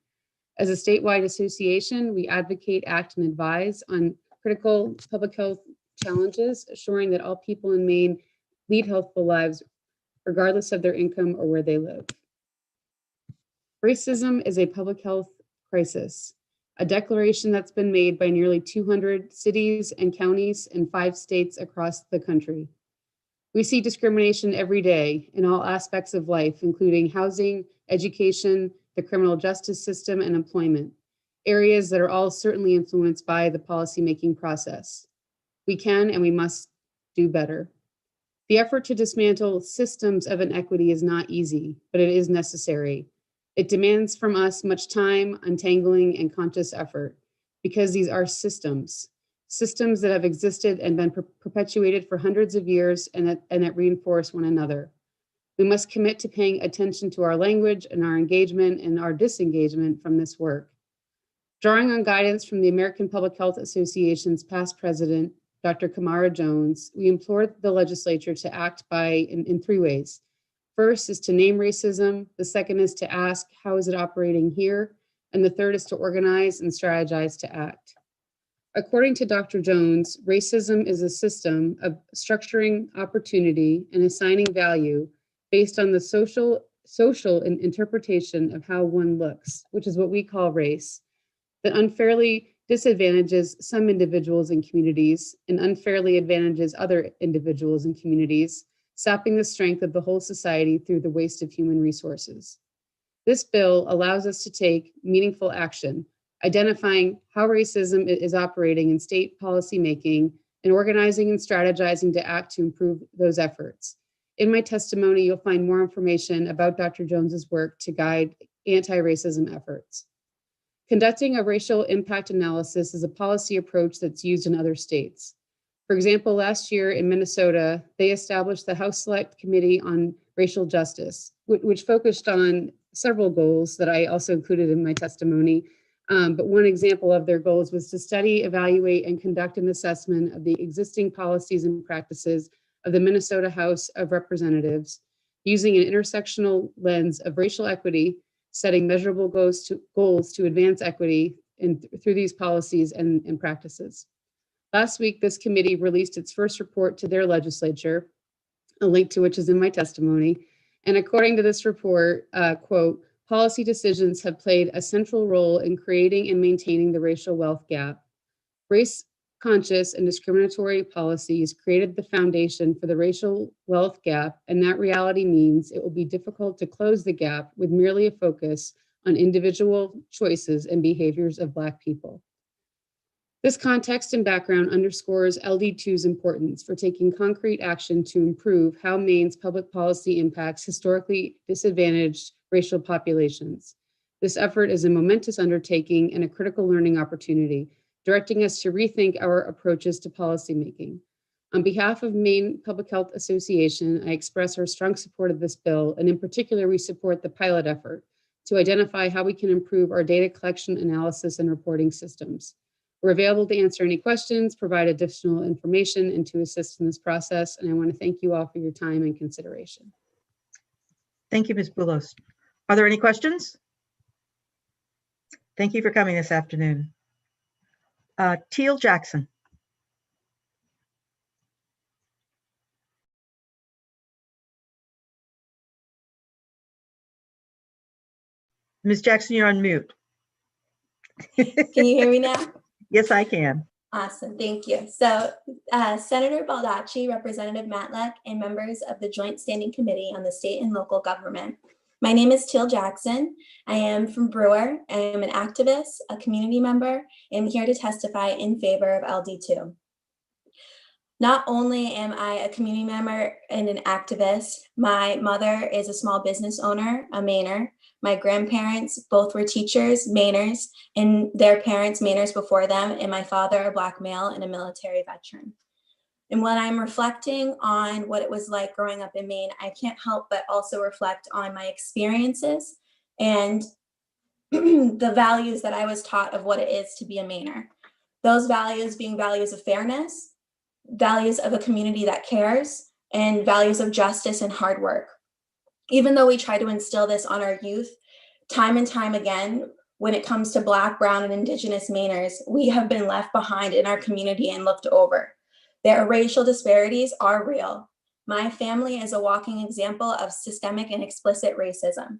As a statewide association, we advocate, act, and advise on critical public health challenges, assuring that all people in Maine lead healthful lives, regardless of their income or where they live. Racism is a public health crisis, a declaration that's been made by nearly 200 cities and counties in 5 states across the country. We see discrimination every day in all aspects of life, including housing, education, the criminal justice system, and employment, areas that are all certainly influenced by the policymaking process. We can and we must do better. The effort to dismantle systems of inequity is not easy, but it is necessary. It demands from us much time, untangling, and conscious effort, because these are systems that have existed and been perpetuated for hundreds of years and that reinforce one another. We must commit to paying attention to our language and our engagement and our disengagement from this work. Drawing on guidance from the American Public Health Association's past president, Dr. Kamara Jones, we implored the legislature to act in 3 ways. First is to name racism. The second is to ask, how is it operating here? And the third is to organize and strategize to act. According to Dr. Jones, racism is a system of structuring opportunity and assigning value based on the social interpretation of how one looks, which is what we call race, that unfairly disadvantages some individuals and communities and unfairly advantages other individuals and communities, sapping the strength of the whole society through the waste of human resources. This bill allows us to take meaningful action, identifying how racism is operating in state policymaking and organizing and strategizing to act to improve those efforts. In my testimony, you'll find more information about Dr. Jones's work to guide anti-racism efforts. Conducting a racial impact analysis is a policy approach that's used in other states. For example, last year in Minnesota, they established the House Select Committee on Racial Justice, which focused on several goals that I also included in my testimony. But one example of their goals was to study, evaluate, and conduct an assessment of the existing policies and practices of the Minnesota House of Representatives using an intersectional lens of racial equity, setting measurable goals to advance equity through these policies and practices. Last week, this committee released its first report to their legislature, a link to which is in my testimony. And according to this report, quote, policy decisions have played a central role in creating and maintaining the racial wealth gap. Race-conscious and discriminatory policies created the foundation for the racial wealth gap, and that reality means it will be difficult to close the gap with merely a focus on individual choices and behaviors of Black people. This context and background underscores LD2's importance for taking concrete action to improve how Maine's public policy impacts historically disadvantaged racial populations. This effort is a momentous undertaking and a critical learning opportunity, directing us to rethink our approaches to policymaking. On behalf of Maine Public Health Association, I express our strong support of this bill, and in particular, we support the pilot effort to identify how we can improve our data collection, analysis, and reporting systems. We're available to answer any questions, provide additional information, and to assist in this process. And I want to thank you all for your time and consideration. Thank you, Ms. Boulos. Are there any questions? Thank you for coming this afternoon. Teal Jackson. Ms. Jackson, you're on mute. Can you hear me now? Yes, I can. Awesome, thank you. So Senator Baldacci, Representative Matlack, and members of the Joint Standing Committee on the State and Local Government. My name is Teal Jackson. I am from Brewer. I am an activist, a community member, and I'm here to testify in favor of LD2. Not only am I a community member and an activist, my mother is a small business owner, a Mainer. My grandparents both were teachers, Mainers, and their parents, Mainers before them, and my father, a Black male and a military veteran. And when I'm reflecting on what it was like growing up in Maine, I can't help but also reflect on my experiences and the values that I was taught of what it is to be a Mainer. Those values being values of fairness, values of a community that cares, and values of justice and hard work. Even though we try to instill this on our youth, time and time again, when it comes to Black, Brown, and Indigenous Mainers, we have been left behind in our community and looked over. Their racial disparities are real. My family is a walking example of systemic and explicit racism.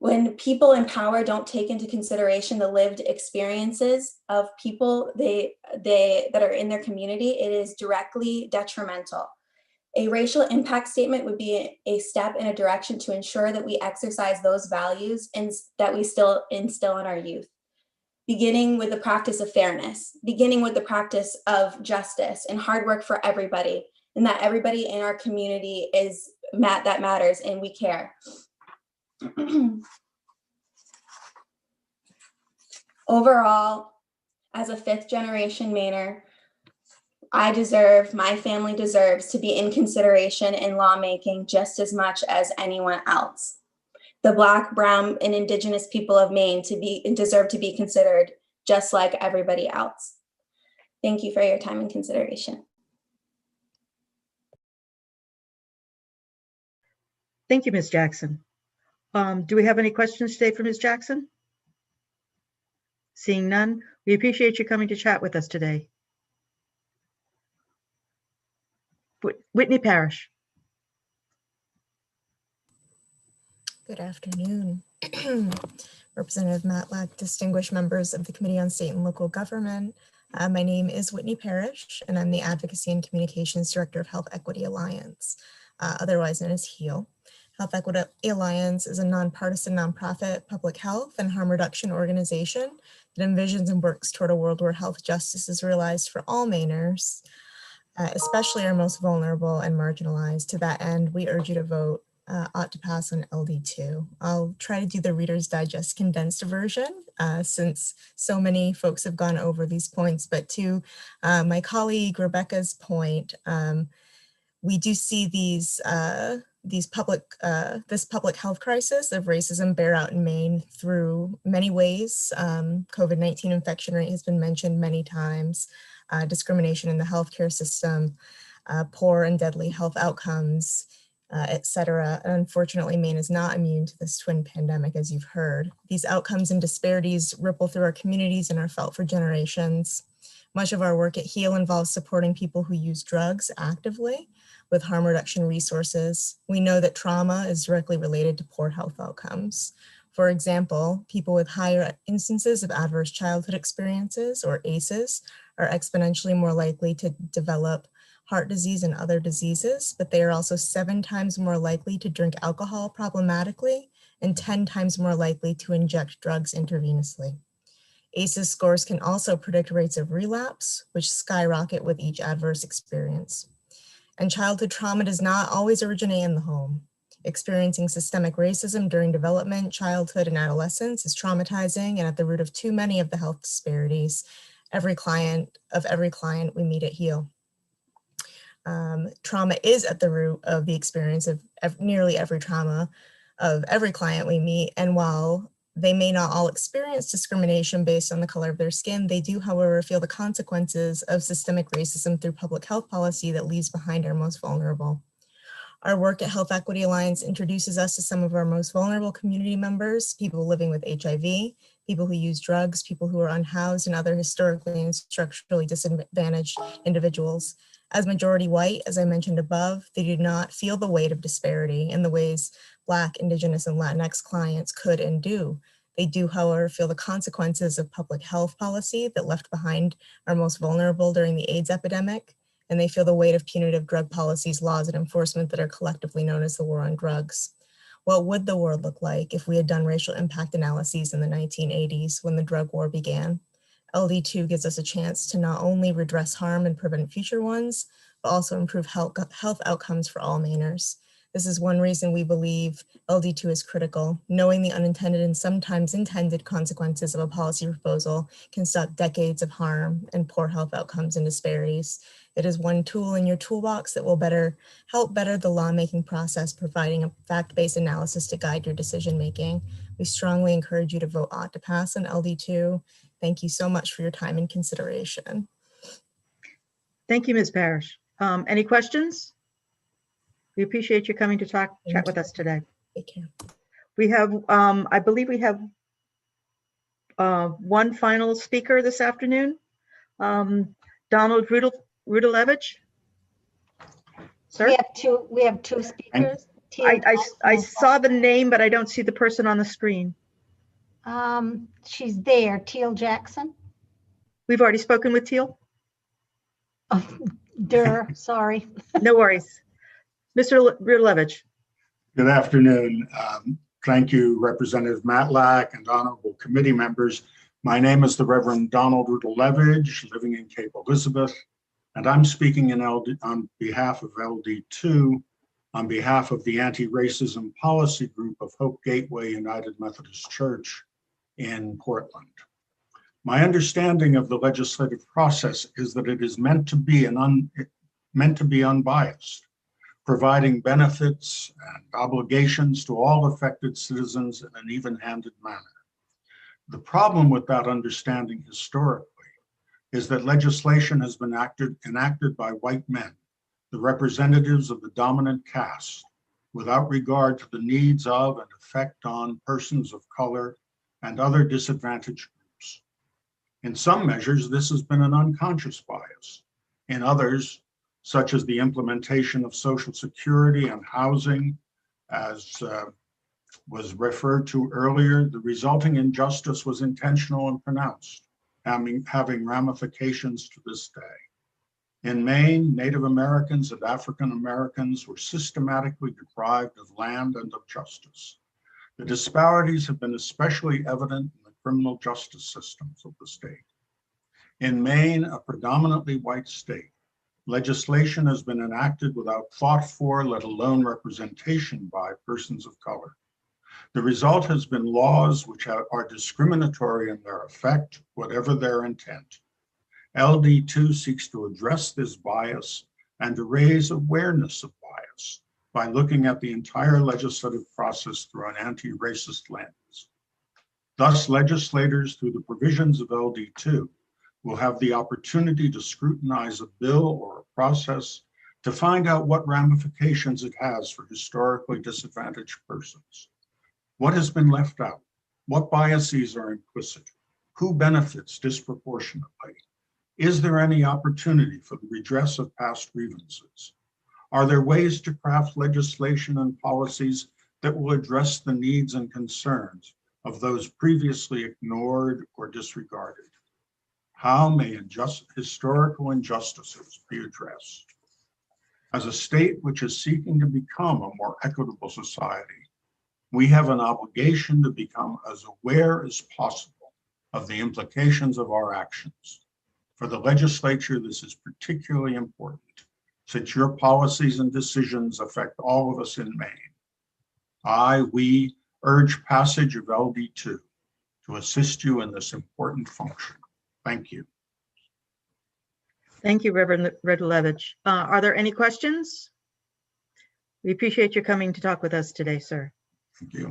When people in power don't take into consideration the lived experiences of people that are in their community, it is directly detrimental. A racial impact statement would be a step in a direction to ensure that we exercise those values and that we still instill in our youth. Beginning with the practice of fairness, beginning with the practice of justice and hard work for everybody, and that everybody in our community that matters and we care. Overall, as a fifth generation Mainer, my family deserves to be in consideration in lawmaking just as much as anyone else. The Black, Brown, and Indigenous people of Maine deserve to be considered just like everybody else. Thank you for your time and consideration. Thank you, Ms. Jackson. Do we have any questions today for Ms. Jackson? Seeing none, we appreciate you coming to chat with us today. Whitney Parrish. Good afternoon. Representative Matlack, distinguished members of the Committee on State and Local Government. My name is Whitney Parrish, and I'm the Advocacy and Communications Director of Health Equity Alliance, otherwise known as HEAL. Health Equity Alliance is a nonpartisan nonprofit public health and harm reduction organization that envisions and works toward a world where health justice is realized for all Mainers, especially our most vulnerable and marginalized. To that end, we urge you to vote ought to pass on LD2. I'll try to do the Reader's Digest condensed version since so many folks have gone over these points, but to my colleague Rebecca's point, we do see this public health crisis of racism bear out in Maine through many ways. COVID-19 infection rate has been mentioned many times, discrimination in the healthcare system, poor and deadly health outcomes, et cetera. And unfortunately, Maine is not immune to this twin pandemic, as you've heard. These outcomes and disparities ripple through our communities and are felt for generations. Much of our work at HEAL involves supporting people who use drugs actively with harm reduction resources. We know that trauma is directly related to poor health outcomes. For example, people with higher instances of adverse childhood experiences, or ACEs, are exponentially more likely to develop heart disease and other diseases, but they are also 7 times more likely to drink alcohol problematically and 10 times more likely to inject drugs intravenously. ACEs scores can also predict rates of relapse, which skyrocket with each adverse experience. And childhood trauma does not always originate in the home. Experiencing systemic racism during development, childhood, and adolescence is traumatizing and at the root of too many of the health disparities every client we meet at HEAL. Trauma is at the root of the experience of nearly every trauma of every client we meet. And while they may not all experience discrimination based on the color of their skin, they do, however, feel the consequences of systemic racism through public health policy that leaves behind our most vulnerable. Our work at Health Equity Alliance introduces us to some of our most vulnerable community members, people living with HIV, people who use drugs, people who are unhoused, and other historically and structurally disadvantaged individuals. As majority white, as I mentioned above, they do not feel the weight of disparity in the ways Black, Indigenous, and Latinx clients could and do. They do, however, feel the consequences of public health policy that left behind our most vulnerable during the AIDS epidemic, and they feel the weight of punitive drug policies, laws, and enforcement that are collectively known as the war on drugs. What would the world look like if we had done racial impact analyses in the 1980s when the drug war began? LD2 gives us a chance to not only redress harm and prevent future ones, but also improve health outcomes for all Mainers. This is one reason we believe LD2 is critical. Knowing the unintended and sometimes intended consequences of a policy proposal can stop decades of harm and poor health outcomes and disparities. It is one tool in your toolbox that will help better the lawmaking process, providing a fact-based analysis to guide your decision-making. We strongly encourage you to vote ought to pass on LD2. Thank you so much for your time and consideration. Thank you, Ms. Parrish. Any questions? We appreciate you coming to chat with us today. Take care. We have, I believe we have one final speaker this afternoon. Donald Rudalevich. Sir? We have two speakers. I saw the name, but I don't see the person on the screen. She's there, Teal Jackson. We've already spoken with Teal? Sorry. No worries. Mr. Rudalevich. Good afternoon. Thank you, Representative Matlack and honorable committee members. My name is the Reverend Donald Rudalevich, living in Cape Elizabeth, and I'm speaking on behalf of LD2, on behalf of the Anti-Racism Policy Group of Hope Gateway United Methodist Church in Portland. My understanding of the legislative process is that it is meant to be unbiased, providing benefits and obligations to all affected citizens in an even-handed manner. The problem with that understanding historically is that legislation has been enacted by white men, the representatives of the dominant caste, without regard to the needs of and effect on persons of color and other disadvantaged groups. In some measures, this has been an unconscious bias. In others, such as the implementation of Social Security and housing, as was referred to earlier, the resulting injustice was intentional and pronounced, having ramifications to this day. In Maine, Native Americans and African Americans were systematically deprived of land and of justice. The disparities have been especially evident in the criminal justice systems of the state. In Maine, a predominantly white state, legislation has been enacted without thought for, let alone representation by, persons of color. The result has been laws which are discriminatory in their effect, whatever their intent. LD2 seeks to address this bias and to raise awareness of bias by looking at the entire legislative process through an anti-racist lens. Thus, legislators, through the provisions of LD2, will have the opportunity to scrutinize a bill or a process to find out what ramifications it has for historically disadvantaged persons. What has been left out? What biases are implicit? Who benefits disproportionately? Is there any opportunity for the redress of past grievances? Are there ways to craft legislation and policies that will address the needs and concerns of those previously ignored or disregarded? How may historical injustices be addressed? As a state which is seeking to become a more equitable society, we have an obligation to become as aware as possible of the implications of our actions. For the legislature, this is particularly important, since your policies and decisions affect all of us in Maine. We urge passage of LD2 to assist you in this important function. Thank you. Thank you, Reverend Rudalevich. Are there any questions? We appreciate you coming to talk with us today, sir. Thank you.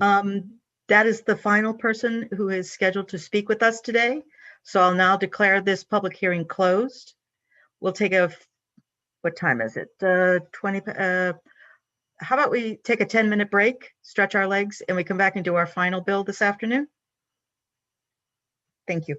That is the final person who is scheduled to speak with us today. So I'll now declare this public hearing closed. We'll take what time is it? 20, how about we take a 10-minute break, stretch our legs, and we come back and do our final bill this afternoon? Thank you.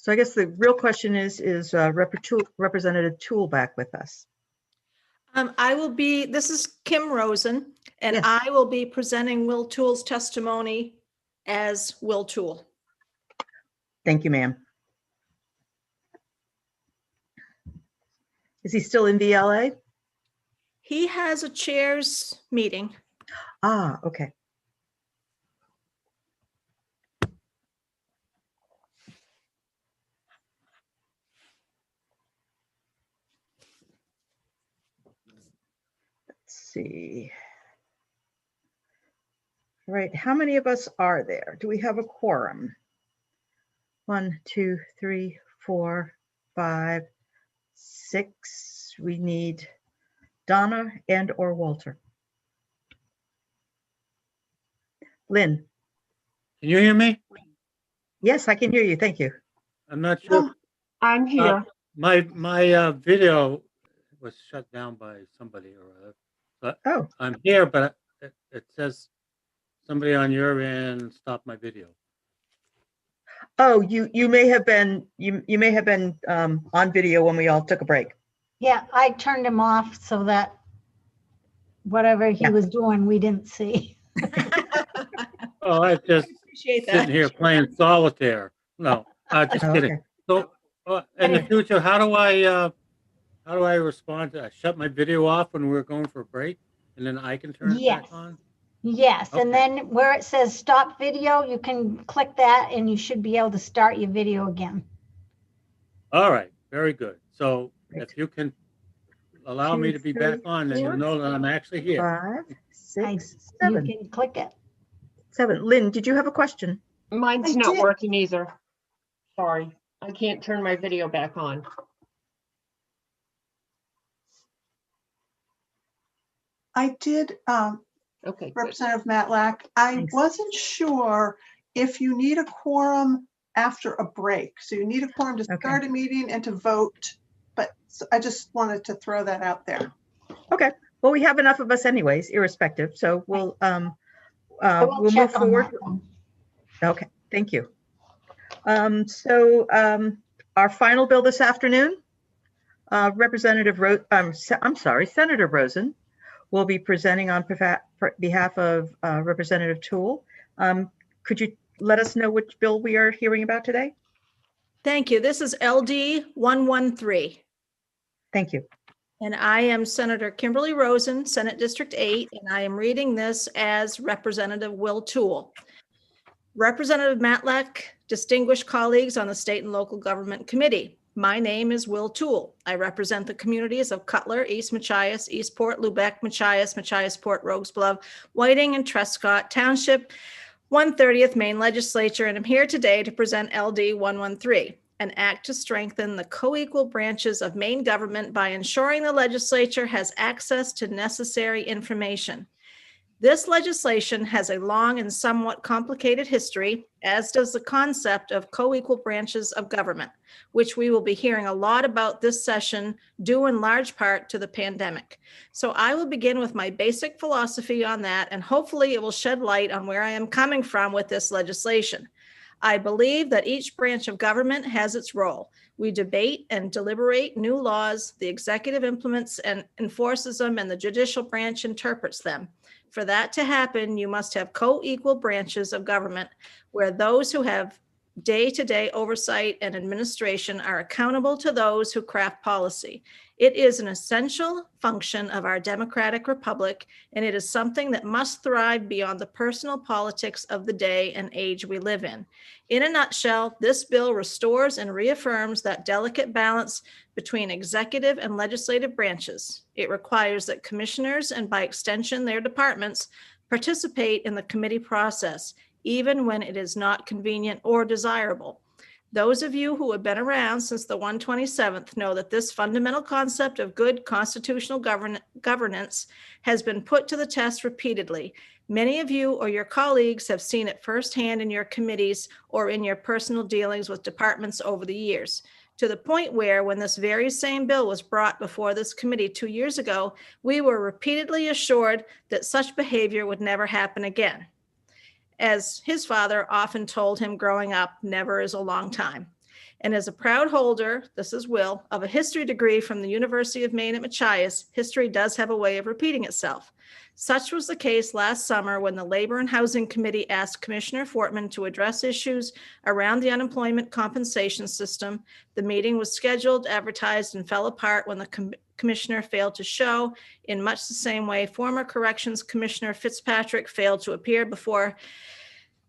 So I guess the real question is Representative Toole back with us? This is Kim Rosen, and Yes. I will be presenting Will Toole's testimony as Will Toole. Thank you, ma'am. Is he still in VLA? He has a chairs meeting. Ah, okay. Let's see. All right, how many of us are there? Do we have a quorum? 1, 2, 3, 4, 5, 6. We need Donna and or Walter. Lynn. Can you hear me? Yes, I can hear you. Thank you. I'm not sure. I'm here. My video was shut down by somebody or other. But oh, I'm here, but it says somebody on your end stopped my video. Oh, you may have been on video when we all took a break. Yeah, I turned him off so that whatever he was doing, we didn't see. Oh, I just appreciate that. sitting here playing solitaire. No, just kidding. Okay. So in the future, how do I respond to that? Shut my video off when we're going for a break, and then I can turn it back on? Yes, Okay. and then where it says stop video, you can click that and you should be able to start your video again. All right, very good. So if you can allow me to be back on, then you'll know that I'm actually here. 5, 6, 7. You can click it. 7. Lynn, did you have a question? Mine's not working either. Sorry, I can't turn my video back on. I did, okay, Representative Matlack, I wasn't sure if you need a quorum after a break. So you need a quorum to start a meeting and to vote, but I just wanted to throw that out there. Okay. Well, we have enough of us anyways, irrespective. So we'll will move check on forward. that one. Okay, thank you. Our final bill this afternoon, Senator Rosen will be presenting on behalf of Representative Toole. Could you let us know which bill we are hearing about today? Thank you. This is LD 113. Thank you. And I am Senator Kimberly Rosen, Senate District 8, and I am reading this as Representative Will Toole. Representative Matlack, distinguished colleagues on the State and Local Government Committee. My name is Will Toole. I represent the communities of Cutler, East Machias, Eastport, Lubec, Machias, Machiasport, Rogues Bluff, Whiting, and Trescott Township, 130th Maine Legislature, and I'm here today to present LD 113, an act to strengthen the co-equal branches of Maine government by ensuring the legislature has access to necessary information. This legislation has a long and somewhat complicated history, as does the concept of co-equal branches of government, which we will be hearing a lot about this session, due in large part to the pandemic. So I will begin with my basic philosophy on that, and hopefully it will shed light on where I am coming from with this legislation. I believe that each branch of government has its role. We debate and deliberate new laws, the executive implements and enforces them, and the judicial branch interprets them. For that to happen, you must have co-equal branches of government where those who have day-to-day oversight and administration are accountable to those who craft policy. It is an essential function of our democratic republic, and it is something that must thrive beyond the personal politics of the day and age we live in. In a nutshell, this bill restores and reaffirms that delicate balance between executive and legislative branches. It requires that commissioners, and by extension their departments, participate in the committee process, even when it is not convenient or desirable. Those of you who have been around since the 127th know that this fundamental concept of good constitutional governance has been put to the test repeatedly. Many of you or your colleagues have seen it firsthand in your committees or in your personal dealings with departments over the years, to the point where when this very same bill was brought before this committee 2 years ago, we were repeatedly assured that such behavior would never happen again. As his father often told him growing up, never is a long time. And as a proud holder, this is Will, of a history degree from the University of Maine at Machias, history does have a way of repeating itself. Such was the case last summer when the Labor and Housing Committee asked Commissioner Fortman to address issues around the unemployment compensation system. The meeting was scheduled, advertised, and fell apart when the commissioner failed to show. In much the same way, former Corrections Commissioner Fitzpatrick failed to appear before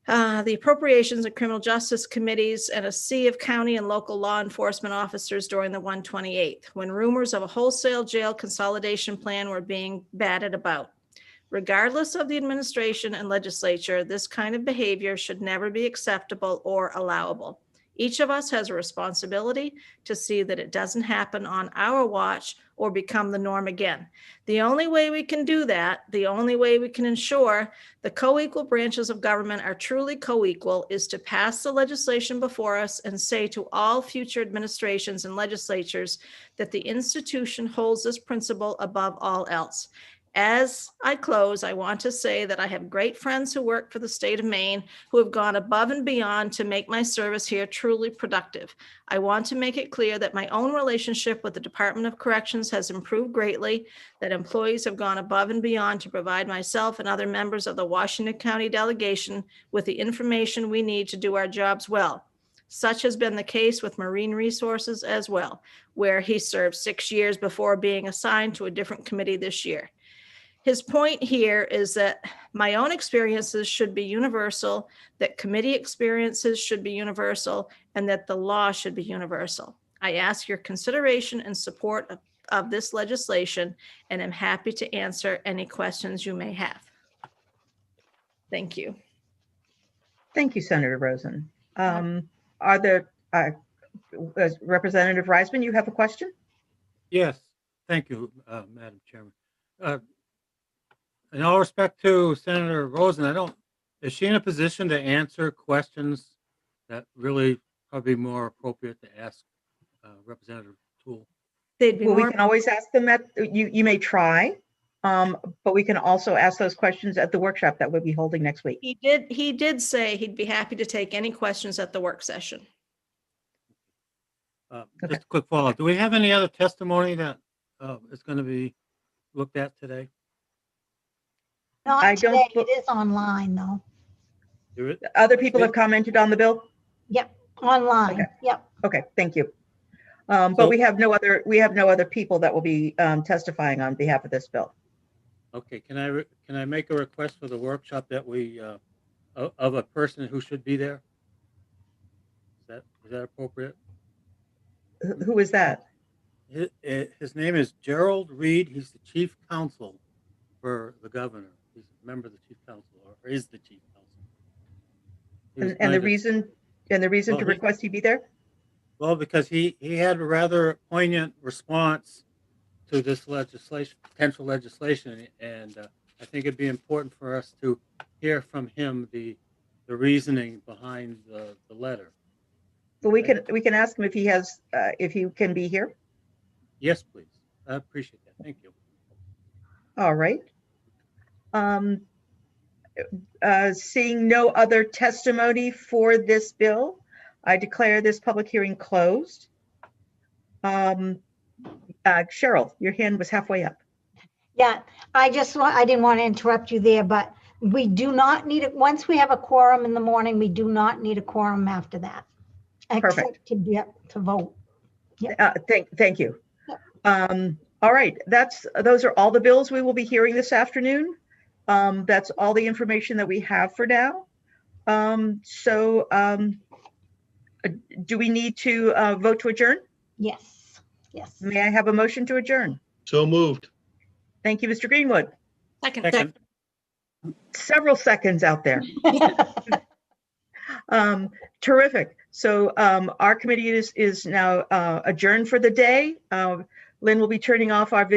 the Appropriations and Criminal Justice Committees and a sea of county and local law enforcement officers during the 128th, when rumors of a wholesale jail consolidation plan were being batted about. Regardless of the administration and legislature, this kind of behavior should never be acceptable or allowable. Each of us has a responsibility to see that it doesn't happen on our watch or become the norm again. The only way we can do that, the only way we can ensure the co-equal branches of government are truly co-equal, is to pass the legislation before us and say to all future administrations and legislatures that the institution holds this principle above all else. As I close, I want to say that I have great friends who work for the state of Maine who have gone above and beyond to make my service here truly productive. I want to make it clear that my own relationship with the Department of Corrections has improved greatly, that employees have gone above and beyond to provide myself and other members of the Washington County delegation with the information we need to do our jobs well. Such has been the case with Marine Resources as well, where he served 6 years before being assigned to a different committee this year. His point here is that my own experiences should be universal, that committee experiences should be universal, and that the law should be universal. I ask your consideration and support of this legislation, and I'm happy to answer any questions you may have. Thank you. Thank you, Senator Rosen. Are there, Representative Reisman, you have a question? Yes, thank you, Madam Chairman. In all respect to Senator Rosen, is she in a position to answer questions that really probably more appropriate to ask Representative Toole? Well, we can always ask them you may try, but we can also ask those questions at the workshop that we'll be holding next week. He did say he'd be happy to take any questions at the work session. Just a quick follow-up. Do we have any other testimony that is going to be looked at today? Not today, it is online though. Other people have commented on the bill? Yep, online, okay. Yep. Okay, thank you. But we have no other people that will be testifying on behalf of this bill. Okay, can I make a request for the workshop that we of a person who should be there? Is that appropriate? Who is that? His name is Gerald Reed. He's the chief counsel for the governor. He's a member of the chief council, or is the chief counsel. And the reason to request he be there? Well, because he had a rather poignant response to this potential legislation, and I think it'd be important for us to hear from him the reasoning behind the letter. Well, we can ask him if he can be here. Yes, please. I appreciate that. Thank you. All right. Seeing no other testimony for this bill, I declare this public hearing closed. Cheryl, your hand was halfway up. Yeah, I didn't want to interrupt you there, but we do not need it. Once we have a quorum in the morning, we do not need a quorum after that. Perfect. To vote. Yep. Thank you. Yep. All right, those are all the bills we will be hearing this afternoon. That's all the information that we have for now. Do we need to vote to adjourn? Yes. Yes. May I have a motion to adjourn? So moved. Thank you, Mr. Greenwood. Second. Several seconds out there. Terrific. So our committee is now adjourned for the day. Lynn will be turning off our video.